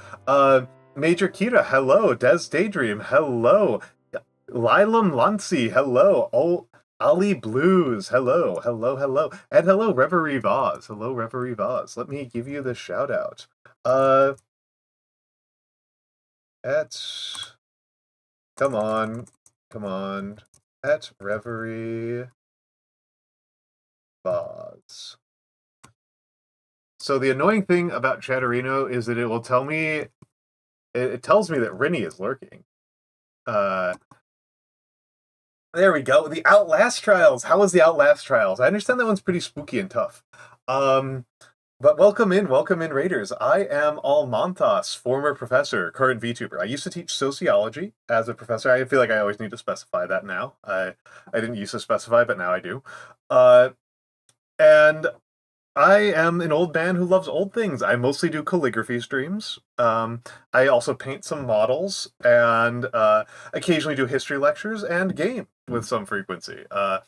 Major Kira, hello. Des Daydream, hello. Lilam Lancy, hello. Oh, Ali Blues, hello, hello, hello. And hello, Reverie Vaz. Hello, Reverie Vaz. Let me give you the shout out. Come on. Come on. At Reverie Vaz. So the annoying thing about Chatterino is that it will tell me, it tells me that Rinny is lurking. There we go. The Outlast Trials. How was the Outlast Trials? I understand that one's pretty spooky and tough. But welcome in, Raiders. I am Almantas, former professor, current VTuber. I used to teach sociology as a professor. I feel like I always need to specify that now. I didn't used to specify, but now I do. And I am an old man who loves old things. I mostly do calligraphy streams. I also paint some models and occasionally do history lectures and game with some frequency. I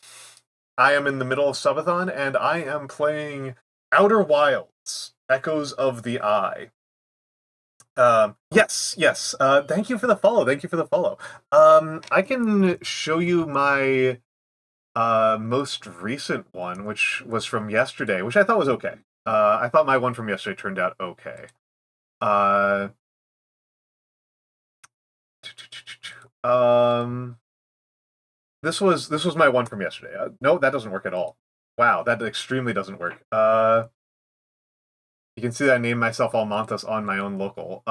am in the middle of subathon and I am playing Outer Wilds, Echoes of the Eye. Yes. Thank you for the follow. Thank you for the follow. I can show you my most recent one, which was from yesterday, which I thought was okay. I thought my one from yesterday turned out okay. This was my one from yesterday. No, that doesn't work at all. Wow, that extremely doesn't work. You can see that I named myself Almantas on my own local.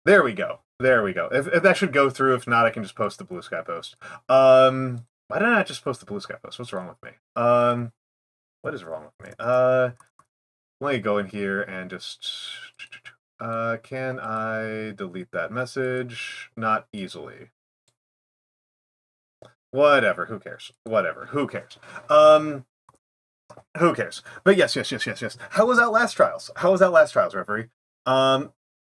There we go. There we go. If that should go through, if not, I can just post the Blue Sky post. Why did I not just post the Blue Sky post? What's wrong with me? What is wrong with me? Let me go in here and just... can I delete that message? Not easily. Whatever, who cares? Whatever, who cares? Who cares? But yes. How was Outlast Trials? How was Outlast Trials, referee?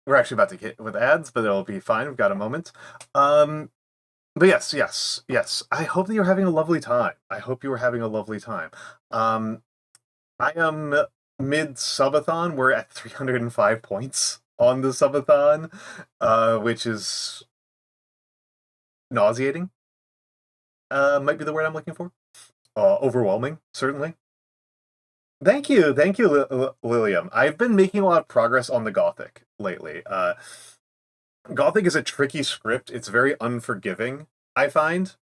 We're actually about to get with ads, but it'll be fine. We've got a moment. But yes. I hope that you're having a lovely time. I hope you are having a lovely time. I am mid-subathon. We're at 305 points on the subathon, which is nauseating. Might be the word I'm looking for. Overwhelming, certainly. Thank you, Lilium. I've been making a lot of progress on the Gothic lately. Gothic is a tricky script. It's very unforgiving, I find.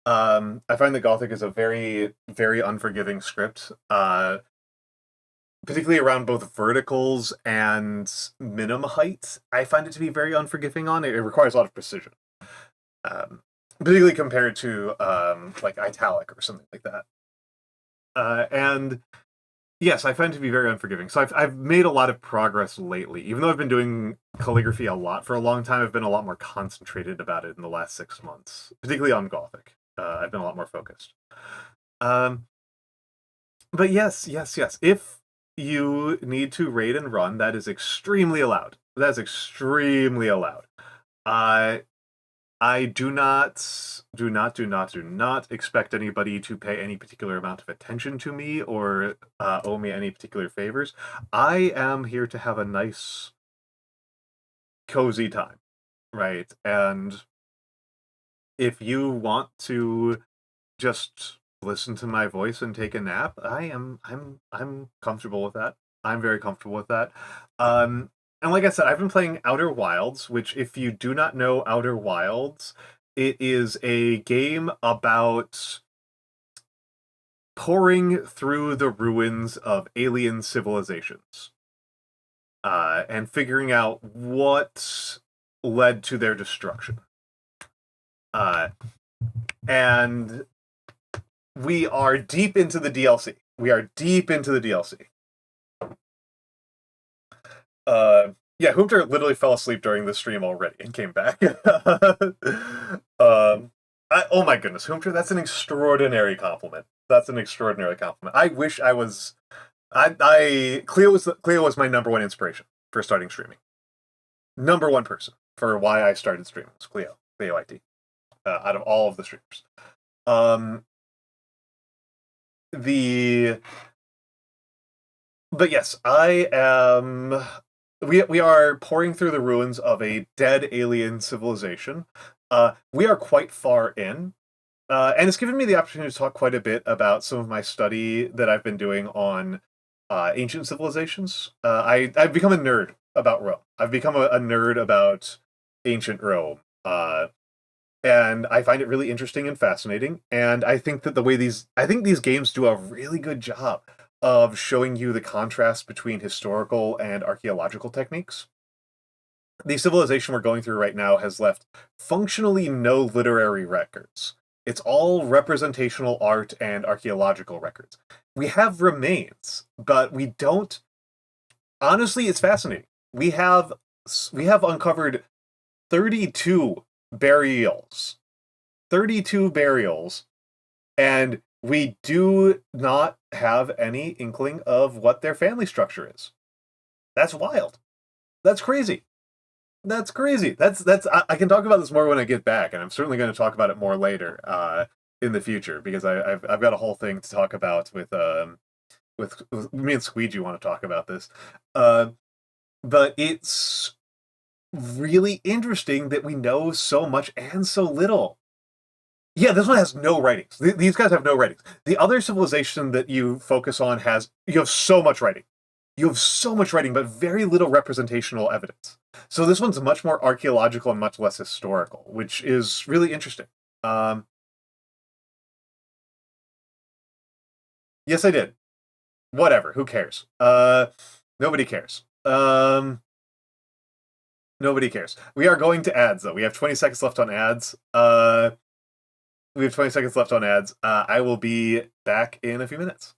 I find that Gothic is a very, very unforgiving script, particularly around both verticals and minimum height. I find it to be very unforgiving on it. It requires a lot of precision, particularly compared to like Italic or something like that. And Yes, I find it to be very unforgiving. So I've made a lot of progress lately. Even though I've been doing calligraphy a lot for a long time, I've been a lot more concentrated about it in the last 6 months, particularly on Gothic. I've been a lot more focused. Um, but yes. If you need to raid and run, that is extremely allowed. That's extremely allowed. Uh, I do not expect anybody to pay any particular amount of attention to me or owe me any particular favors. I am here to have a nice, cozy time, right? And if you want to just listen to my voice and take a nap, I'm comfortable with that. I'm very comfortable with that. And like I said, I've been playing Outer Wilds, which if you do not know Outer Wilds, it is a game about pouring through the ruins of alien civilizations and figuring out what led to their destruction. And we are deep into the DLC. We are deep into the DLC. Yeah, Hoopter literally fell asleep during the stream already and came back. Oh my goodness, Hoopter, that's an extraordinary compliment. That's an extraordinary compliment. I wish I was. Cleo was my number one inspiration for starting streaming. Number one person for why I started streaming was Cleo IT. Out of all of the streamers, but yes, I am. We are pouring through the ruins of a dead alien civilization. We are quite far in, and it's given me the opportunity to talk quite a bit about some of my study that I've been doing on ancient civilizations. I've become a nerd about Rome. I've become a nerd about ancient Rome. And I find it really interesting and fascinating. And I think that I think these games do a really good job of showing you the contrast between historical and archaeological techniques. The civilization we're going through right now has left functionally no literary records. It's all representational art and archaeological records. We have remains, but we don't. Honestly, it's fascinating. We have uncovered 32 burials. 32 burials, and we do not have any inkling of what their family structure is. That's wild. That's crazy. That's crazy. I can talk about this more when I get back, and I'm certainly going to talk about it more later in the future because I've got a whole thing to talk about with me and Squeegee want to talk about this. But it's really interesting that we know so much and so little. Yeah, this one has no writings. These guys have no writings. The other civilization that you focus on you have so much writing. You have so much writing, but very little representational evidence. So this one's much more archaeological and much less historical, which is really interesting. Yes, I did. Whatever. Who cares? Nobody cares. Nobody cares. We are going to ads, though. We have 20 seconds left on ads. We have 20 seconds left on ads. I will be back in a few minutes.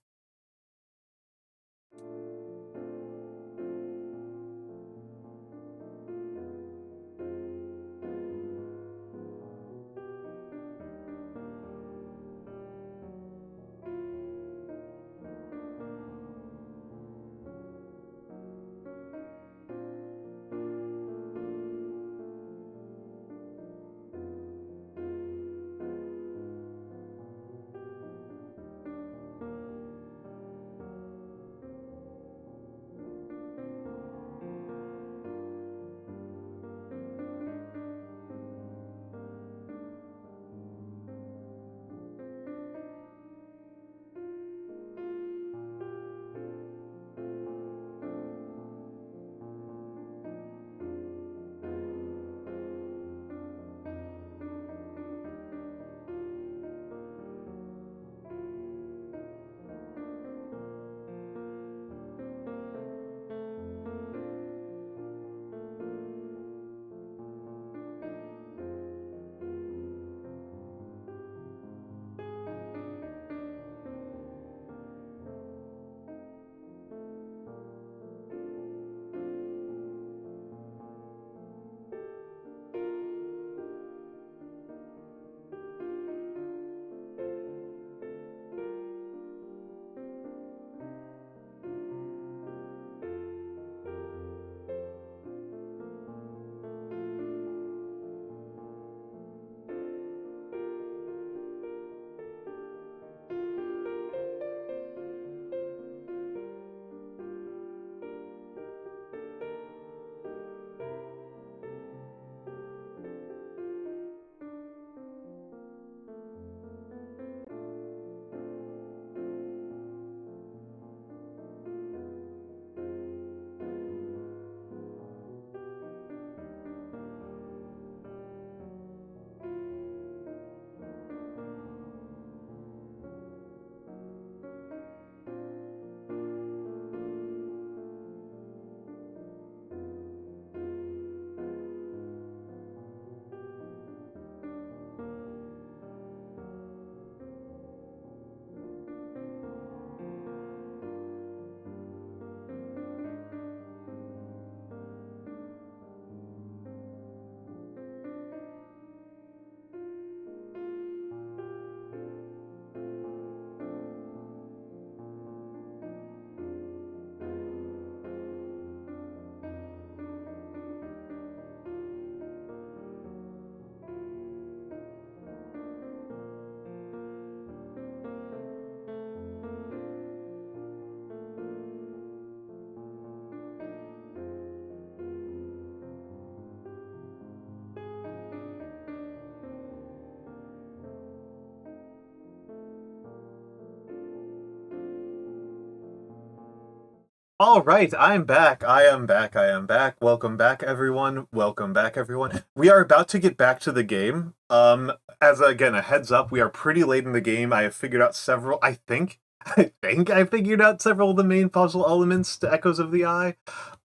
All right, I'm back. I am back. I am back. Welcome back, everyone. Welcome back, everyone. We are about to get back to the game. Again, a heads up, we are pretty late in the game. I have figured out several, I think I figured out several of the main puzzle elements to Echoes of the Eye.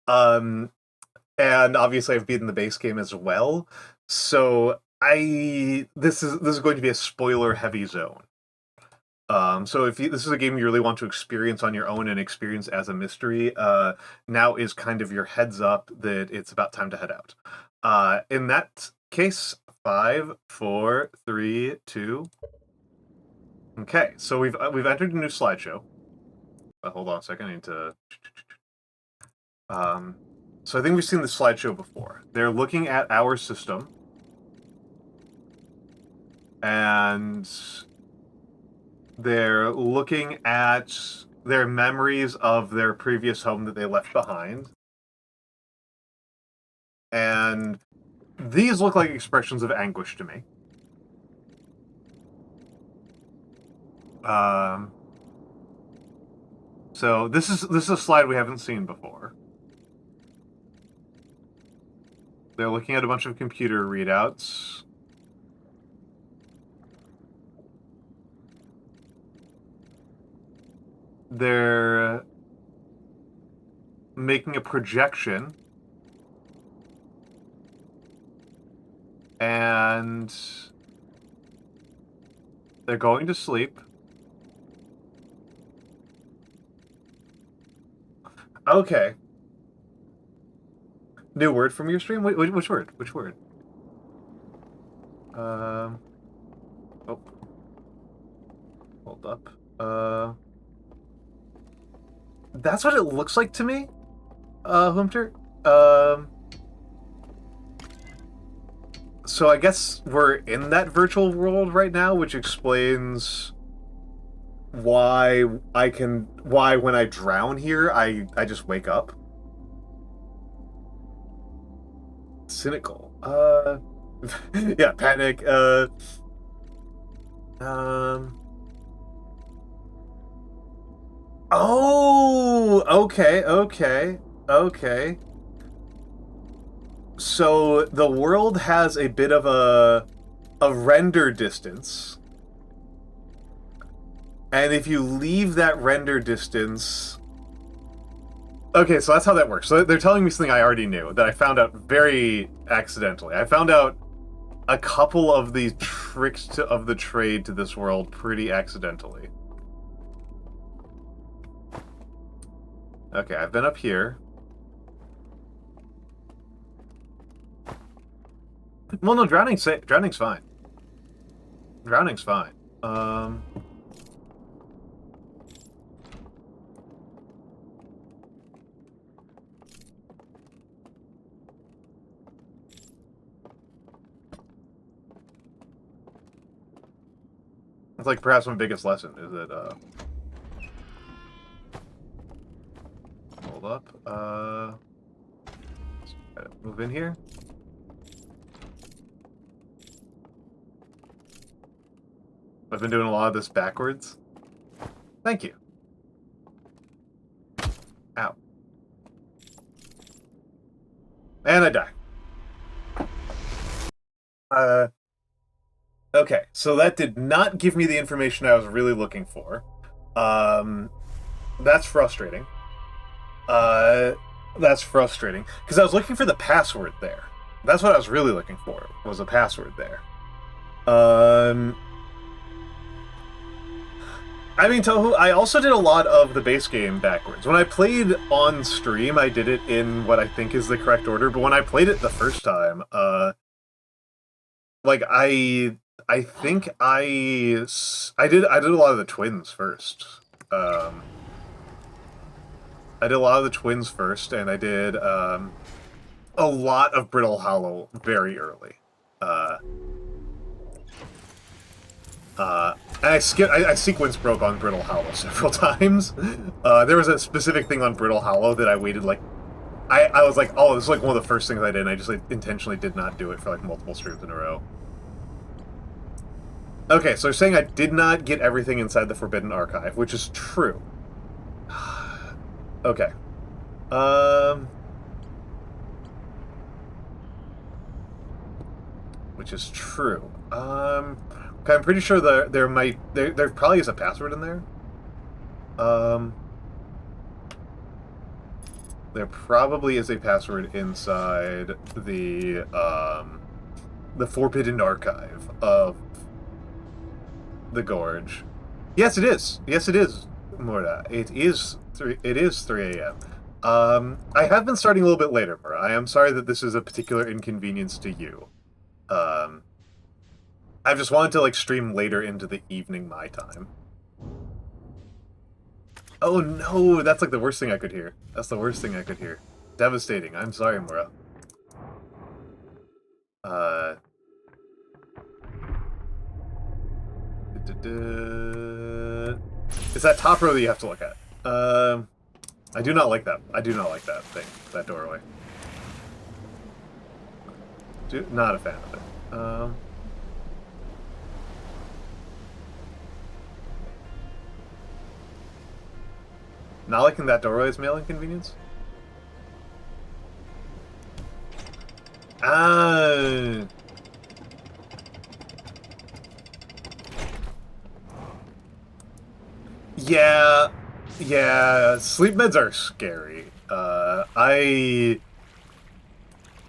And obviously I've beaten the base game as well. So this is going to be a spoiler-heavy zone. So if this is a game you really want to experience on your own and experience as a mystery, now is kind of your heads up that it's about time to head out. In that case, 5, 4, 3, 2. Okay, so we've entered a new slideshow. Hold on a second, I need to. So I think we've seen the slideshow before. They're looking at our system, and they're looking at their memories of their previous home that they left behind. And these look like expressions of anguish to me. So this is a slide we haven't seen before. They're looking at a bunch of computer readouts. They're making a projection. And they're going to sleep. Okay. New word from your stream? Which word? Which word? Oh. Hold up. That's what it looks like to me, Humter. So I guess we're in that virtual world right now, which explains why when I drown here, I just wake up. Cynical. Yeah, panic. Oh, okay. So the world has a bit of a render distance. And if you leave that render distance... Okay, so that's how that works. So they're telling me something I already knew, that I found out very accidentally. I found out a couple of the tricks of the trade to this world pretty accidentally. Okay, I've been up here. Well, no, drowning's fine. Drowning's fine. It's like perhaps my biggest lesson is that, hold up, move in here. I've been doing a lot of this backwards. Thank you. Ow. And I die. Okay, so that did not give me the information I was really looking for. That's frustrating. That's frustrating. Because I was looking for the password there. That's what I was really looking for, was a password there. I mean, Tohu, I also did a lot of the base game backwards. When I played on stream, I did it in what I think is the correct order, but when I played it the first time, like, I think I did a lot of the twins first. I did a lot of the twins first, and I did, a lot of Brittle Hollow very early. And I sequence broke on Brittle Hollow several times. There was a specific thing on Brittle Hollow that I waited, like, I was like, oh, this is like one of the first things I did, and I just like intentionally did not do it for like multiple streams in a row. Okay, so you're saying I did not get everything inside the Forbidden Archive, which is true. Okay. Which is true. Okay, I'm pretty sure there probably is a password in there. There probably is a password inside the Forbidden Archive of the Gorge. Yes, it is. Yes, it is, Mora. It is 3 a.m. I have been starting a little bit later, Mora. I am sorry that this is a particular inconvenience to you. I've just wanted to, like, stream later into the evening my time. Oh no, that's like the worst thing I could hear. That's the worst thing I could hear. Devastating. I'm sorry, Mora. It's that top row that you have to look at. I do not like that. I do not like that thing, that doorway. Not a fan of it. Not liking that doorway is mail inconvenience? Ah. Yeah. Yeah, sleep meds are scary. I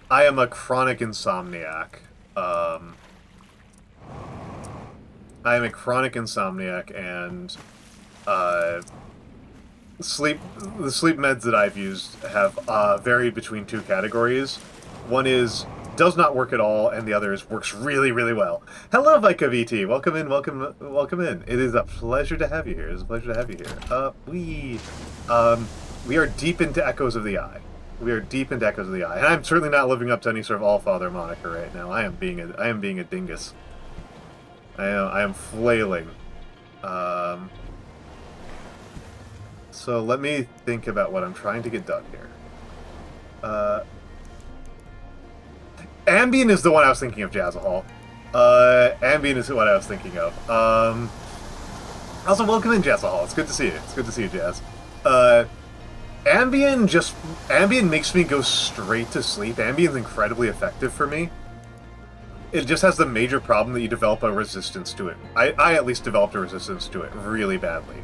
am a chronic insomniac. I am a chronic insomniac, and the sleep meds that I've used have varied between two categories. One is does not work at all, and the other is works really, really well. Hello, Vika VT. Welcome in, welcome in. It is a pleasure to have you here. It is a pleasure to have you here. We are deep into Echoes of the Eye. We are deep into Echoes of the Eye, and I'm certainly not living up to any sort of All-Father moniker right now. I am being a dingus. I am flailing. So let me think about what I'm trying to get done here. Ambient is the one I was thinking of, Jazzahall. Ambient is what I was thinking of. Also, welcome in, Jazzahall. It's good to see you. It's good to see you, Jazz. Ambient makes me go straight to sleep. Ambient's incredibly effective for me. It just has the major problem that you develop a resistance to it. I at least developed a resistance to it really badly.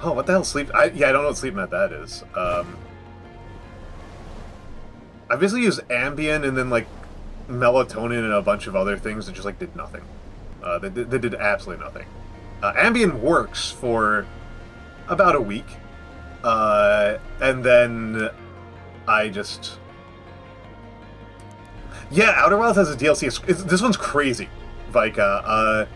Oh, what the hell sleep? Yeah, I don't know what sleep med that is. I basically used Ambien and then, like, melatonin and a bunch of other things that just, like, did nothing. They did absolutely nothing. Ambien works for about a week. And then I just... Yeah, Outer Wilds has a DLC. This one's crazy, Vika.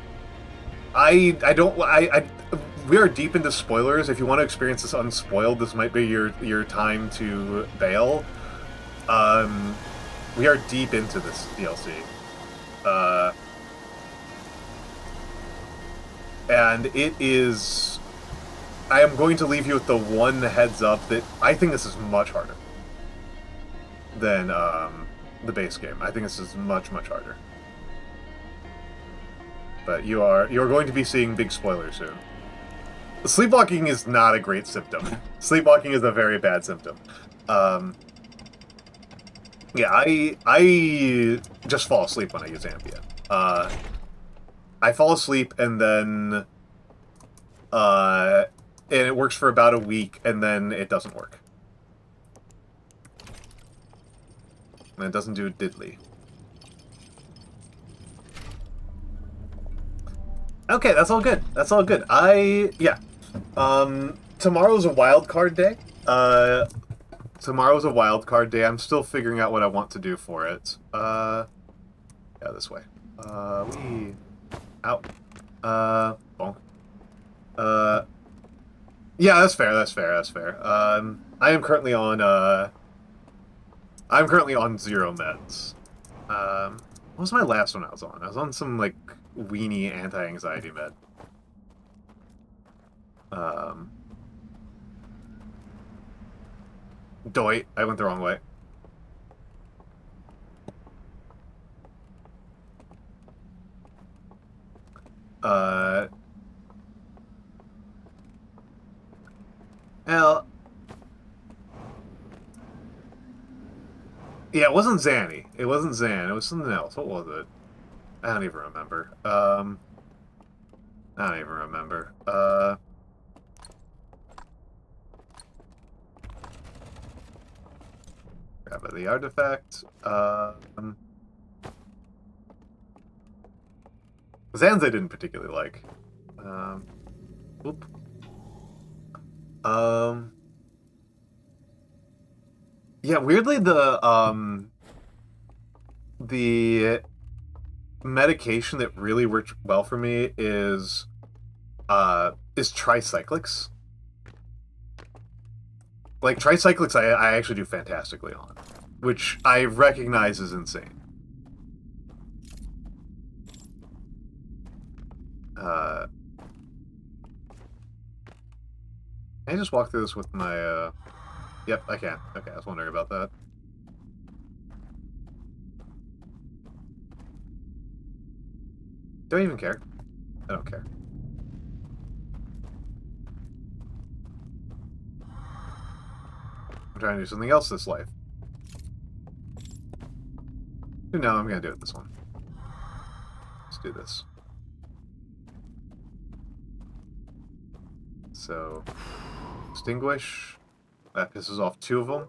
We are deep into spoilers. If you want to experience this unspoiled, this might be your time to bail. We are deep into this DLC. And it is... I am going to leave you with the one heads up that I think this is much harder than the base game. I think this is much, much harder. But you're going to be seeing big spoilers soon. Sleepwalking is not a great symptom. Sleepwalking is a very bad symptom. Yeah, I just fall asleep when I use Ambien. I fall asleep and then and it works for about a week, and then it doesn't work. And it doesn't do diddly. Okay, that's all good. That's all good. Yeah. Tomorrow's a wild card day. Tomorrow's a wild card day. I'm still figuring out what I want to do for it. Yeah, this way. Out. Bonk. Yeah, that's fair. That's fair. That's fair. I am currently on. I'm currently on 0 meds. What was my last one I was on? I was on some, like, weenie anti-anxiety med. Doit, I went the wrong way. Yeah, it wasn't Zanny. It wasn't Zan. It was something else. What was it? I don't even remember. I don't even remember. Grab the artifact. Zans I didn't particularly like. Oop. Yeah, weirdly the medication that really worked well for me is tricyclics. Like tricyclics I actually do fantastically on, which I recognize is insane. Can I just walk through this with my Yep, I can. Okay, I was wondering about that. Don't even care. I don't care. I'm trying to do something else this life. No, I'm gonna do it this one. Let's do this. So, extinguish. That pisses off two of them.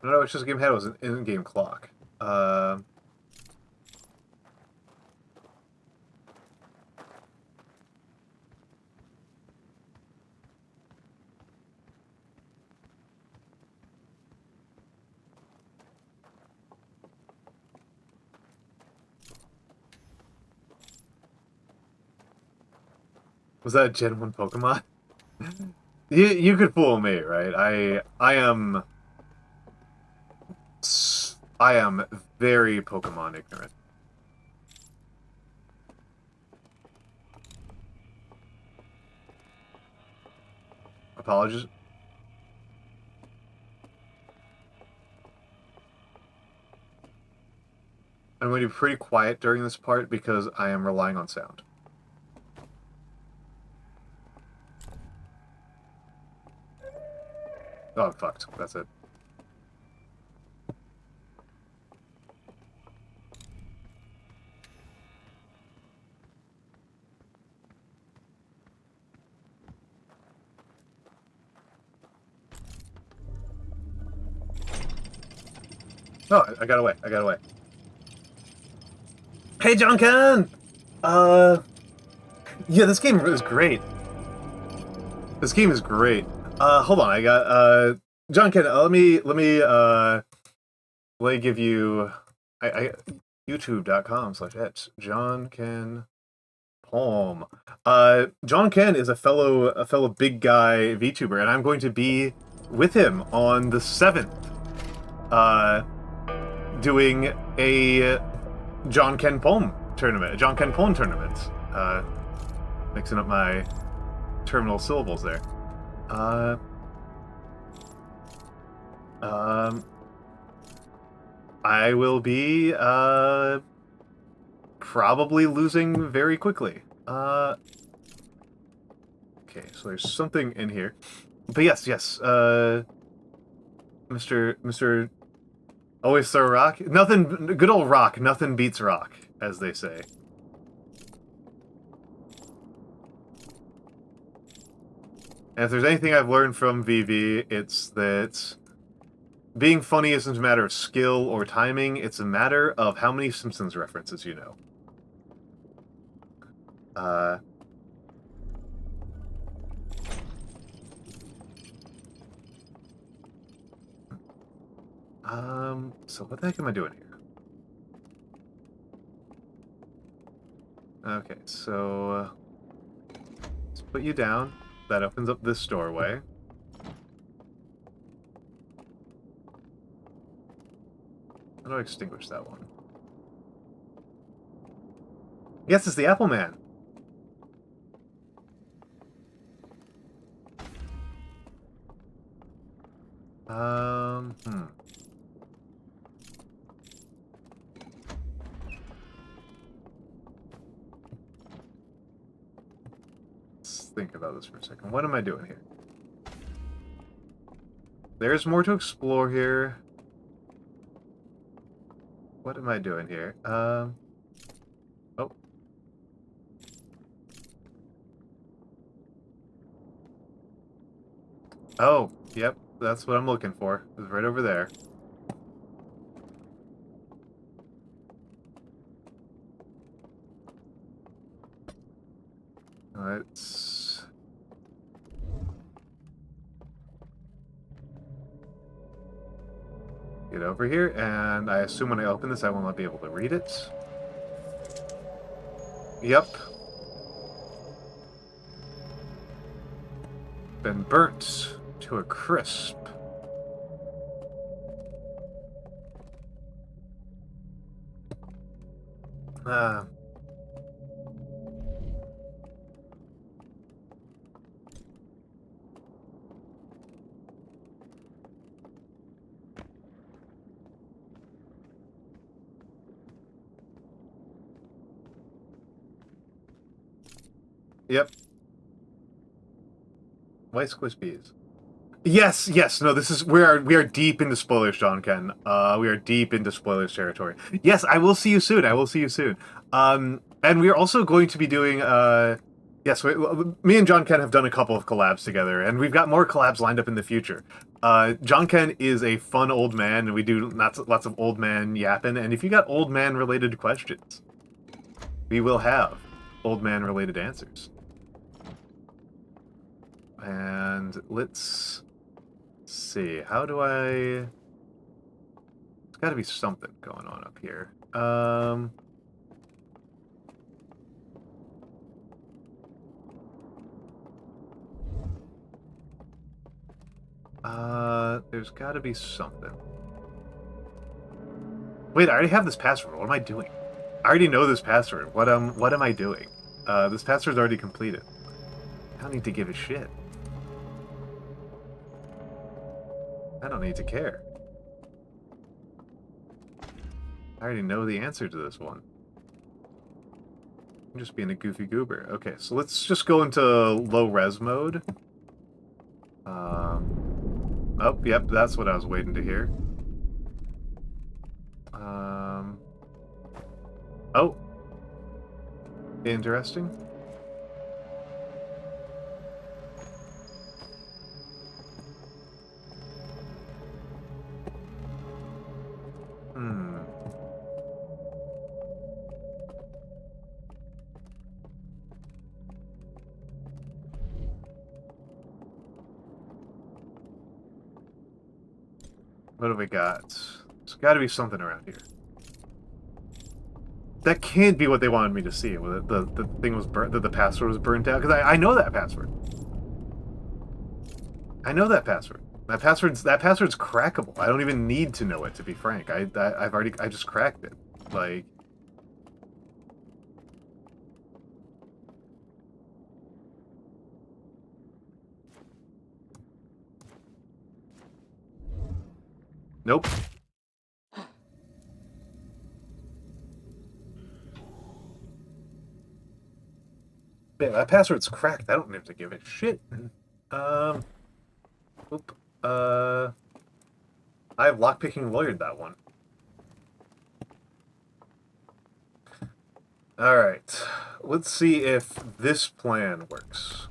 No, it's just game head was an in-game clock. Was that a Gen 1 Pokemon? You could fool me, right? I am very Pokemon ignorant. Apologies. I'm going to be pretty quiet during this part because I am relying on sound. Oh, I'm fucked. That's it. Oh, I got away. I got away. Hey, John Ken! Yeah, this game is great. This game is great. Hold on, I got, John Ken, let me give you, youtube.com/et, John Ken Palm. John Ken is a fellow big guy VTuber, and I'm going to be with him on the 7th, doing a John Ken Palm tournament, a John Ken Palm tournament. Mixing up my terminal syllables there. I will be, probably losing very quickly. Okay, so there's something in here. But yes, Mr. Always throw rock? Nothing, good old rock, nothing beats rock, as they say. And if there's anything I've learned from VV, it's that being funny isn't a matter of skill or timing, it's a matter of how many Simpsons references you know. So what the heck am I doing here? Okay, so let's put you down. That opens up this doorway. How do I extinguish that one? Yes, it's the Apple Man. think about this for a second. What am I doing here? There's more to explore here. What am I doing here? Oh. Oh, yep, that's what I'm looking for. It's right over there. Let's... get over here, and I assume when I open this I will not be able to read it. Yep. Been burnt to a crisp. Yep. White squish bees. Yes, yes, no, this is we are deep into spoilers, John Ken. We are deep into spoilers territory. Yes, I will see you soon. I will see you soon. And we are also going to be doing yes, me and John Ken have done a couple of collabs together, and we've got more collabs lined up in the future. John Ken is a fun old man, and we do lots of old man yapping, and if you got old man related questions, we will have old man related answers. And let's see, how do I... There's gotta be something going on up here. There's gotta be something. Wait, I already have this password. What am I doing? I already know this password. What am I doing? This password's already completed. I don't need to give a shit. I don't need to care. I already know the answer to this one. I'm just being a goofy goober. Okay, so let's just go into low-res mode. Oh, yep, that's what I was waiting to hear. Oh. Interesting. What have we got? There's got to be something around here. That can't be what they wanted me to see. The thing was burnt. The password was burnt out, because I know that password. I know that password. That password's crackable. I don't even need to know it, to be frank. I just cracked it. Like. Nope. Man, that password's cracked. I don't have to give it shit. Oop. I have lockpicking lawyered that one. Alright. Let's see if this plan works.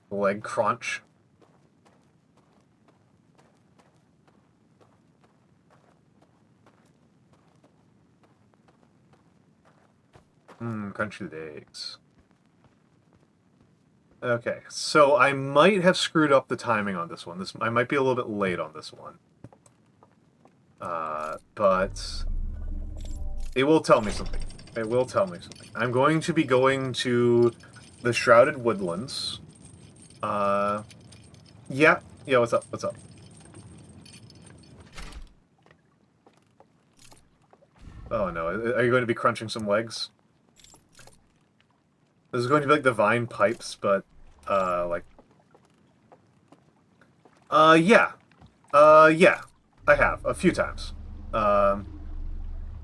Leg crunch. Crunchy legs. Okay, so I might have screwed up the timing on this one. I might be a little bit late on this one. But it will tell me something. It will tell me something. I'm going to be going to the Shrouded Woodlands. Yeah, what's up? What's up? Oh no, are you going to be crunching some legs? This is going to be like the Vine pipes, but, like... yeah. Yeah, I have, a few times.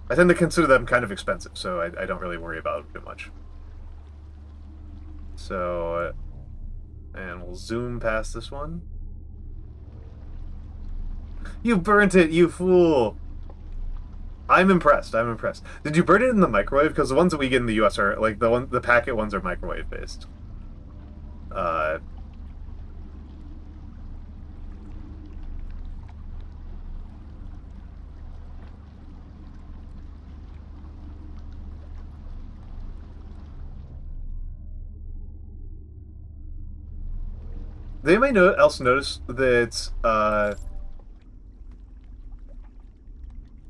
I tend to consider them kind of expensive, so I don't really worry about them too much. So, and we'll zoom past this one. You burnt it, you fool! I'm impressed. I'm impressed. Did you burn it in the microwave? Because the ones that we get in the U.S. are like the packet ones are microwave based. Did anybody else notice that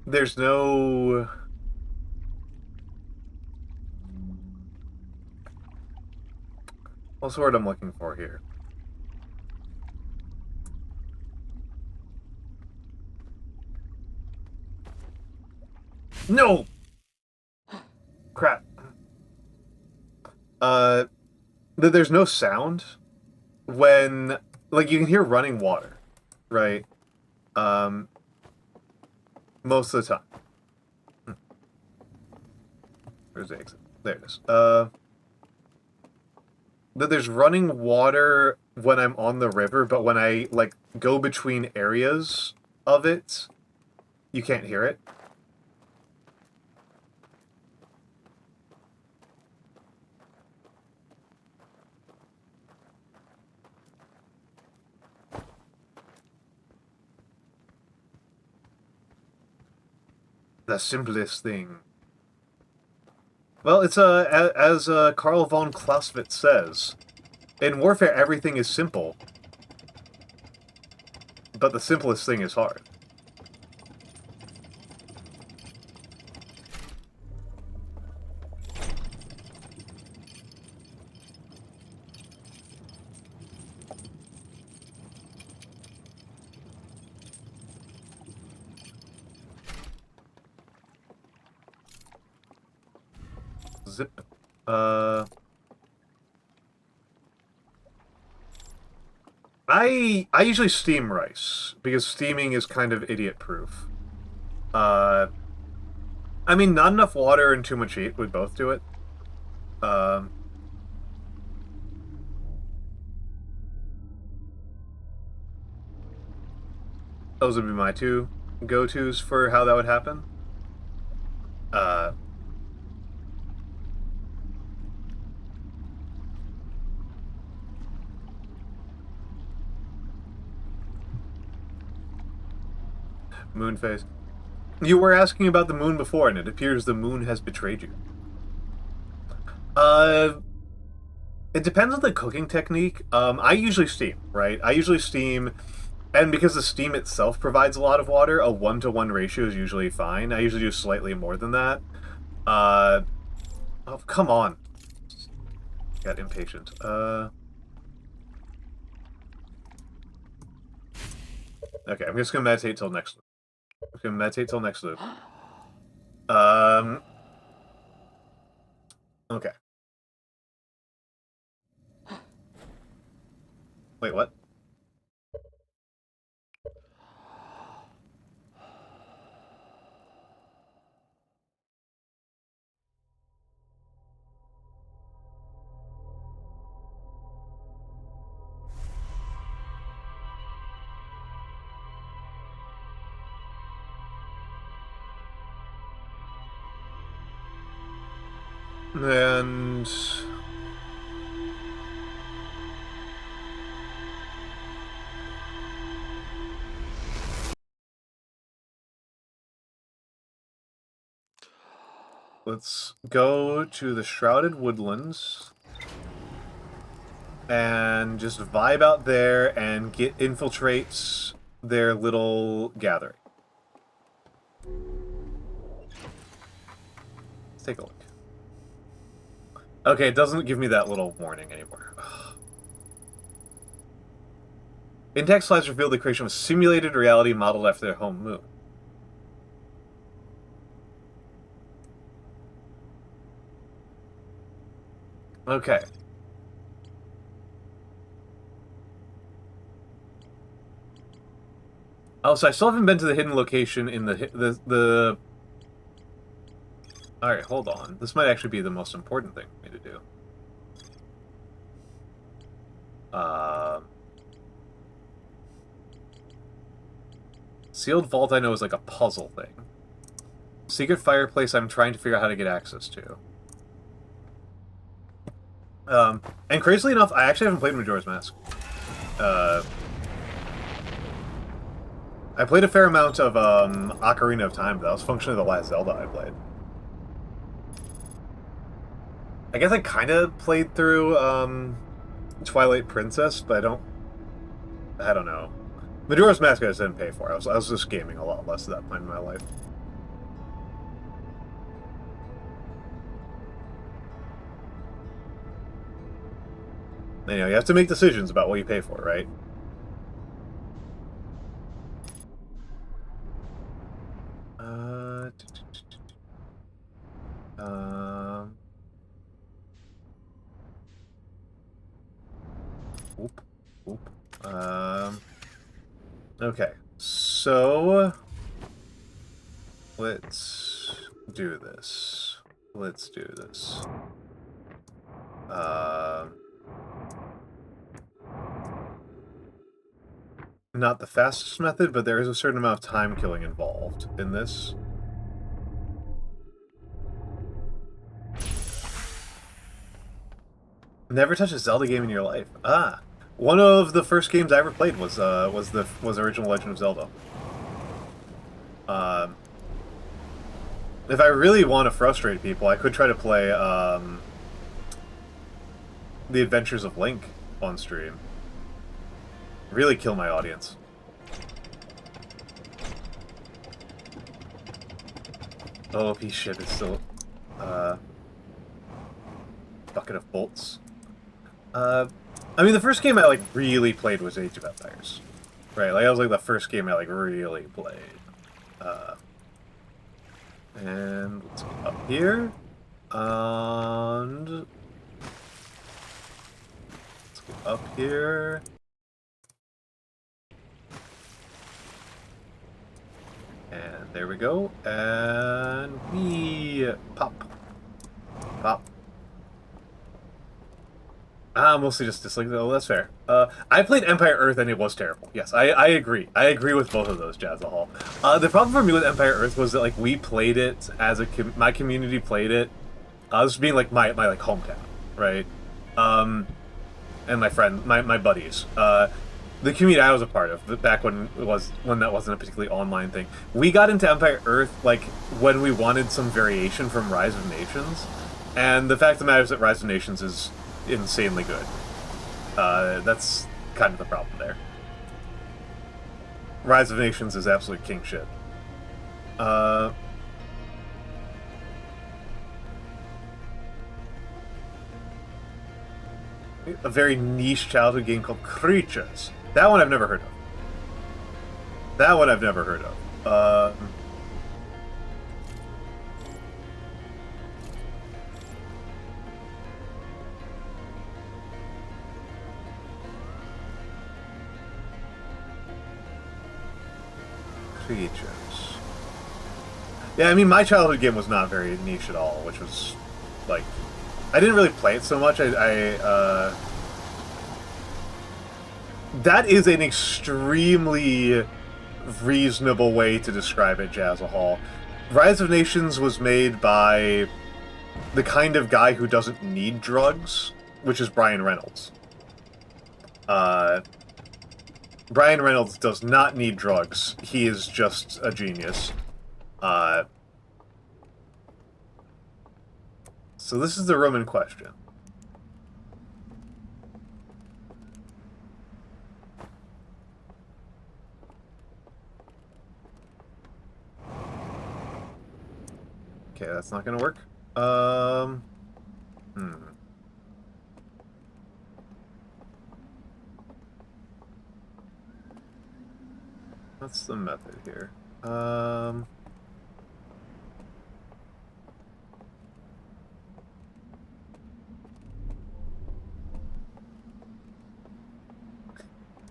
there's no... What's the word I'm looking for here? No! Crap. That there's no sound when... Like, you can hear running water, right? Most of the time. Where's the exit? There it is. That there's running water when I'm on the river, but when I, like, go between areas of it, you can't hear it. The simplest thing. Well, it's as Karl von Clausewitz says, in warfare everything is simple, but the simplest thing is hard. Zip. I usually steam rice, because steaming is kind of idiot-proof. I mean, not enough water and too much heat would both do it. Those would be my two go-tos for how that would happen. Moon phase. You were asking about the moon before, and it appears the moon has betrayed you. It depends on the cooking technique. I usually steam, right? I usually steam, and because the steam itself provides a lot of water, a 1-to-1 ratio is usually fine. I usually do slightly more than that. Oh, come on. Got impatient. Okay, I'm just gonna meditate till next loop. I'm gonna meditate till next loop. Okay. Wait, what? And... let's go to the Shrouded Woodlands and just vibe out there and infiltrate their little gathering. Let's take a look. Okay, it doesn't give me that little warning anymore. Intact slides revealed the creation of a simulated reality modeled after their home moon. Okay. Oh, so I still haven't been to the hidden location in the Alright, hold on. This might actually be the most important thing for me to do. Sealed Vault I know is like a puzzle thing. Secret Fireplace I'm trying to figure out how to get access to. And crazily enough, I actually haven't played Majora's Mask. I played a fair amount of Ocarina of Time, but that was functionally the last Zelda I played. I guess I kind of played through Twilight Princess, but I don't know. Majora's Mask I just didn't pay for. I was just gaming a lot less at that point in my life. And, you know, you have to make decisions about what you pay for, right? Okay, so let's do this. Not the fastest method, but there is a certain amount of time killing involved in this. Never touch a Zelda game in your life. Ah, one of the first games I ever played was original Legend of Zelda. If I really want to frustrate people, I could try to play The Adventures of Link on stream. Really kill my audience. Oh, piece of shit, it's still bucket of bolts. I mean, the first game I like really played was Age of Empires, right? Like that was like the first game I like really played. And let's get up here, and let's get up here. And there we go, and we pop. Mostly just dislike. Oh, that's fair. I played Empire Earth and it was terrible. Yes, I agree. I agree with both of those, Jazzahol. The problem for me with Empire Earth was that like we played it as my community played it. This being like my like hometown, right? And my friend, my buddies. The community I was a part of back when that wasn't a particularly online thing. We got into Empire Earth like when we wanted some variation from Rise of Nations, and the fact of the matter is that Rise of Nations is insanely good. That's kind of the problem there. Rise of Nations is absolute king shit. A very niche childhood game called Creatures. That one I've never heard of. Creatures. Yeah, I mean, my childhood game was not very niche at all, which was, like, I didn't really play it so much. That is an extremely reasonable way to describe it, Jazzahol. Rise of Nations was made by the kind of guy who doesn't need drugs, which is Brian Reynolds. Brian Reynolds does not need drugs. He is just a genius. So this is the room in question. Okay, that's not gonna work. What's the method here?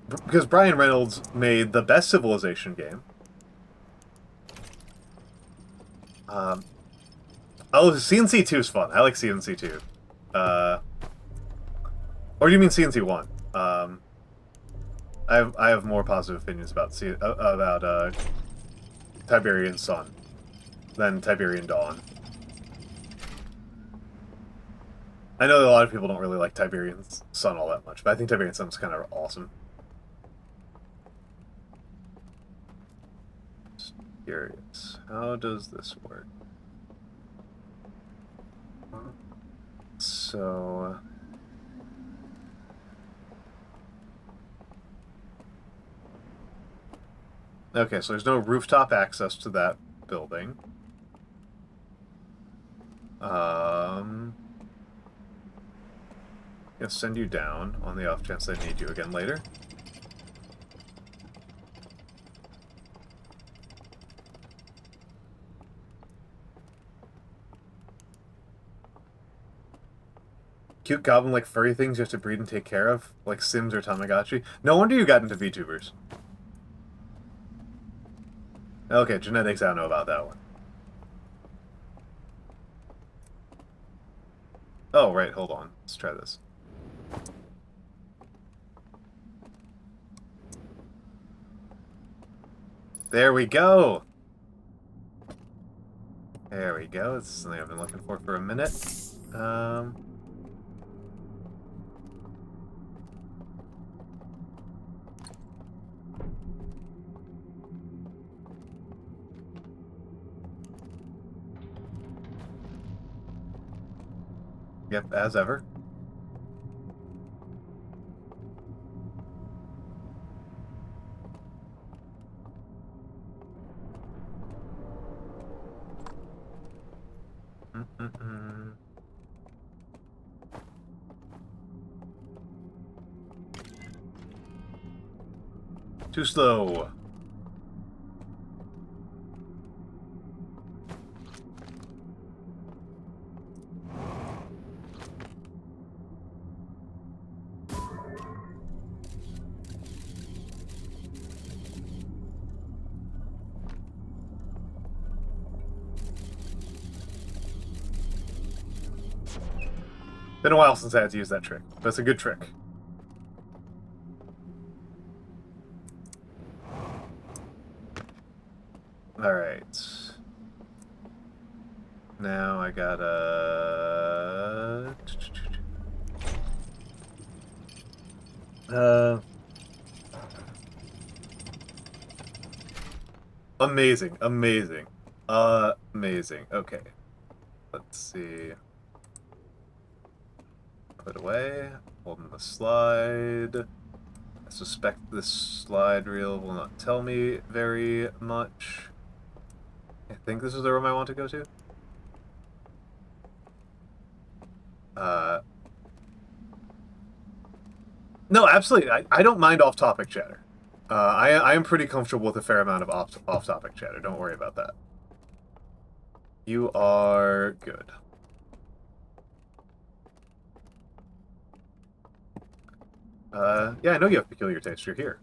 Because Brian Reynolds made the best Civilization game. Oh, CNC2 is fun. I like CNC2. Or do you mean CNC1? I have more positive opinions about Tiberian Sun than Tiberian Dawn. I know that a lot of people don't really like Tiberian Sun all that much, but I think Tiberian Sun's kind of awesome. Just curious, how does this work? So... Okay, so there's no rooftop access to that building. Gonna send you down on the off chance I need you again later. Cute goblin-like furry things you have to breed and take care of, like Sims or Tamagotchi. No wonder you got into VTubers. Okay, genetics, I don't know about that one. Oh, right, hold on. Let's try this. There we go! There we go. This is something I've been looking for a minute. Yep, as ever. Too slow. Been a while since I had to use that trick, but it's a good trick. Alright. Now I gotta... Amazing, amazing. Amazing. Okay. Let's see. Put away. Holding the slide. I suspect this slide reel will not tell me very much. I think this is the room I want to go to. No, absolutely. I don't mind off-topic chatter. I am pretty comfortable with a fair amount of off-topic chatter. Don't worry about that. You are good. Yeah, I know you have peculiar taste. You're here.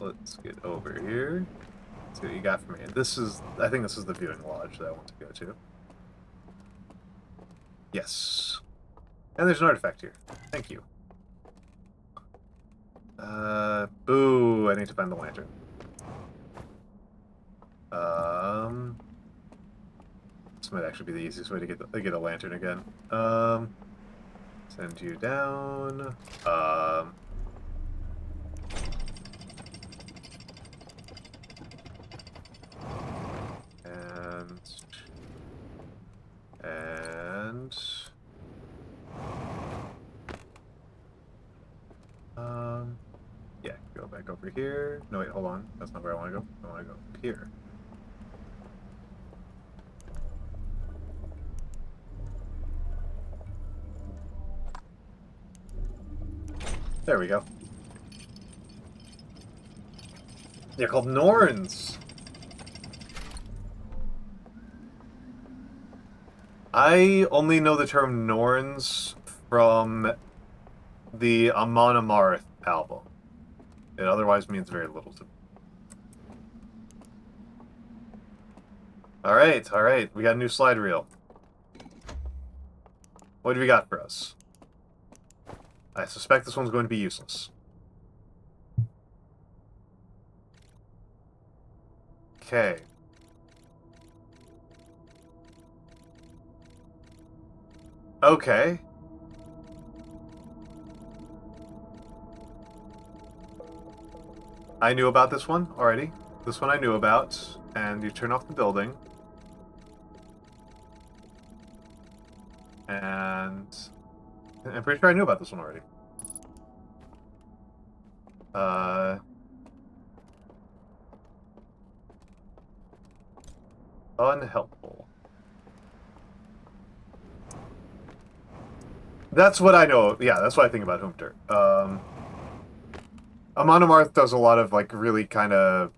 Let's get over here. Let's see what you got for me. This is, I think this is the viewing lodge that I want to go to. Yes. And there's an artifact here. Thank you. Boo, I need to find the lantern. This might actually be the easiest way to get a lantern again. Send you down. Yeah, go back over here. No, wait, hold on. That's not where I want to go. I want to go here. There we go. They're called Norns. I only know the term Norns from the Amon Amarth album. It otherwise means very little to me. Alright, alright. We got a new slide reel. What have you got for us? I suspect this one's going to be useless. Okay. Okay. I knew about this one already. This one I knew about. And you turn off the building. And I'm pretty sure I knew about this one already. Unhelpful. That's what I know. Yeah, that's what I think about Humter. Amon Amarth does a lot of, like, really kind of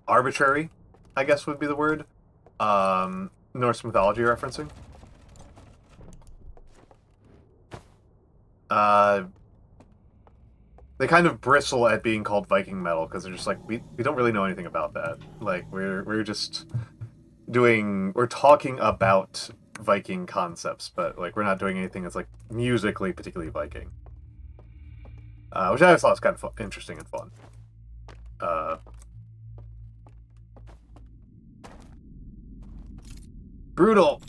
arbitrary, I guess would be the word, Norse mythology referencing. They kind of bristle at being called Viking metal because they're just like, we don't really know anything about that. Like, we're just we're talking about Viking concepts, but like we're not doing anything that's like musically particularly Viking. Which I always thought was kind of interesting and fun. Brutal.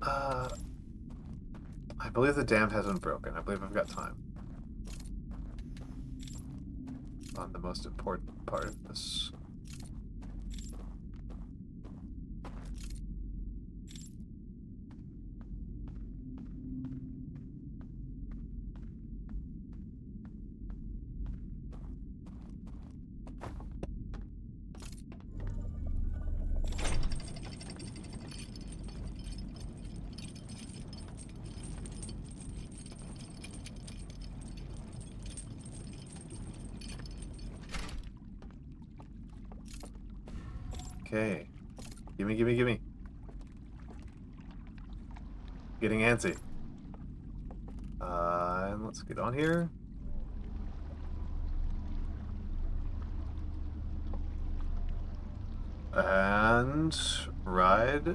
I believe the dam hasn't broken. I believe I've got time. On the most important part of this. Okay. Gimme, gimme, gimme. Getting antsy. And let's get on here. And ride.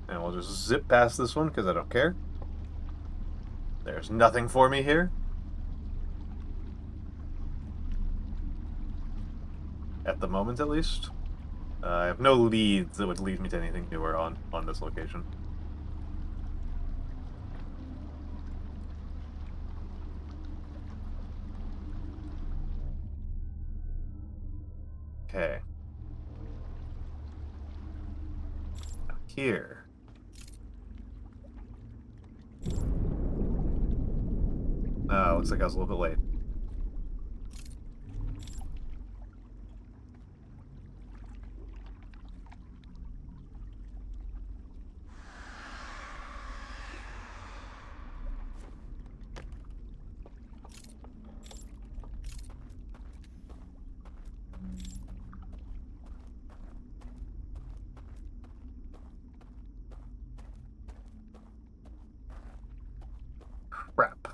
And we'll just zip past this one because I don't care. There's nothing for me here. At the moment, at least. I have no leads that would lead me to anything newer on this location. Okay. Now here. Oh, looks like I was a little bit late. Crap.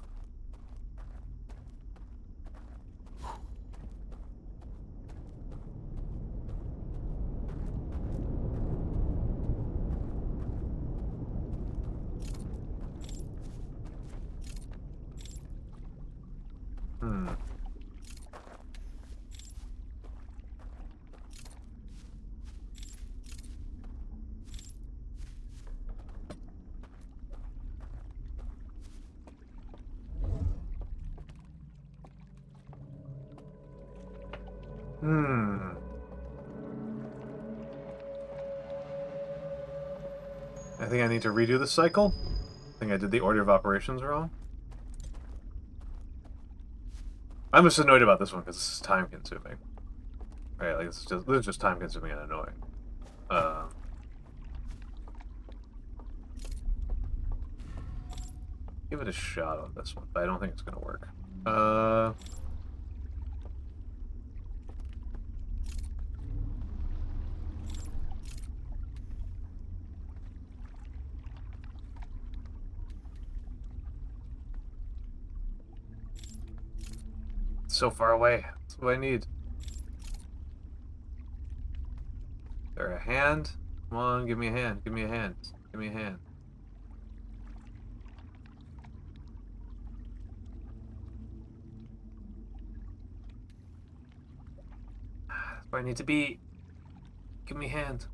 I think I need to redo the cycle. I think I did the order of operations wrong. I'm just annoyed about this one because this is time consuming. Right, like this is just time consuming and annoying. give it a shot on this one, but I don't think it's gonna work. So far away. That's what I need. Is there a hand? Come on, give me a hand. Give me a hand. Give me a hand. That's where I need to be. Give me a hand.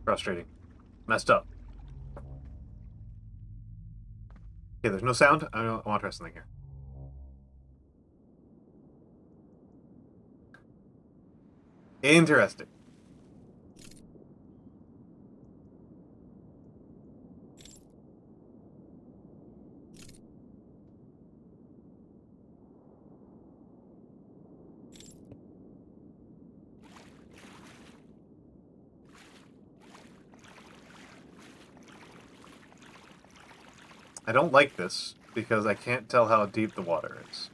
Frustrating. Messed up. Okay, there's no sound. I want to try something here. Interesting. I don't like this because I can't tell how deep the water is.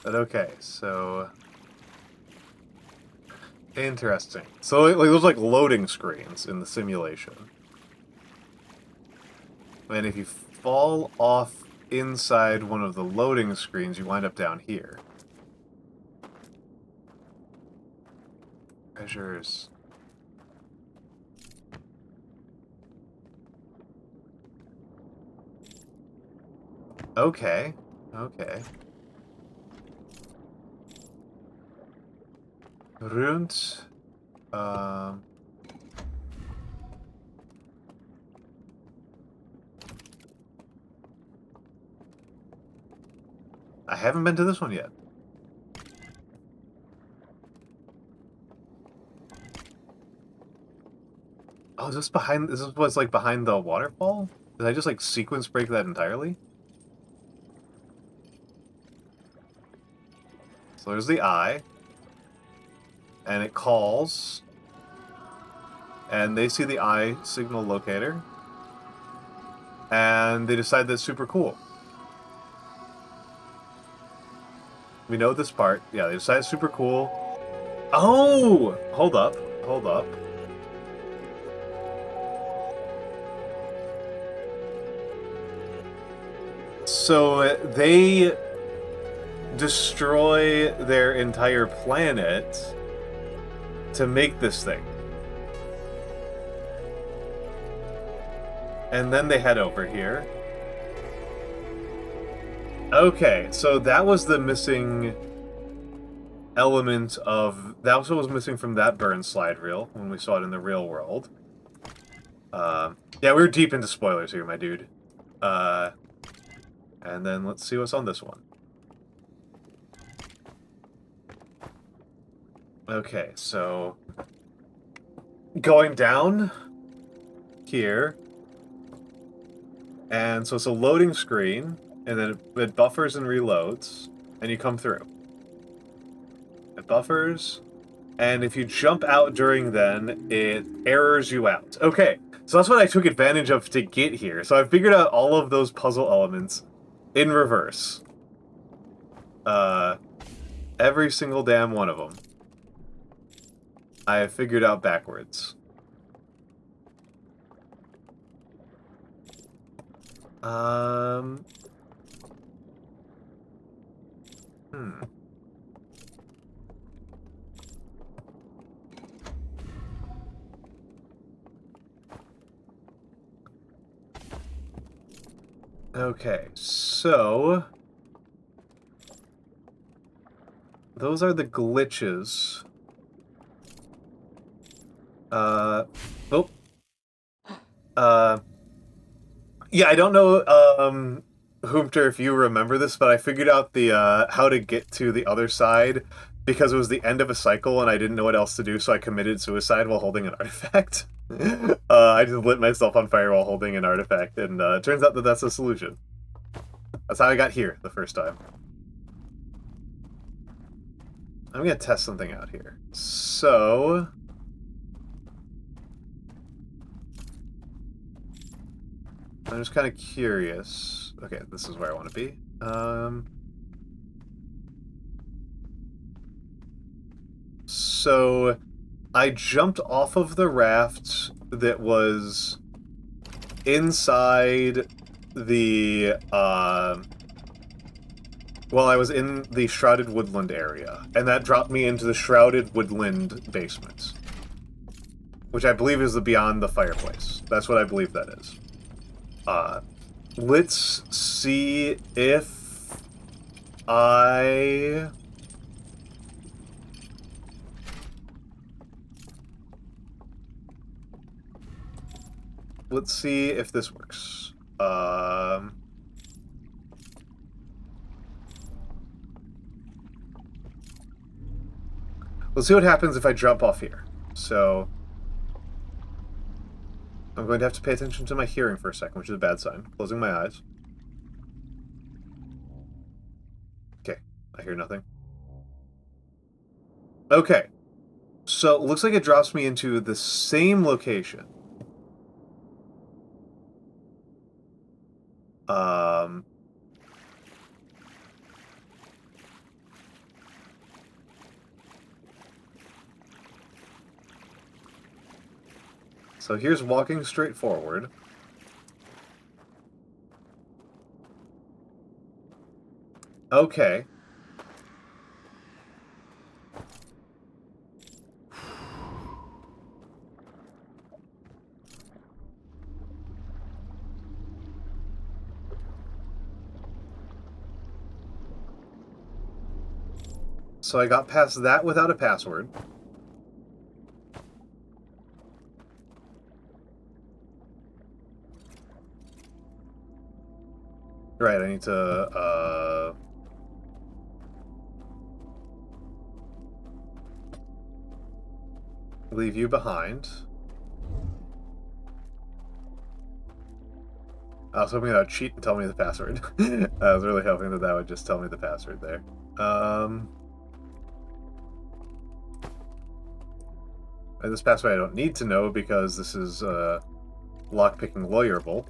But okay, so interesting. So like there's like loading screens in the simulation. And if you fall off inside one of the loading screens, you wind up down here. Treasures. Okay. Okay. Runt. I haven't been to this one yet. Oh, is this behind? This is what's like behind the waterfall? Did I just like sequence break that entirely? So there's the eye, and it calls, and they see the eye signal locator, and they decide that's super cool. We know this part. Yeah, they decide it's super cool. Oh! Hold up. Hold up. So they destroy their entire planet to make this thing. And then they head over here. Okay, so that was the missing element of... That was what was missing from that burn slide reel when we saw it in the real world. Yeah, we're deep into spoilers here, my dude. And then let's see what's on this one. Okay, so... Going down here. And so it's a loading screen, and then it buffers and reloads, and you come through. It buffers, and if you jump out during then, it errors you out. Okay, so that's what I took advantage of to get here. So I figured out all of those puzzle elements in reverse. Every single damn one of them. I have figured out backwards. Okay, so... Those are the glitches. Yeah, I don't know, Hoomter, if you remember this, but I figured out the how to get to the other side because it was the end of a cycle and I didn't know what else to do, so I committed suicide while holding an artifact. I just lit myself on fire while holding an artifact, and it turns out that that's the solution. That's how I got here the first time. I'm gonna test something out here. So... I'm just kind of curious. Okay, this is where I want to be. So I jumped off of the raft that was inside the, well, I was in the Shrouded Woodland area, and that dropped me into the Shrouded Woodland basement, which I believe is the beyond the fireplace. That's what I believe that is. Let's see if I... Let's see if this works. Let's see what happens if I jump off here. So... I'm going to have to pay attention to my hearing for a second, which is a bad sign. Closing my eyes. Okay, I hear nothing. Okay, so it looks like it drops me into the same location. So here's walking straight forward. Okay. So I got past that without a password. Right, I need to, leave you behind. I was hoping that would cheat and tell me the password. I was really hoping that that would just tell me the password there. And this password I don't need to know because this is, lockpicking lawyerable.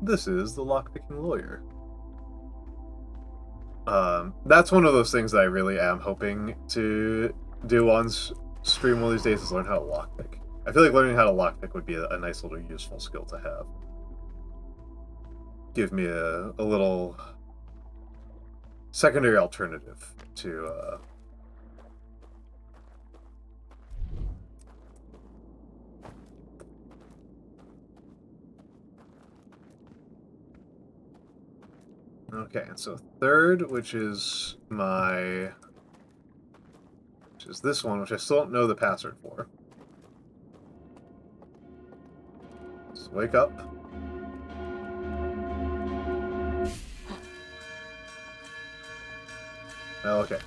This is the lockpicking lawyer. That's one of those things that I really am hoping to do on stream one of these days, is learn how to lockpick. I feel like learning how to lockpick would be a nice little useful skill to have. Give me a little secondary alternative to, Okay, and so third, which is this one, which I still don't know the password for. Let's wake up. Okay.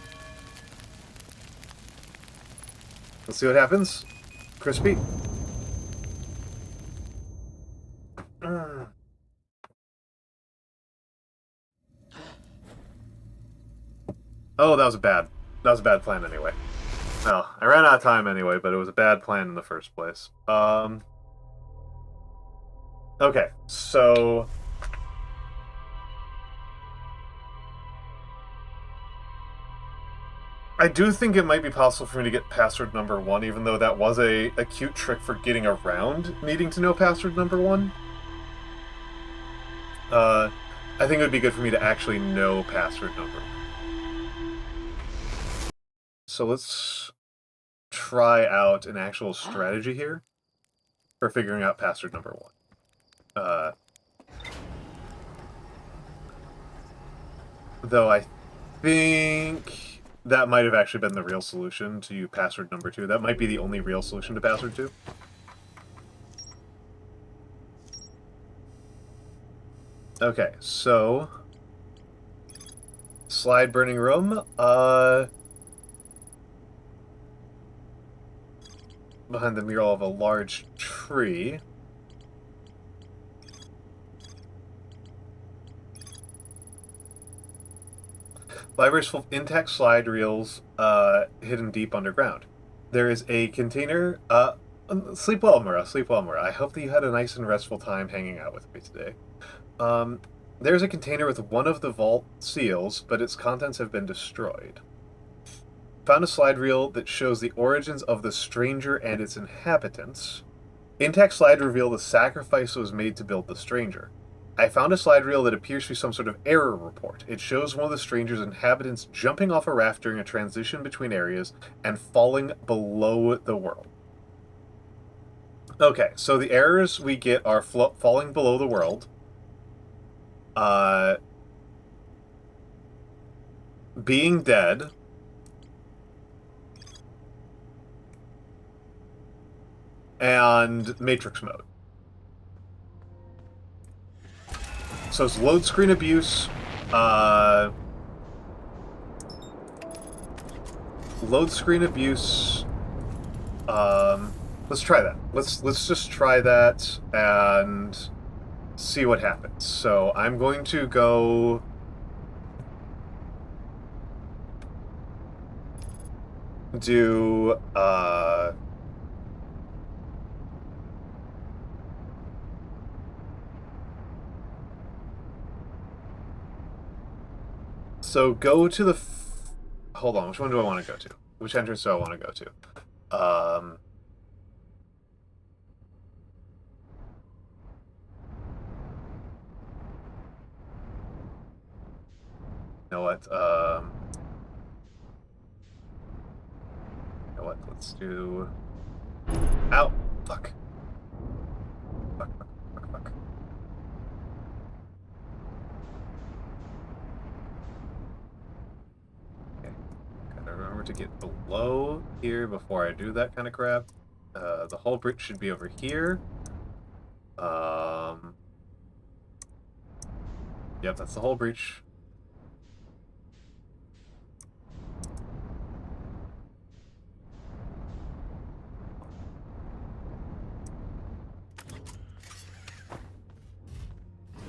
Let's see what happens. Crispy. Oh, that was a bad plan anyway. Well, I ran out of time anyway, but it was a bad plan in the first place. Okay, so... I do think it might be possible for me to get password number 1, even though that was a cute trick for getting around needing to know password number 1. I think it would be good for me to actually know password number. So let's try out an actual strategy here for figuring out password number 1. Though I think that might have actually been the real solution to password number 2. That might be the only real solution to password 2. Okay, so slide burning room. Behind the mural of a large tree. Libraries full of intact slide reels hidden deep underground. There is a container. Sleep well, Mura. Sleep well, Mura. I hope that you had a nice and restful time hanging out with me today. There's a container with one of the vault seals, but its contents have been destroyed. Found a slide reel that shows the origins of the stranger and its inhabitants. Intact slide reveal the sacrifice was made to build the stranger. I found a slide reel that appears to be some sort of error report. It shows one of the stranger's inhabitants jumping off a raft during a transition between areas and falling below the world. Okay, so the errors we get are falling below the world, being dead, and matrix mode. So it's load screen abuse, load screen abuse. Let's try that. Let's just try that and see what happens. So I'm going to go do so go to the hold on, which one do I want to go to? Which entrance do I want to go to? You know what? You know what? Let's do. Ow! Fuck. Fuck. Fuck. Fuck. Fuck. Okay. Gotta remember to get below here before I do that kind of crap. The whole bridge should be over here. Yep, that's the whole breach.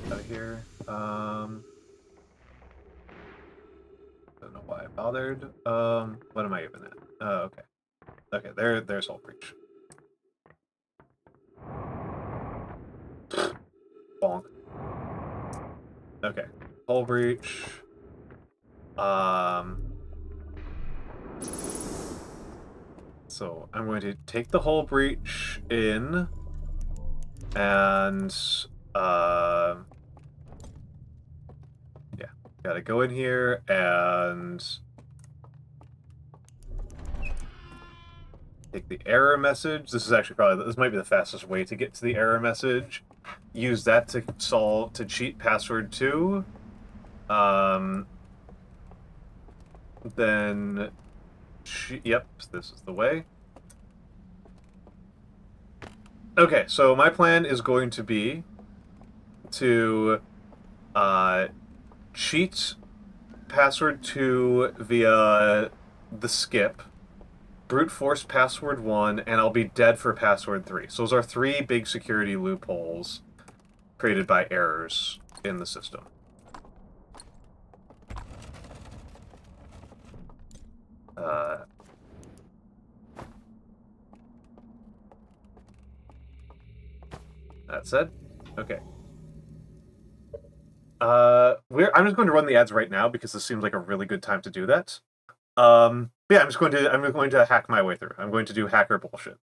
Out of here. Don't know why I bothered. What am I even at? Oh, okay. Okay, there's whole breach. Bonk. Okay, whole breach. So I'm going to take the whole breach in, and yeah, gotta go in here and take the error message. This is actually this might be the fastest way to get to the error message. Use that to cheat password 2. Then, yep, this is the way. Okay, so my plan is going to be to cheat password 2 via the skip, brute force password 1, and I'll be dead for password 3. So those are 3 big security loopholes created by errors in the system. That said, okay. I'm just going to run the ads right now because this seems like a really good time to do that. Yeah, I'm going to hack my way through. I'm going to do hacker bullshit.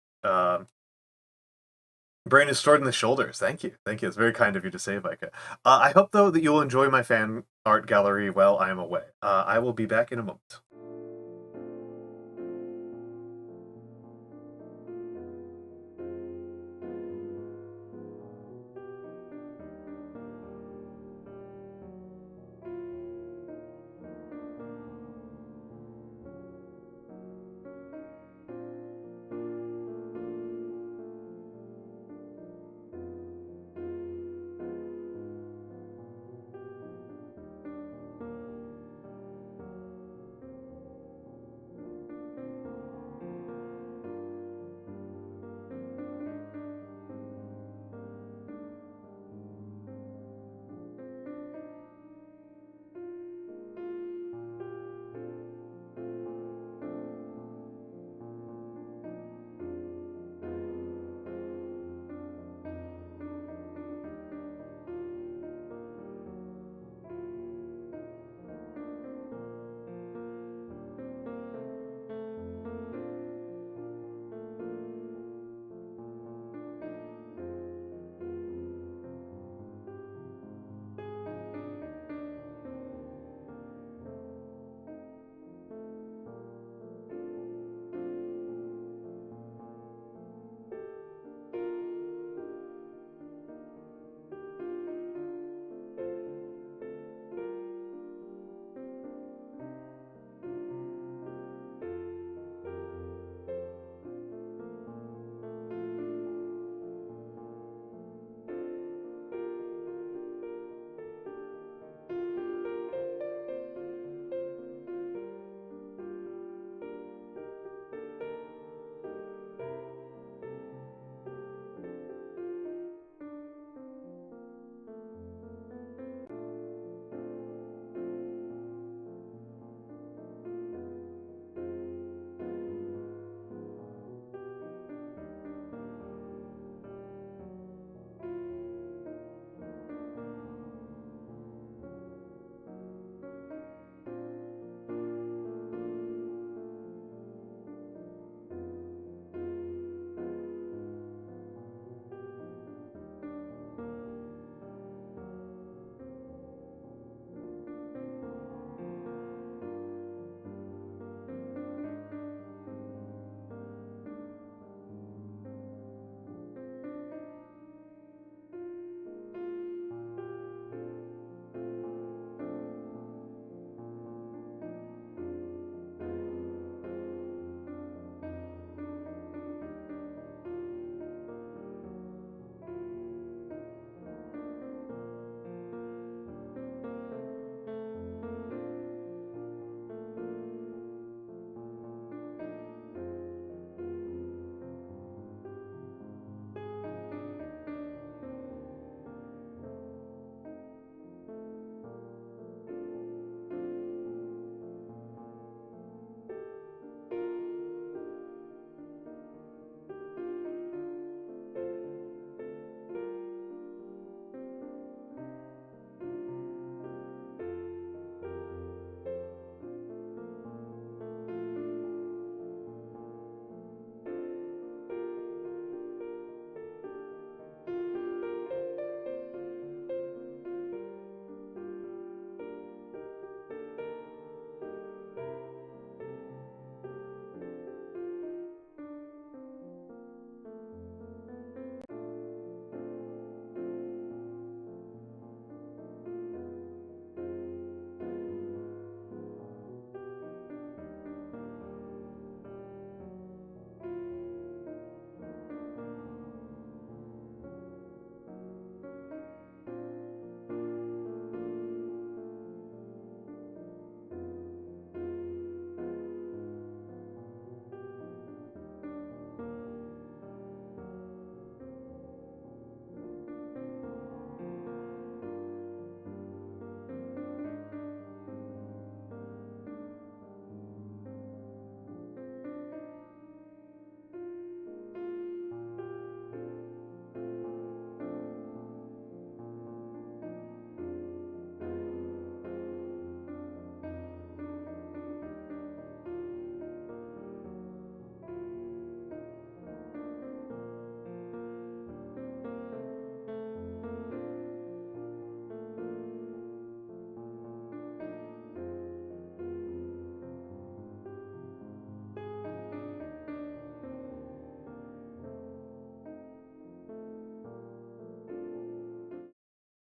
Brain is stored in the shoulders. Thank you. Thank you. It's very kind of you to say, Vika. I hope, though, that you'll enjoy my fan art gallery while I am away. I will be back in a moment.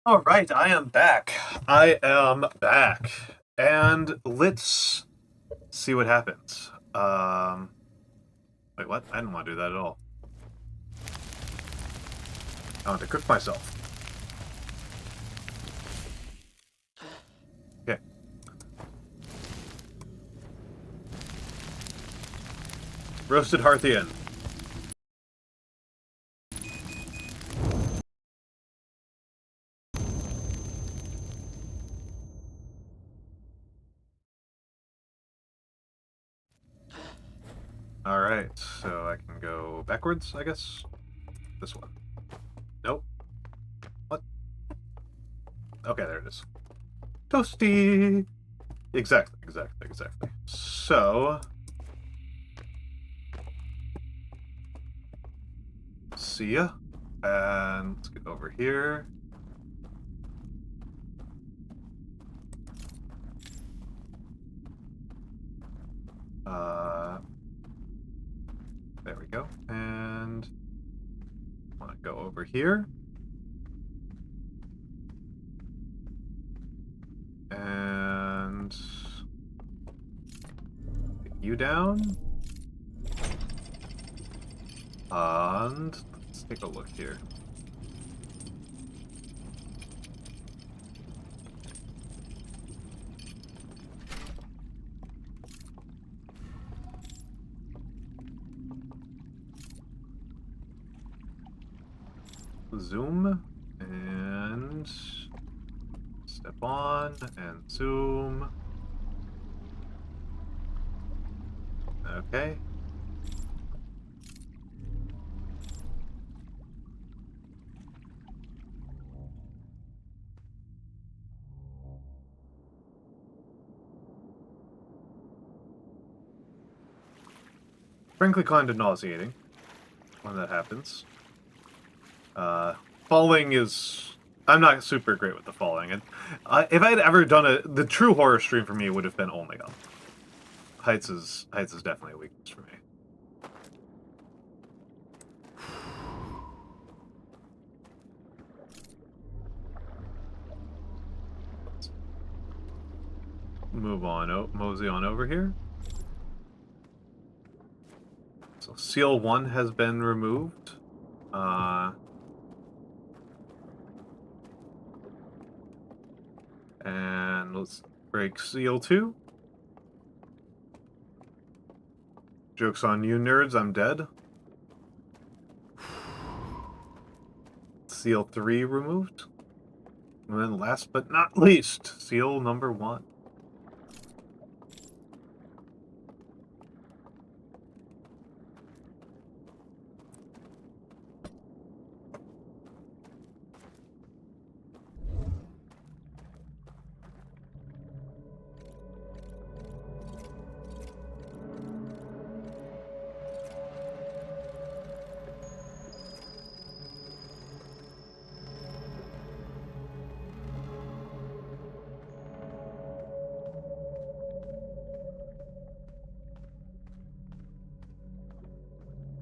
All right, I am back. I am back. And let's see what happens. Wait, what? I didn't want to do that at all. I want to cook myself. Okay. Roasted Hearthian. Alright, so I can go backwards, I guess? This one. Nope. What? Okay, there it is. Toasty! Exactly. So... see ya. And let's get over here. There we go. And I want to go over here. And get you down. And let's take a look here. Zoom and step on and zoom. Okay. Frankly, kind of nauseating when that happens. Falling is... I'm not super great with the falling. And if I had ever done the true horror stream for me would have been only up. Heights is definitely a weakness for me. Let's move on, mosey on over here. So seal 1 has been removed. And let's break seal 2. Joke's on you, nerds. I'm dead. Seal 3 removed. And then last but not least, seal number 1.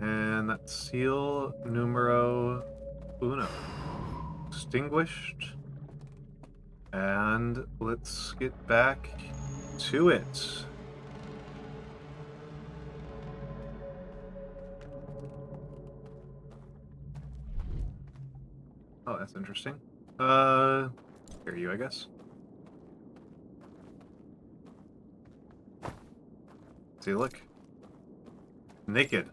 And that's seal numero uno. Extinguished. And let's get back to it. Oh, that's interesting. Here you, I guess. See, look. Naked.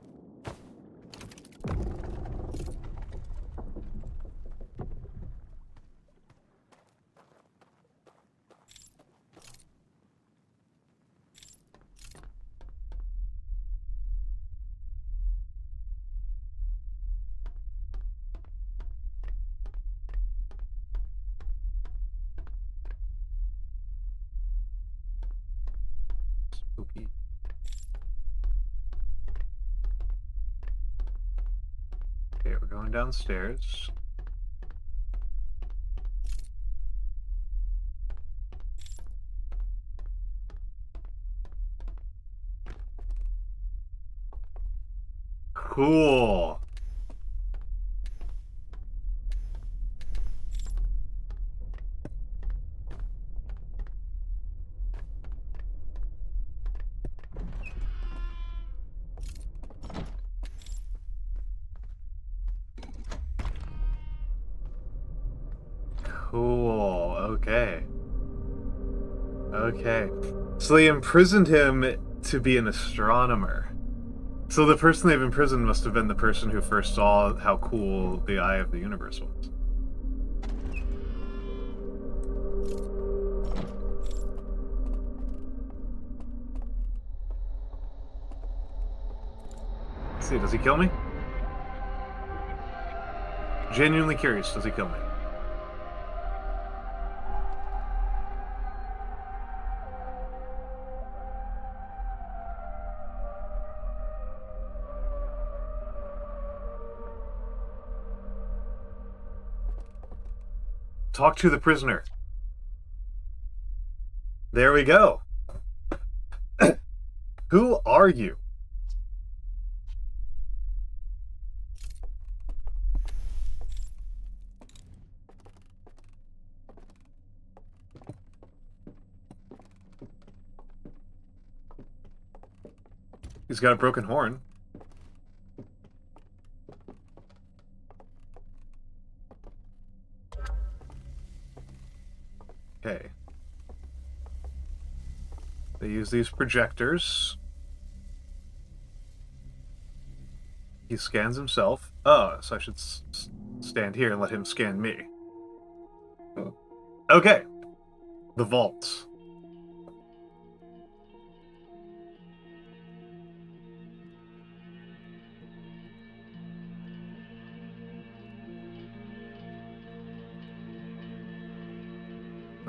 Spooky. Okay, we're going downstairs. Cool. Cool. Okay. Okay. So they imprisoned him to be an astronomer. So the person they've imprisoned must have been the person who first saw how cool the eye of the universe was. Let's see, does he kill me? Genuinely curious, does he kill me? Talk to the prisoner. There we go. Who are you? He's got a broken horn. Okay. They use these projectors. He scans himself. Oh, so I should stand here and let him scan me. Okay. The vaults.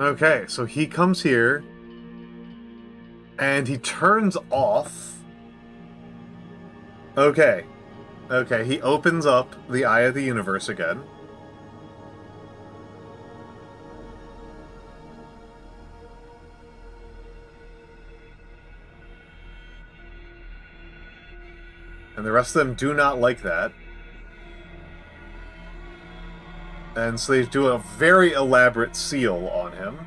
Okay, so he comes here, and he turns off. Okay. Okay, he opens up the Eye of the Universe again. And the rest of them do not like that. And so they do a very elaborate seal on him.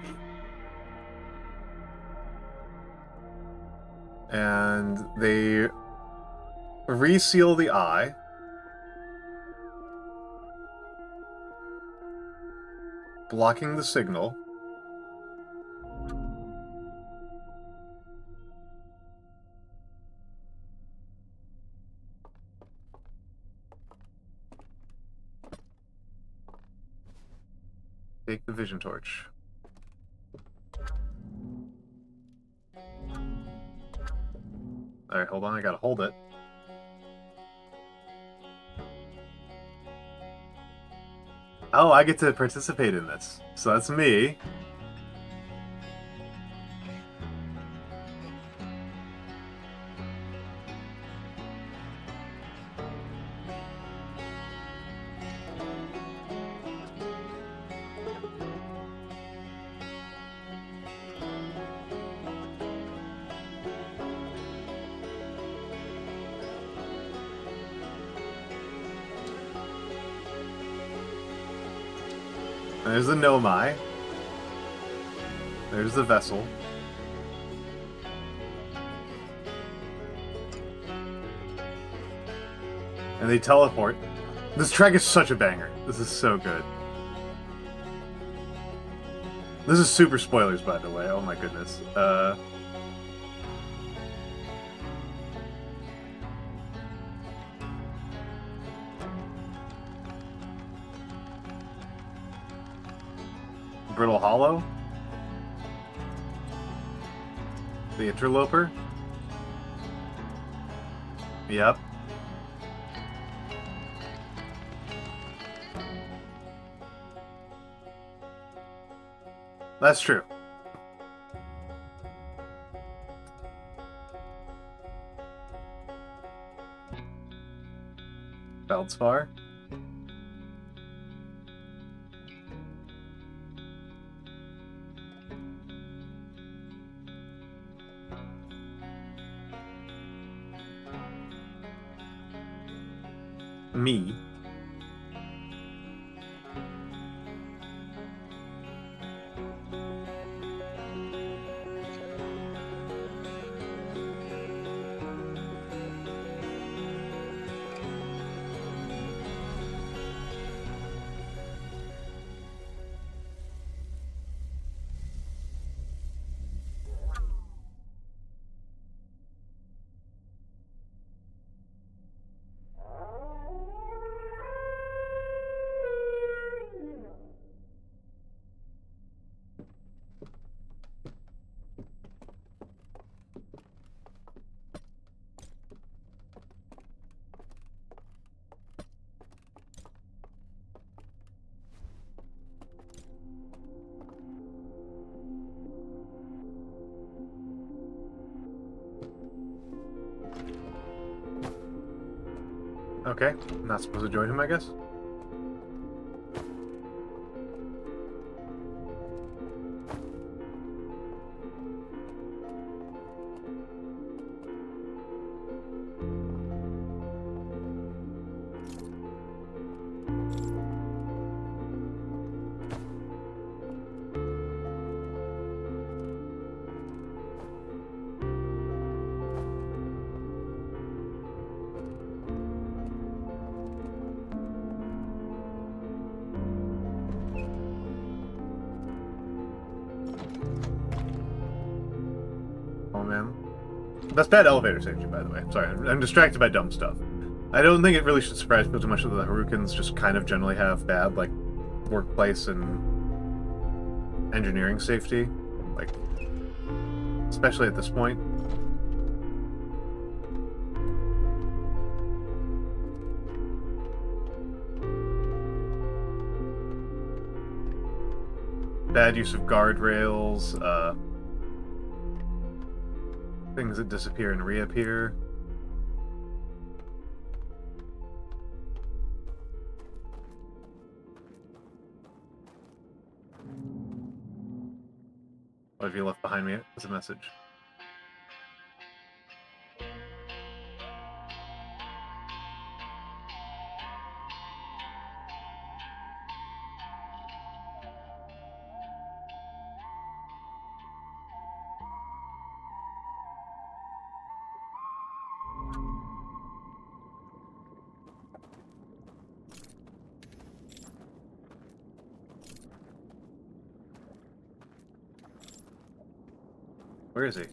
And they reseal the eye. Blocking the signal. Take the vision torch. Alright, hold on, I gotta hold it. Oh, I get to participate in this. So that's me. There's the Nomai. There's the vessel. And they teleport. This track is such a banger. This is so good. This is super spoilers, by the way. Oh my goodness. Brittle Hollow. The Interloper. Yep. That's true. Feldspar. Me. Okay, I'm not supposed to join him, I guess. Oh man. That's bad elevator safety, by the way. Sorry, I'm distracted by dumb stuff. I don't think it really should surprise people too much that the Harukans just kind of generally have bad, like, workplace and engineering safety. Like, especially at this point. Bad use of guardrails, things that disappear and reappear. What have you left behind me as a message? Where is he?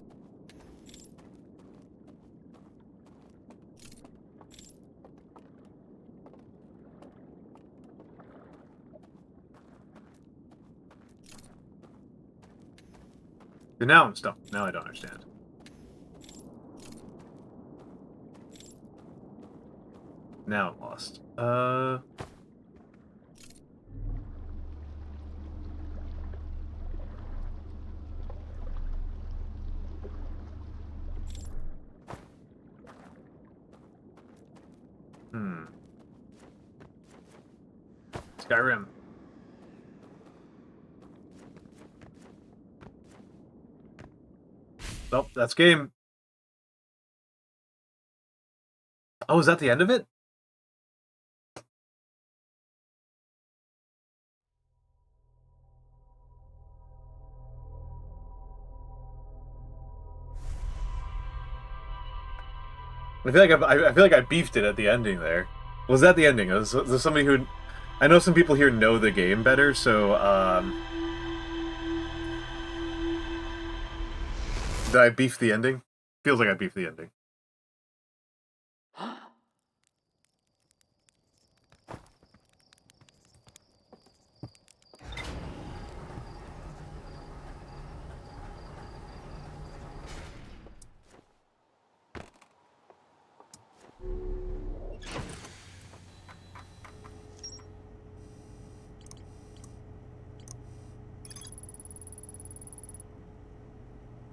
Now I'm stumped. Now I don't understand. Now I'm lost. Skyrim. Oh, that's game. Oh, is that the end of it? I feel like I beefed it at the ending there. Was that the ending? Was there somebody who... I know some people here know the game better, so, did I beef the ending? Feels like I beefed the ending.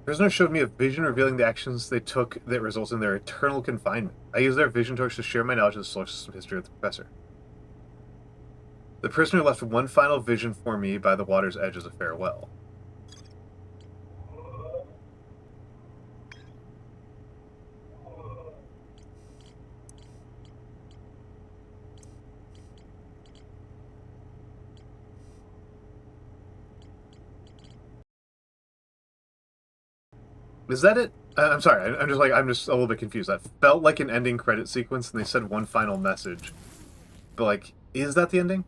Prisoner showed me a vision revealing the actions they took that results in their eternal confinement. I used their vision torch to share my knowledge of the solar system history with the professor. The prisoner left one final vision for me by the water's edge as a farewell. Is that it? I'm sorry. I'm just a little bit confused. That felt like an ending credit sequence, and they said one final message. But like, is that the ending?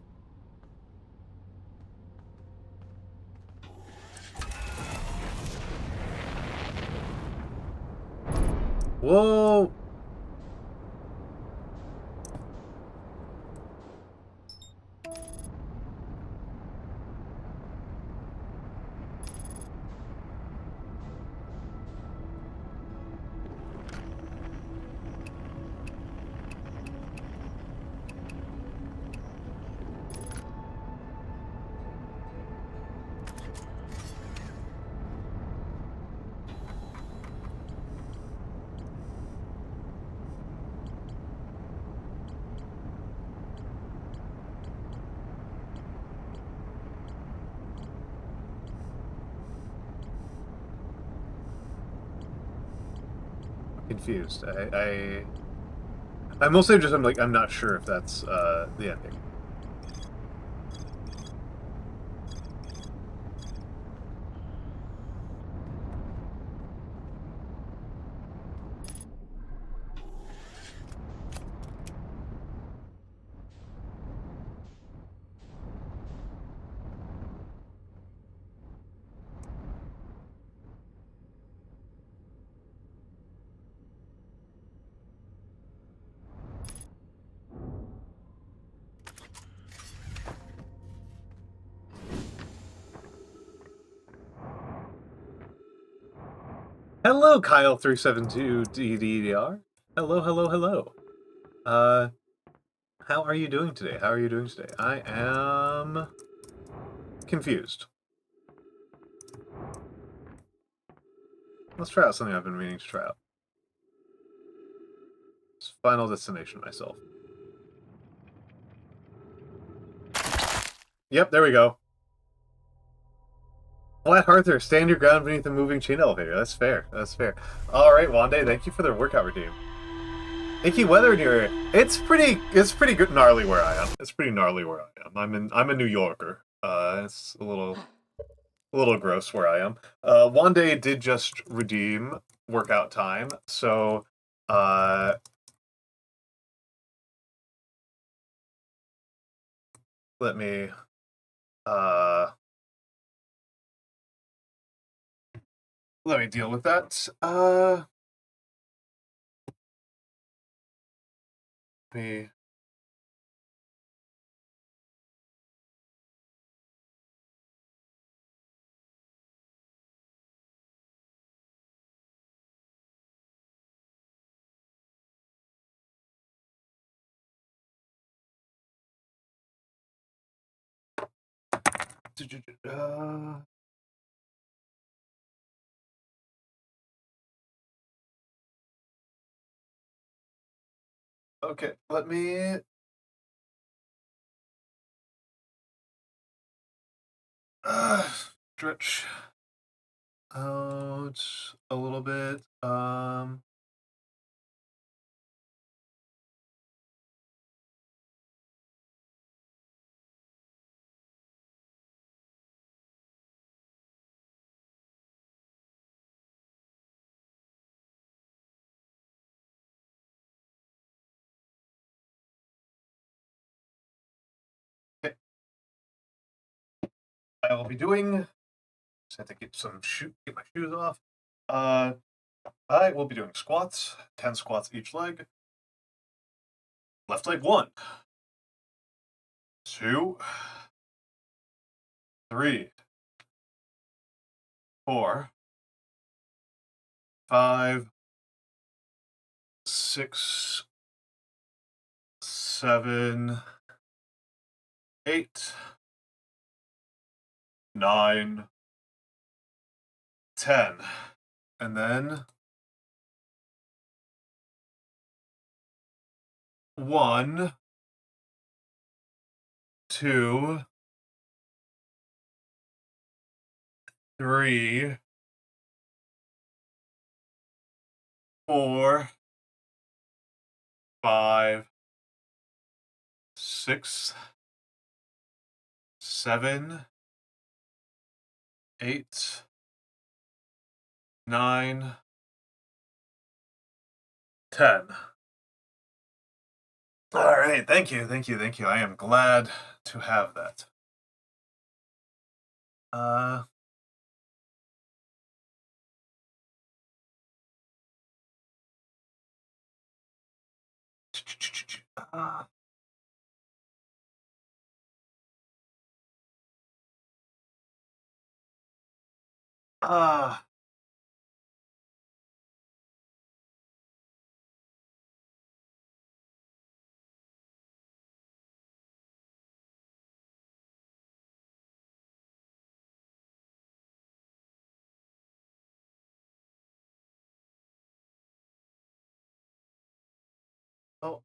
Whoa! confused. I'm mostly just, I'm not sure if that's the ending. Hello, Kyle372DDR. Hello, hello, hello. How are you doing today? How are you doing today? I am confused. Let's try out something I've been meaning to try out. It's Final Destination myself. Yep, there we go. Flat Arthur, stand your ground beneath the moving chain elevator. That's fair. That's fair. All right, Wande, thank you for the workout routine. Icky weather in your area. It's pretty good, gnarly where I am. It's pretty gnarly where I am. I'm a New Yorker. It's a little gross where I am. Wande did just redeem workout time, so let me deal with that. Me. Okay, let me stretch out a little bit. Okay. I will be doing. Just have to get my shoes off. I will be doing squats. 10 squats each leg. Left leg 1, 2, 3, 4, 5, 6, 7, 8, 9, 10. And then 1, 2, 3, 4, 5, 6, 7, 8, 9, 10. All right, thank you. I am glad to have that. Uh, uh, oh.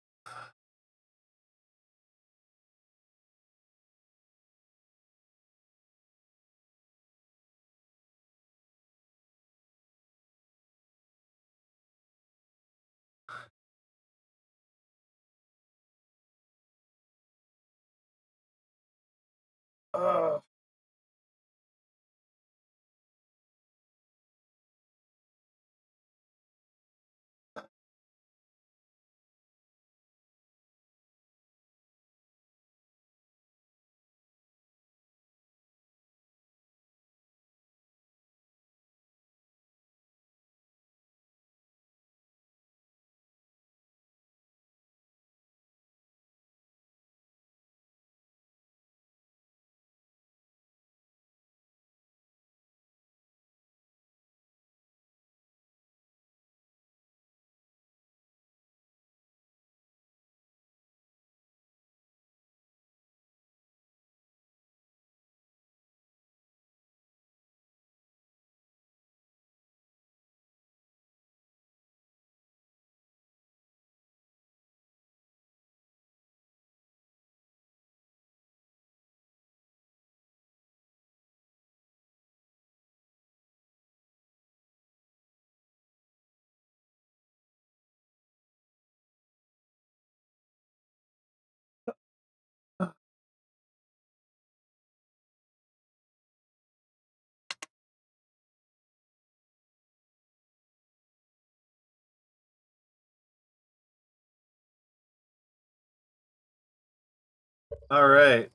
All right.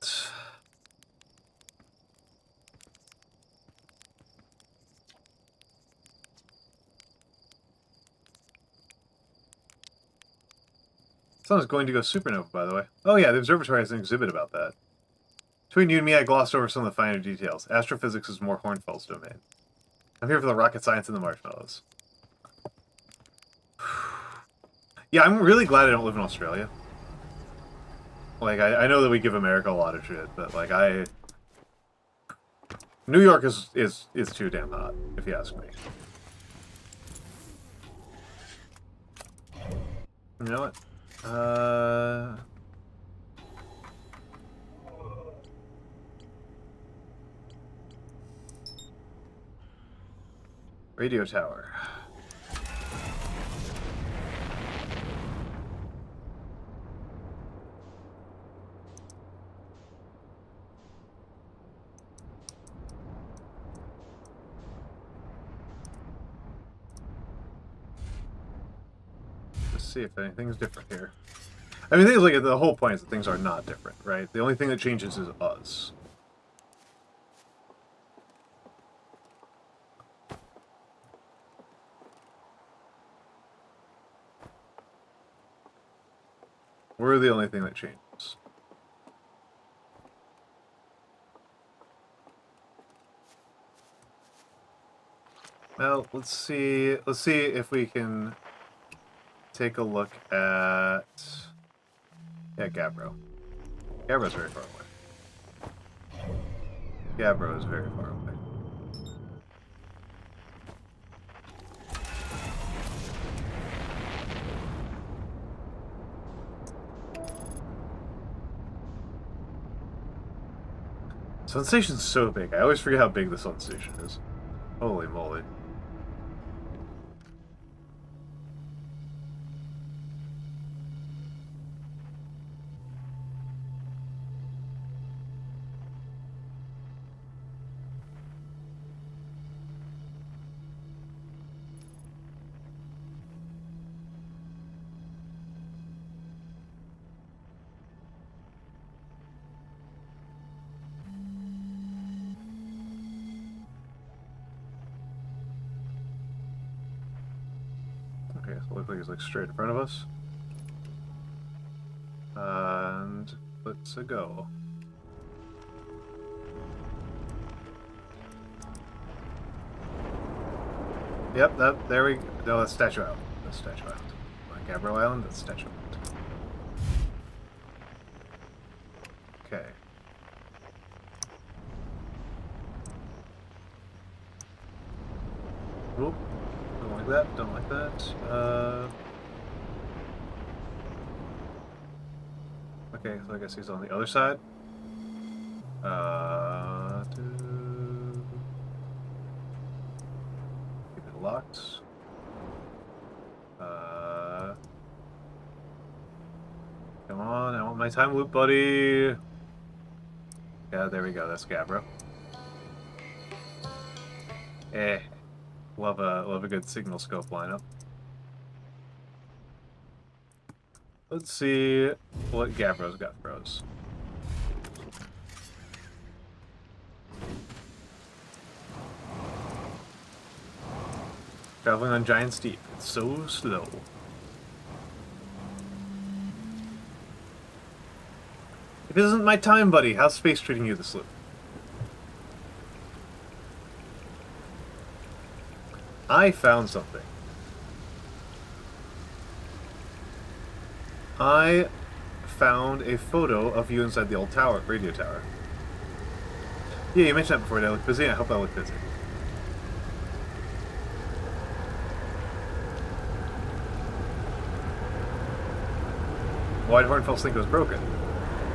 Sun's going to go supernova, by the way. Oh yeah, the observatory has an exhibit about that. Between you and me, I glossed over some of the finer details. Astrophysics is more Hornfels' domain. I'm here for the rocket science and the marshmallows. Yeah, I'm really glad I don't live in Australia. Like, I know that we give America a lot of shit, but, like, New York is too damn hot, if you ask me. You know what? Radio tower. Let's see if anything's different here. I mean, things like the whole point is that things are not different, right? The only thing that changes is us. We're the only thing that changes. Well, let's see if we can take a look at Gabbro. Gabbro's very far away. Gabbro is very far away. Sun Station's so big. I always forget how big the Sun Station is. Holy moly. Okay, so it looks like it's like straight in front of us. And let's go. Yep, there we go. No, that's Statue Island. That's Statue Island. Gabbro Island, that's Statue Island. Okay. Oop. Don't like that, don't like that. Okay, so I guess he's on the other side. Keep it locked. Come on, I want my time loop, buddy. Okay, Yeah, there we go. That's Gabbro. Love a good signal scope lineup. Let's see what Gabbro's got for us. Traveling on giant steep. It's so slow. If it isn't my time, buddy, how's space treating you this loop? I found something. I found a photo of you inside the old tower, radio tower. Yeah, you mentioned that before. Did I look busy? I hope I look busy. Why did Hornfels think it was broken?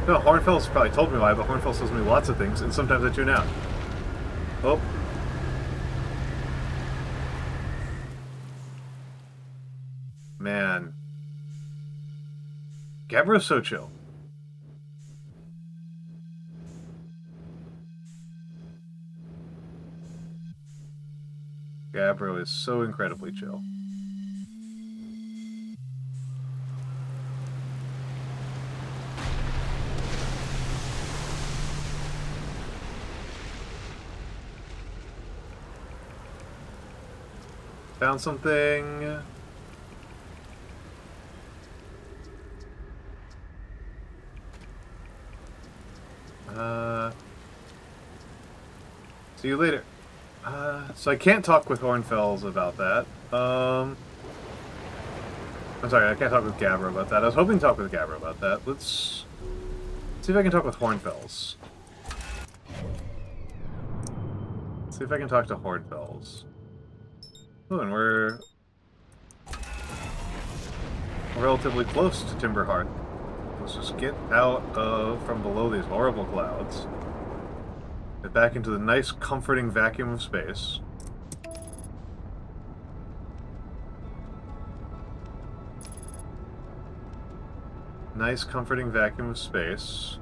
No, Hornfels probably told me why, but Hornfels tells me lots of things, and sometimes I tune out. Oh. Man. Gabbro's so chill. Gabbro is so incredibly chill. Found something. See you later. So I can't talk with Hornfels about that. I'm sorry, I can't talk with Gabbro about that. I was hoping to talk with Gabbro about that. Let's see if I can talk with Hornfels. Let's see if I can talk to Hornfels. Oh, and we're relatively close to Timberhearth. Let's just get out from below these horrible clouds. Get back into the nice, comforting vacuum of space. Nice, comforting vacuum of space.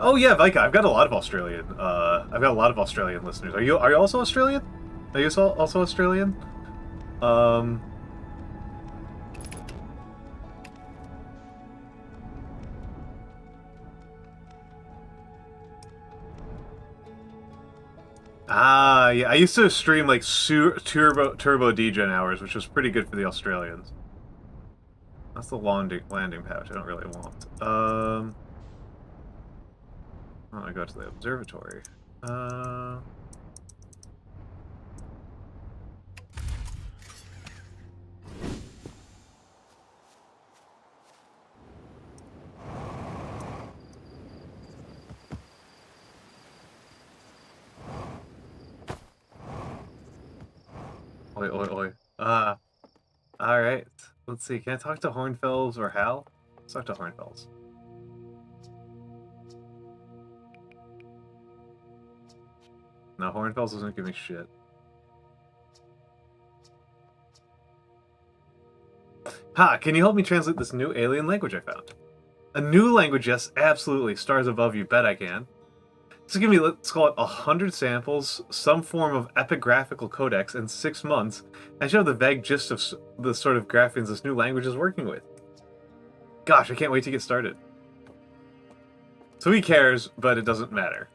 Oh yeah, Vika, I've got a lot of Australian. I've got a lot of Australian listeners. Are you also Australian? Are you also Australian? Yeah, I used to stream like turbo DGen hours, which was pretty good for the Australians. That's the landing pouch I don't really want. I want to go to the observatory. Oi, oi, oi. Alright. Let's see. Can I talk to Hornfels or Hal? Let's talk to Hornfels. No, Hornfels doesn't give me shit. Ha! Can you help me translate this new alien language I found? A new language, yes, absolutely. Stars above, you bet I can. Just give me, let's call it 100 samples, some form of epigraphical codex in 6 months, and show the vague gist of the sort of graphemes this new language is working with. Gosh, I can't wait to get started. So he cares, but it doesn't matter.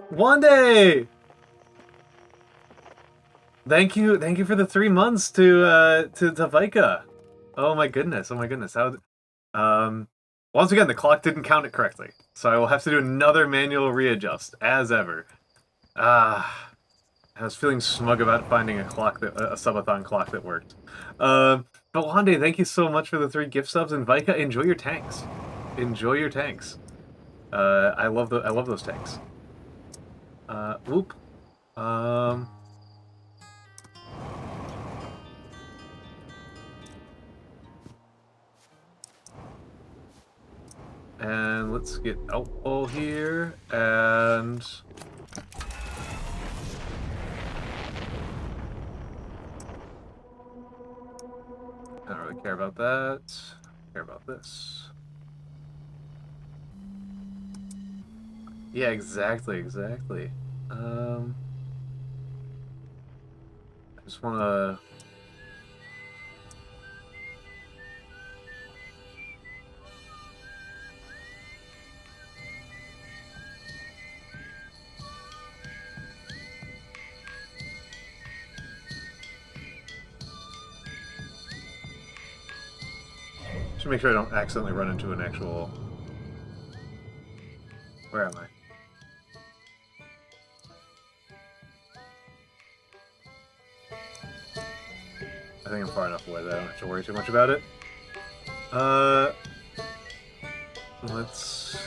One day! Thank you for the 3 months to Vika. Oh my goodness, How, once again, the clock didn't count it correctly, so I will have to do another manual readjust, as ever. I was feeling smug about finding a subathon clock that worked. But Wande, thank you so much for the 3 gift subs, and Vika, enjoy your tanks. Enjoy your tanks. I love those tanks. Whoop. And let's get Outfall here, and... I don't really care about that. I care about this. Yeah, exactly. I just want to... Should make sure I don't accidentally run into an actual... Where am I? I think I'm far enough away that I don't have to worry too much about it. Let's...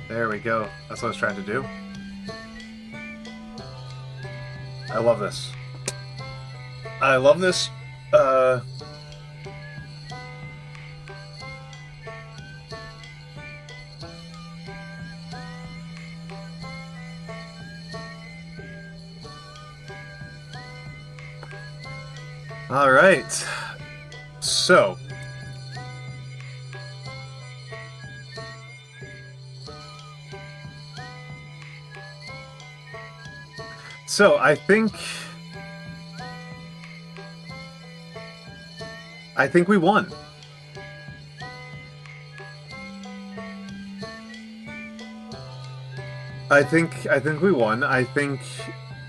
There we go. That's what I was trying to do. I love this. I love this. All right. So... I think we won. I think we won. I think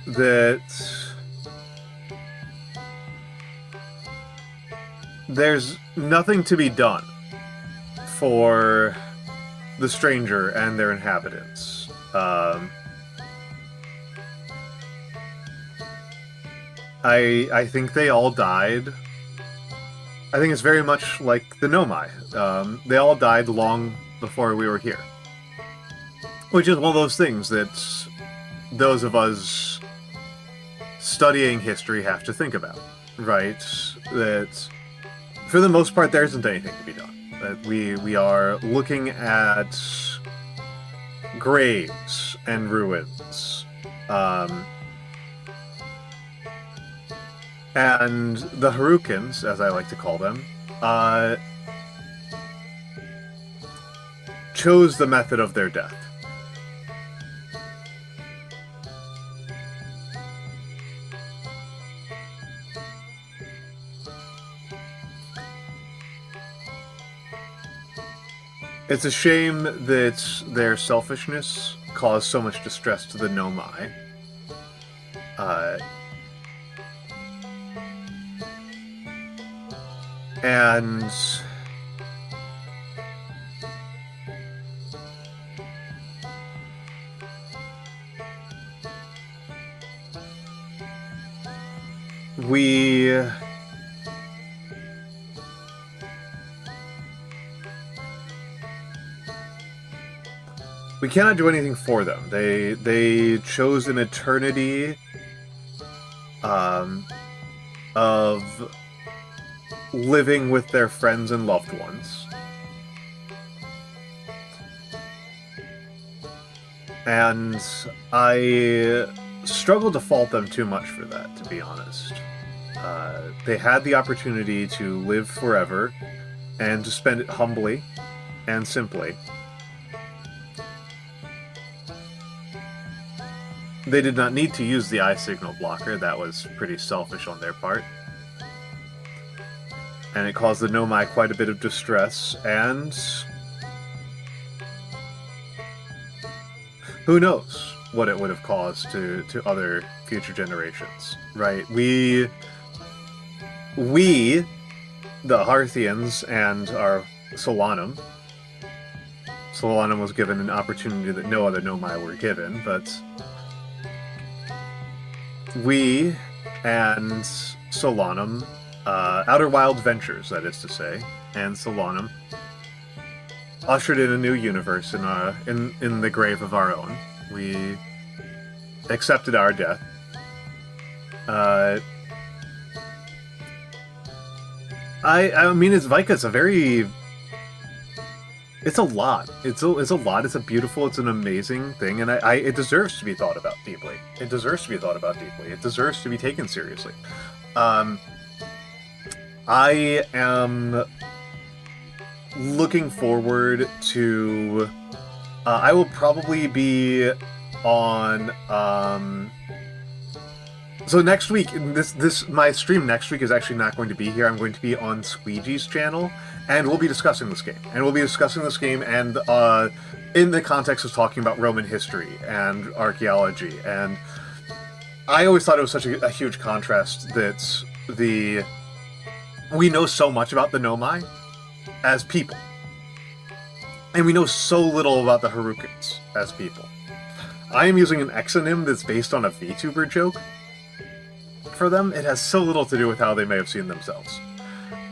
that there's nothing to be done for the stranger and their inhabitants. I think they all died. I think it's very much like the Nomai. They all died long before we were here. Which is one of those things that those of us studying history have to think about, right? That for the most part there isn't anything to be done. That we are looking at graves and ruins. And the Harukins, as I like to call them, chose the method of their death. It's a shame that their selfishness caused so much distress to the Nomai. And we cannot do anything for them. They chose an eternity of living with their friends and loved ones. And I struggle to fault them too much for that, to be honest. They had the opportunity to live forever and to spend it humbly and simply, they did not need to use the eye signal blocker. That was pretty selfish on their part. And it caused the Nomai quite a bit of distress, and who knows what it would have caused to other future generations, right? We, the Hearthians and our Solanum was given an opportunity that no other Nomai were given, but we and Solanum, Outer Wild Ventures, that is to say, and Solanum, ushered in a new universe in the grave of our own. We accepted our death. I mean, it's Vika's a very... It's a lot. It's a lot. It's a beautiful, it's an amazing thing, and it deserves to be thought about deeply. It deserves to be thought about deeply. It deserves to be taken seriously. I am looking forward to... I will probably be on... So next week, my stream next week is actually not going to be here. I'm going to be on Squeegee's channel, and we'll be discussing this game. And in the context of talking about Roman history and archaeology. And I always thought it was such a huge contrast that we know so much about the Nomai as people. And we know so little about the Harukans as people. I am using an exonym that's based on a VTuber joke for them. It has so little to do with how they may have seen themselves.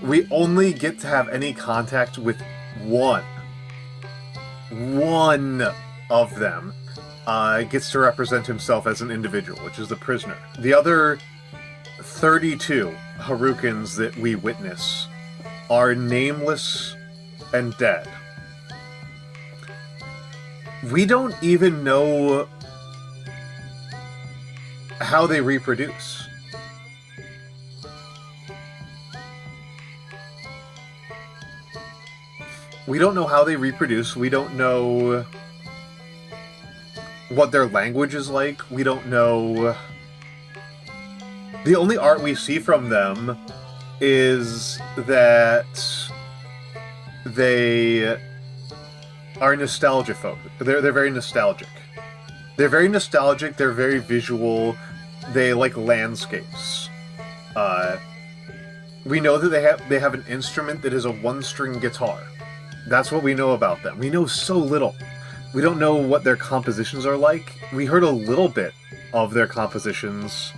We only get to have any contact with one of them gets to represent himself as an individual, which is the prisoner. The other 32 Harukans that we witness are nameless and dead. We don't even know how they reproduce. We don't know how they reproduce. We don't know what their language is like. We don't know... The only art we see from them is that they are nostalgia folk. They're very nostalgic. They're very nostalgic, they're very visual, they like landscapes. We know that they have an instrument that is a one-string guitar. That's what we know about them. We know so little. We don't know what their compositions are like. We heard a little bit of their compositions,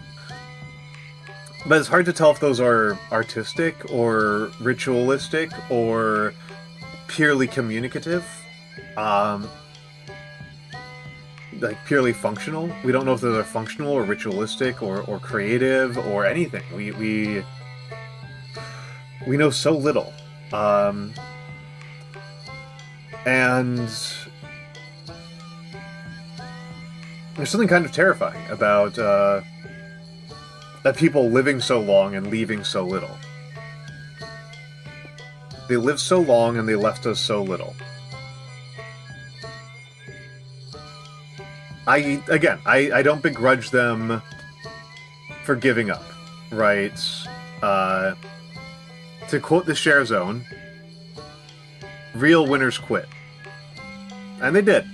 but it's hard to tell if those are artistic or ritualistic or purely communicative. Like purely functional. We don't know if those are functional or ritualistic or creative or anything. We know so little. And there's something kind of terrifying about people living so long and leaving so little. They lived so long and they left us so little. I don't begrudge them for giving up, right? To quote the Share Zone, real winners quit. And they did.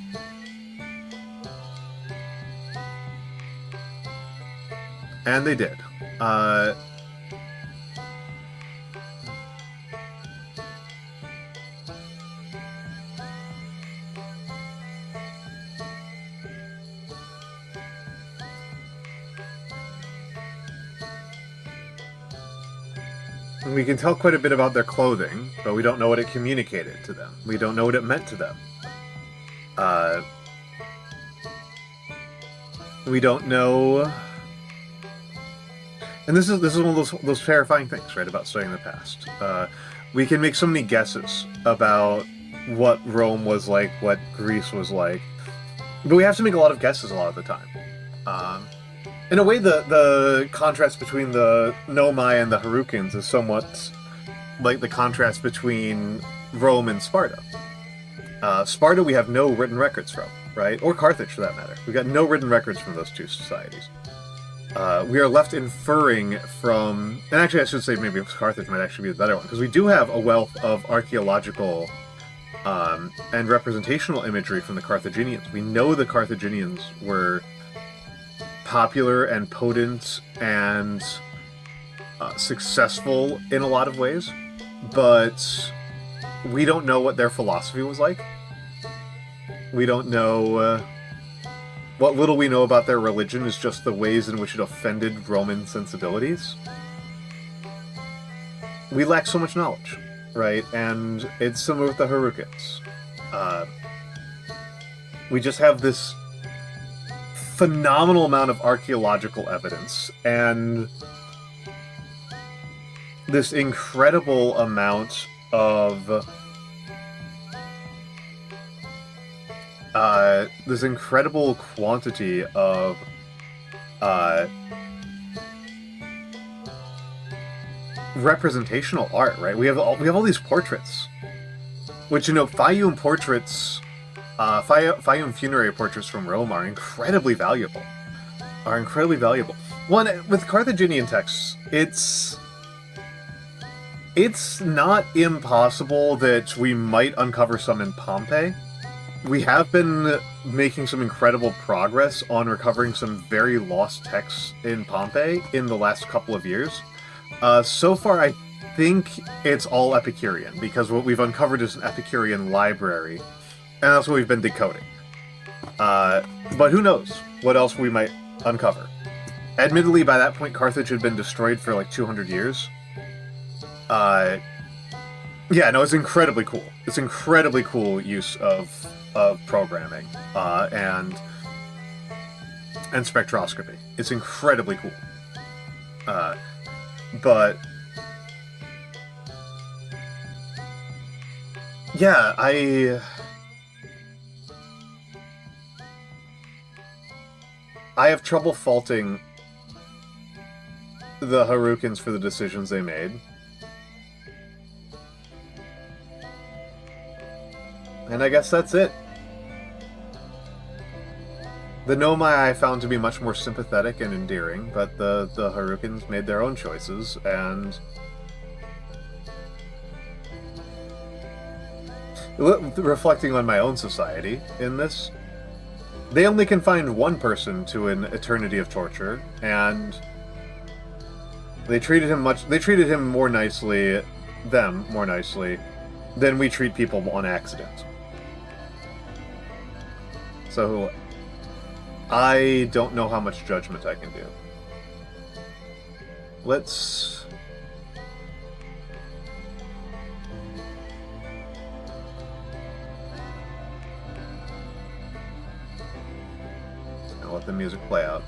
And they did. We can tell quite a bit about their clothing, but we don't know what it communicated to them. We don't know what it meant to them. We don't know... And this is one of those terrifying things, right, about studying the past. We can make so many guesses about what Rome was like, what Greece was like, but we have to make a lot of guesses a lot of the time. In a way, the contrast between the Nomai and the Harukans is somewhat like the contrast between Rome and Sparta. Sparta we have no written records from, right? Or Carthage, for that matter. We've got no written records from those two societies. We are left inferring from... And actually, I should say maybe Carthage might actually be the better one, because we do have a wealth of archaeological and representational imagery from the Carthaginians. We know the Carthaginians were popular and potent and successful in a lot of ways, but we don't know what their philosophy was like. We don't know... what little we know about their religion is just the ways in which it offended Roman sensibilities. We lack so much knowledge, right? And it's similar with the Harukians. We just have this phenomenal amount of archaeological evidence and this incredible amount of this incredible quantity of representational art, right? We have all these portraits, which, you know, Fayum portraits, Fayum funerary portraits from Rome are incredibly valuable. One, with Carthaginian texts, it's not impossible that we might uncover some in Pompeii. We have been making some incredible progress on recovering some very lost texts in Pompeii in the last couple of years. So far, I think it's all Epicurean, because what we've uncovered is an Epicurean library, and that's what we've been decoding. But who knows what else we might uncover. Admittedly, by that point, Carthage had been destroyed for like 200 years. Yeah, no, it's incredibly cool. It's incredibly cool use of programming and spectroscopy. It's incredibly cool. But yeah, I have trouble faulting the Harukians for the decisions they made. And I guess that's it. The Nomai I found to be much more sympathetic and endearing, but the Harukians made their own choices, and... reflecting on my own society in this, they only confined one person to an eternity of torture, and they treated him more nicely, than we treat people on accident. So, I don't know how much judgment I can do. Let's... I'll let the music play out.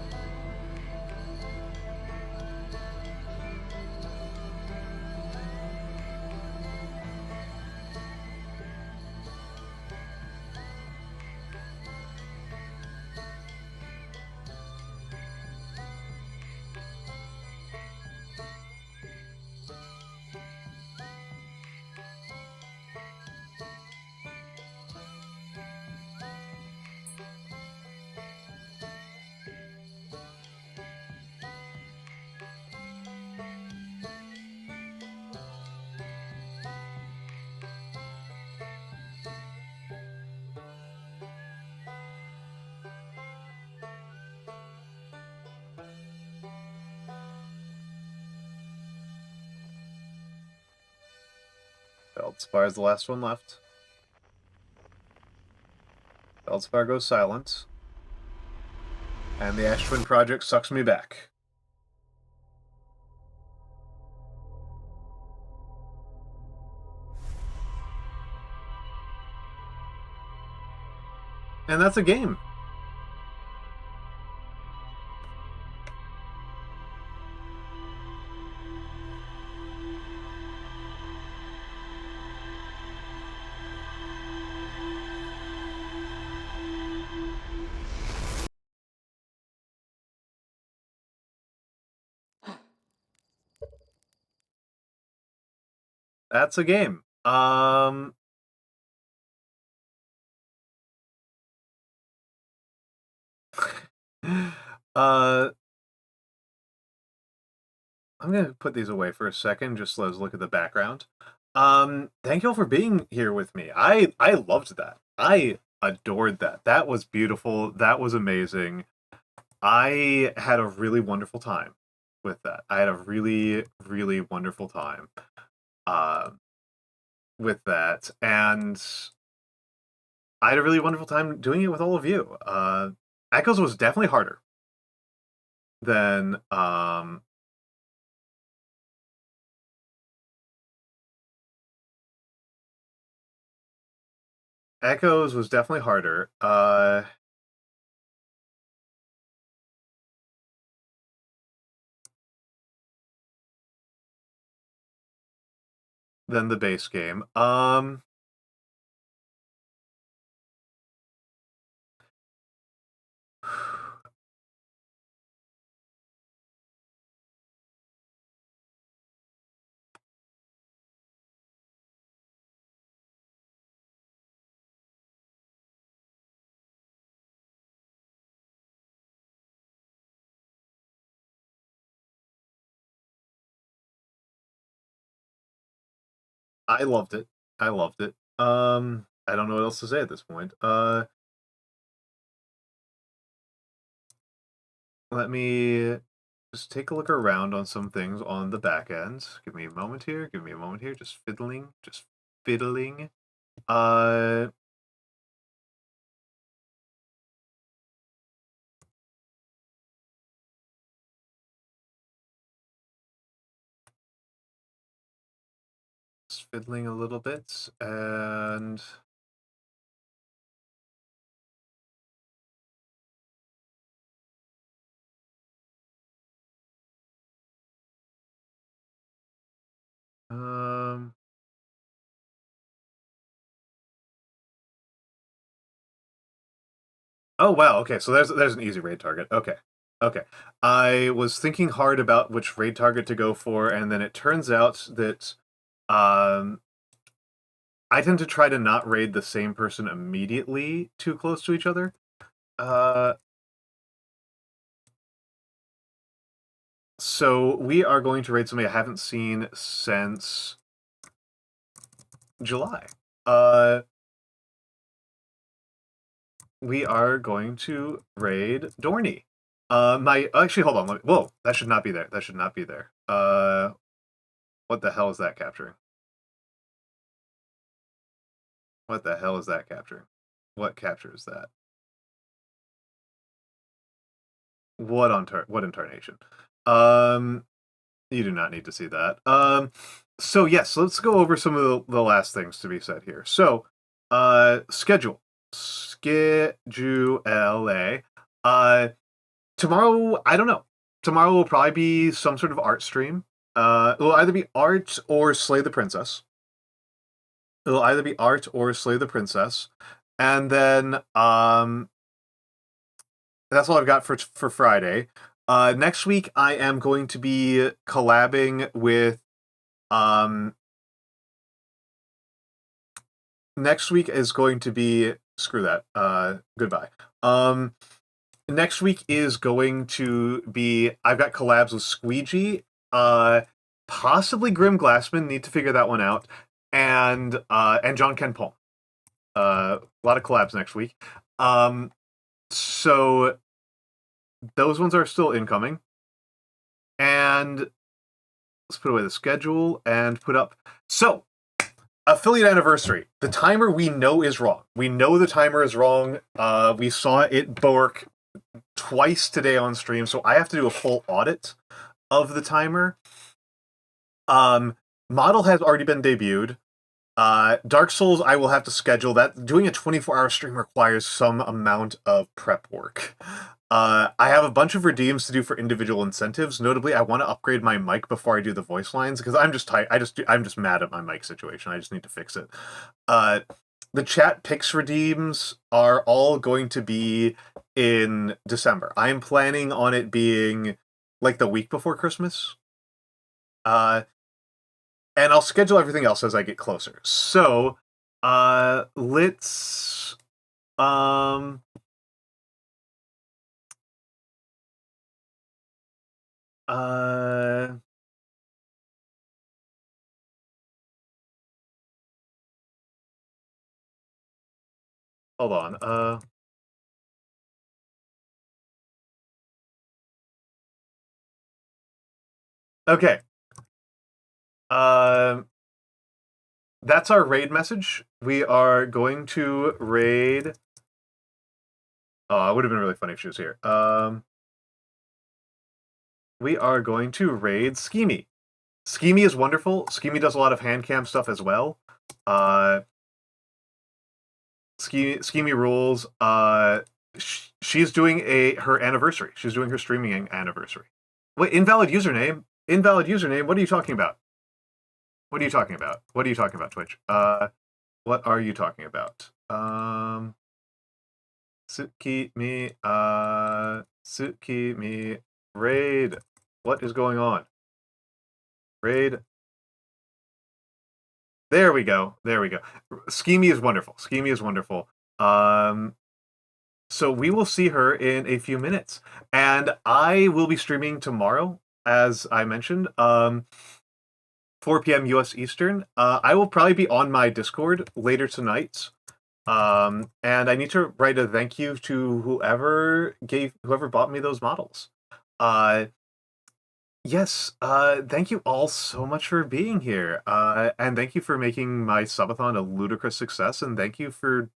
Feldspar is the last one left. Feldspar goes silent. And the Ash Twin Project sucks me back. And that's a game. That's a game. I'm gonna put these away for a second, just let's look at the background. Thank you all for being here with me. I loved that. I adored that. That was beautiful. That was amazing. I had a really wonderful time with that. I had a really, really wonderful time with that. And I had a really wonderful time doing it with all of you. Echoes was definitely harder than Echoes was definitely harder. Than the base game. I loved it. I loved it. I don't know what else to say at this point. Let me just take a look around on some things on the back end. Give me a moment here. Give me a moment here. Just fiddling. Just fiddling. Uh, just fiddling a little bit, and um. Oh wow. Okay, so there's an easy raid target. Okay. Okay. I was thinking hard about which raid target to go for, and then it turns out that um I tend to try to not raid the same person immediately too close to each other. So we are going to raid somebody I haven't seen since July. We are going to raid Dorney. Actually, hold on. Whoa, that should not be there. That should not be there. What the hell is that capturing? What the hell is that capturing? What captures that? What incarnation? You do not need to see that. So yes, let's go over some of the last things to be said here. So, schedule. Schedule. Tomorrow, I don't know. Tomorrow will probably be some sort of art stream. It will either be art or Slay the Princess. It'll either be art or Slay the Princess. And then that's all I've got for Friday. Next week I am going to be collabing with next week is going to be screw that. Goodbye. Next week is going to be I've got collabs with Squeegee, possibly Grim Glassman, need to figure that one out, and John Ken Palm. A lot of collabs next week. So those ones are still incoming. And let's put away the schedule and put up. So, affiliate anniversary. The timer we know is wrong. We know the timer is wrong. We saw it bork twice today on stream, so I have to do a full audit of the timer. Model has already been debuted. Dark Souls, I will have to schedule that. Doing a 24-hour stream requires some amount of prep work. I have a bunch of redeems to do for individual incentives. Notably, I want to upgrade my mic before I do the voice lines because I'm just tight. I'm just mad at my mic situation. I just need to fix it. The chat picks redeems are all going to be in December. I am planning on it being like the week before Christmas. And I'll schedule everything else as I get closer. So, let's Hold on. Okay. That's our raid message. We are going to raid. Oh, it would have been really funny if she was here. We are going to raid Schemy. Schemy is wonderful. Schemy does a lot of handcam stuff as well. Schemy rules. She's doing her anniversary. She's doing her streaming anniversary. Wait, invalid username? Invalid username? What are you talking about? What are you talking about? What are you talking about, Twitch? What are you talking about? Tsukimi, raid. What is going on? Raid. There we go. There we go. Schemy is wonderful. Schemy is wonderful. So we will see her in a few minutes. And I will be streaming tomorrow, as I mentioned. 4 p.m. US Eastern. I will probably be on my Discord later tonight. And I need to write a thank you to whoever bought me those models. Yes, thank you all so much for being here. And thank you for making my subathon a ludicrous success, and thank you for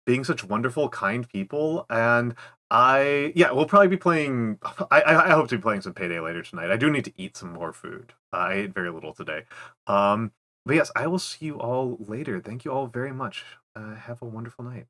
being such wonderful, kind people. And we'll probably be playing. I hope to be playing some Payday later tonight. I do need to eat some more food. I ate very little today. But yes, I will see you all later. Thank you all very much. Have a wonderful night.